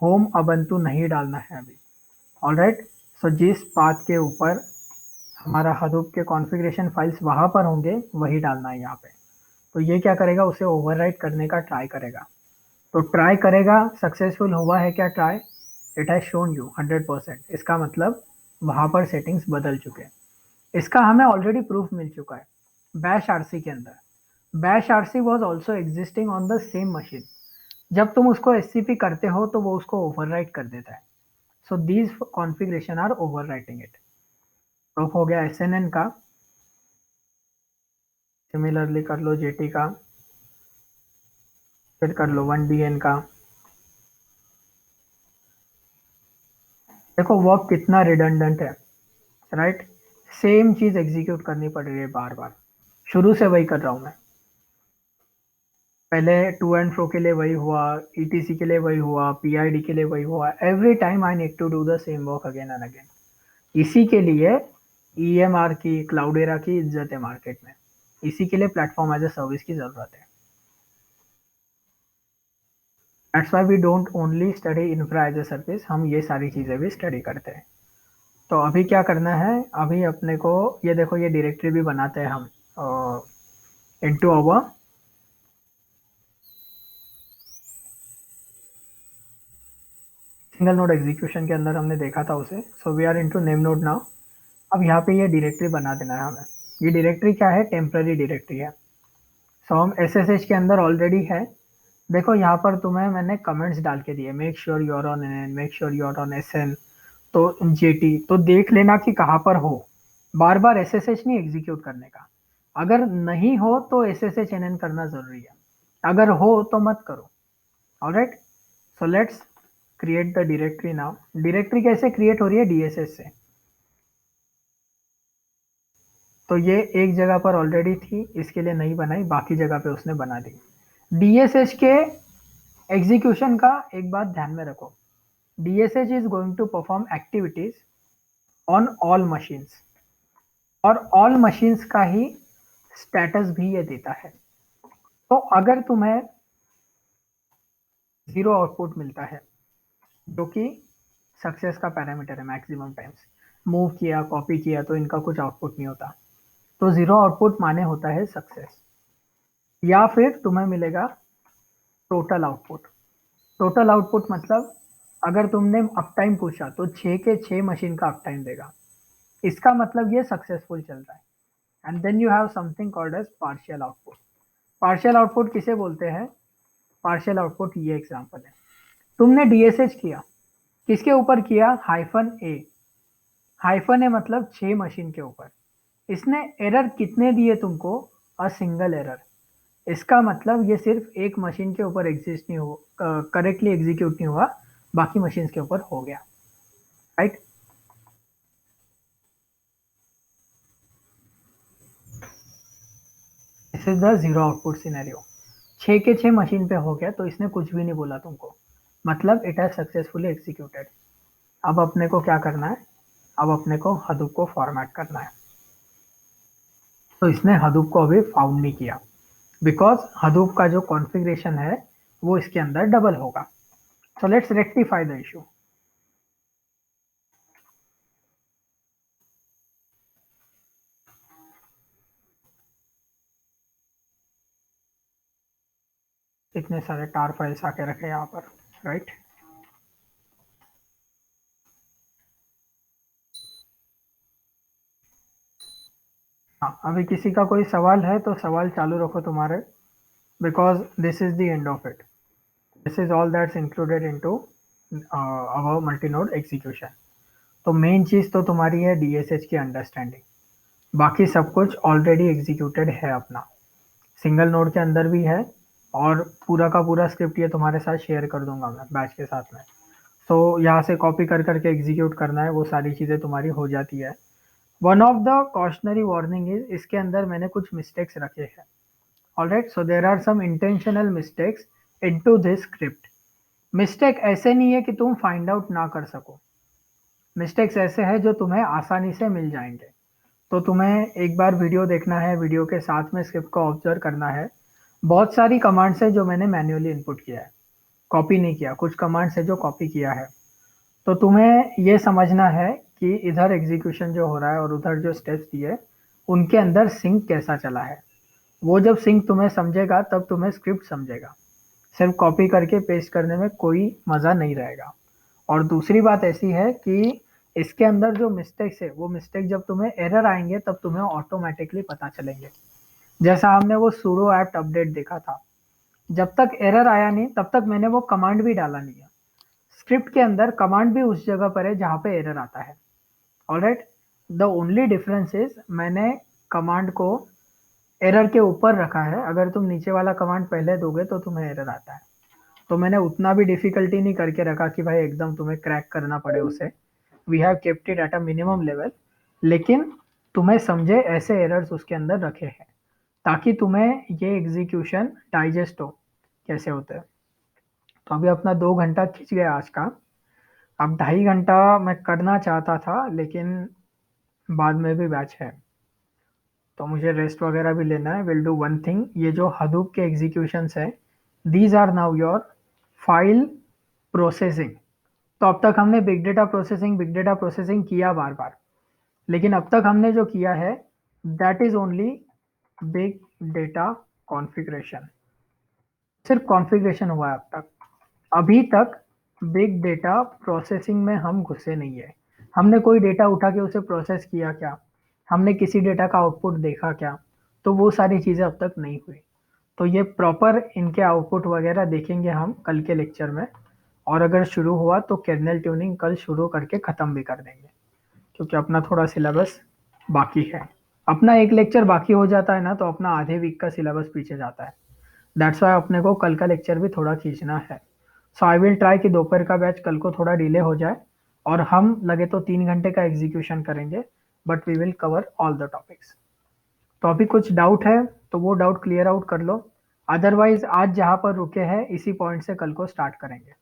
होम अबंतु नहीं डालना है अभी। ऑलराइट, सो जिस पाथ के ऊपर हमारा हदूप के कॉन्फ़िगरेशन फाइल्स वहाँ पर होंगे वही डालना है यहाँ पे। तो ये क्या करेगा, उसे ओवरराइट करने का ट्राई करेगा। तो ट्राई करेगा, सक्सेसफुल हुआ है क्या try, it has shown you 100%, इसका मतलब वहाँ पर सेटिंग्स बदल चुके हैं। इसका हमें ऑलरेडी प्रूफ मिल चुका है बैश आरसी के अंदर। Bash RC was also existing on the same machine, जब तुम उसको SCP करते हो तो वो उसको ओवरराइट कर देता है। So these configuration are overwriting it. Proof हो गया SNN का, सिमिलरली कर लो JT का, फिर कर लो 1DN का। देखो वर्क कितना रिडंडेंट है, राइट। सेम चीज एग्जीक्यूट करनी पड़ रही है बार बार। शुरू से वही कर रहा हूं मैं। पहले टू एंड फ्रो के लिए वही हुआ, ईटीसी के लिए वही हुआ, पीआईडी के लिए वही हुआ। Every time I need to do the same work again and again. इसी के लिए ईएमआर की, क्लाउडेरा की इज्जत है मार्केट में। इसी के लिए प्लेटफॉर्म एज ए सर्विस की जरूरत है। That's why we don't only study infra as a service, हम ये सारी चीजें भी स्टडी करते हैं। तो अभी क्या करना है, अभी अपने को ये देखो, ये डायरेक्टरी भी बनाते हैं हम into our single node execution के अंदर हमने देखा था उसे। So we are into name node now. अब यहाँ पे ये डायरेक्टरी बना देना है हमें। ये डायरेक्टरी क्या है, टेम्पररी डायरेक्टरी है। सो हम एसएसएच के अंदर ऑलरेडी है। देखो यहाँ पर तुम्हें मैंने कमेंट्स डाल के दिए, make sure you are on N, make sure you are on SN, तो जेटी, तो देख लेना कि कहाँ पर हो। बार बार एसएसएच नहीं एग्जीक्यूट करने का। अगर नहीं हो तो एसएसएच एनएन करना जरूरी है, अगर हो तो मत करो। Alright, so let's create the directory now. Directory कैसे क्रिएट हो रही है, डीएसएच से। तो ये एक जगह पर ऑलरेडी थी, इसके लिए नहीं बनाई, बाकी जगह पे उसने बना दी। डीएसएच के एग्जीक्यूशन का एक बात ध्यान में रखो, DSH is going to perform activities on all machines, और ऑल मशीन्स का ही स्टेटस भी ये देता है। तो अगर तुम्हें जीरो आउटपुट मिलता है, जो कि सक्सेस का पैरामीटर है, मैक्सिमम टाइम्स मूव किया, कॉपी किया तो इनका कुछ आउटपुट नहीं होता, तो जीरो आउटपुट माने होता है सक्सेस। या फिर तुम्हें मिलेगा टोटल आउटपुट। टोटल आउटपुट मतलब अगर तुमने अप टाइम पूछा तो 6 के 6 मशीन का अप टाइम देगा, इसका मतलब ये सक्सेसफुल चल रहा है। And then you have something called as partial output. Partial output किसे बोलते हैं, पार्शियल आउटपुट ये एग्जांपल है। तुमने डीएसएच किया, किसके ऊपर किया, हाइफन ए। हाइफन ए मतलब 6 मशीन के ऊपर। इसने एरर कितने दिए तुमको, अ सिंगल एरर। इसका मतलब ये सिर्फ एक मशीन के ऊपर एग्जिस्ट नहीं हो, करेक्टली एग्जीक्यूट नहीं हुआ, बाकी मशीन के ऊपर हो गया, right. This is the zero output scenario. 6 के 6 मशीन पे हो गया तो इसने कुछ भी नहीं बोला तुमको, मतलब इट हैज सक्सेसफुली एग्जीक्यूटेड। अब अपने को क्या करना है, अब अपने को हदूप को फॉर्मेट करना है। तो इसने हदूप को अभी फाउंड नहीं किया, बिकॉज हदूप का जो कॉन्फ़िगरेशन है वो इसके अंदर डबल होगा। So let's rectify the issue. इतने सारे टार फाइल्स आके रखे यहाँ पर, राइट। हाँ, अभी किसी का कोई सवाल है तो सवाल चालू रखो तुम्हारे, because this is the end of it. This is all that's included into our multi node execution. तो मेन चीज तो तुम्हारी है डीएसएच की अंडरस्टैंडिंग, बाकी सब कुछ ऑलरेडी एग्जीक्यूटेड है अपना, सिंगल नोड के अंदर भी है। और पूरा का पूरा स्क्रिप्ट ये तुम्हारे साथ शेयर कर दूंगा मैं बैच के साथ में। तो यहाँ से कॉपी कर करके एग्जीक्यूट करना है, वो सारी चीज़ें तुम्हारी हो जाती है। One of the cautionary warning is, इसके अंदर मैंने कुछ मिस्टेक्स रखे हैं। Alright, so there are some intentional mistakes into this script. Mistake ऐसे नहीं है कि तुम फाइंड आउट ना कर सको, मिस्टेक्स ऐसे हैं जो तुम्हें आसानी से मिल जाएंगे। तो तुम्हें एक बार वीडियो देखना है, वीडियो के साथ में स्क्रिप्ट को ऑब्जर्व करना है। बहुत सारी कमांड्स है जो मैंने मैन्युअली इनपुट किया है, कॉपी नहीं किया। कुछ कमांड्स है जो कॉपी किया है। तो तुम्हें ये समझना है कि इधर एग्जीक्यूशन जो हो रहा है और उधर जो स्टेप्स दिए उनके अंदर सिंक कैसा चला है। वो जब सिंक तुम्हें समझेगा तब तुम्हें स्क्रिप्ट समझेगा। सिर्फ कॉपी करके पेस्ट करने में कोई मज़ा नहीं रहेगा। और दूसरी बात ऐसी है कि इसके अंदर जो मिस्टेक्स है, वो मिस्टेक जब तुम्हें एरर आएंगे तब तुम्हें ऑटोमेटिकली पता चलेंगे। जैसा हमने वो sudo apt अपडेट देखा था, जब तक एरर आया नहीं तब तक मैंने वो कमांड भी डाला नहीं है। स्क्रिप्ट के अंदर कमांड भी उस जगह पर है जहाँ पे एरर आता है। Alright, the only difference is मैंने कमांड को एरर के ऊपर रखा है, अगर तुम नीचे वाला कमांड पहले दोगे तो तुम्हें एरर आता है। तो मैंने उतना भी डिफिकल्टी नहीं करके रखा कि भाई एकदम तुम्हें क्रैक करना पड़े उसे। We have kept it at a minimum level, लेकिन तुम्हें समझे ऐसे एरर्स उसके अंदर रखे हैं ताकि तुम्हें ये एग्जीक्यूशन डाइजेस्ट हो कैसे होते हैं। तो अभी अपना 2 घंटा खींच गया आज का। अब 2.5 घंटा मैं करना चाहता था, लेकिन बाद में भी बैच है तो मुझे रेस्ट वगैरह भी लेना है। विल डू वन थिंग, ये जो हडूप के एग्जीक्यूशंस है, these are now your file processing. तो अब तक हमने बिग डेटा प्रोसेसिंग किया बार बार, लेकिन अब तक हमने जो किया है that is only big data configuration. सिर्फ कॉन्फ़िगरेशन हुआ है अब तक। अभी तक बिग डेटा प्रोसेसिंग में हम घुसे नहीं है। हमने कोई डेटा उठा के उसे प्रोसेस किया क्या, हमने किसी डेटा का आउटपुट देखा क्या, तो वो सारी चीज़ें अब तक नहीं हुई। तो ये प्रॉपर इनके आउटपुट वगैरह देखेंगे हम कल के लेक्चर में। और अगर शुरू हुआ तो कर्नेल ट्यूनिंग कल शुरू करके ख़त्म भी कर देंगे, क्योंकि अपना थोड़ा सिलेबस बाकी है। अपना एक लेक्चर बाकी हो जाता है ना तो अपना आधे वीक का सिलेबस पीछे जाता है। दैट्स वाई अपने को कल का लेक्चर भी थोड़ा खींचना है। सो आई विल ट्राई कि दोपहर का बैच कल को थोड़ा डिले हो जाए और हम लगे तो 3 घंटे का एग्जीक्यूशन करेंगे, but we will cover all the topics. तो अभी कुछ डाउट है तो वो डाउट क्लियर आउट कर लो, अदरवाइज आज जहाँ पर रुके हैं इसी पॉइंट से कल को स्टार्ट करेंगे।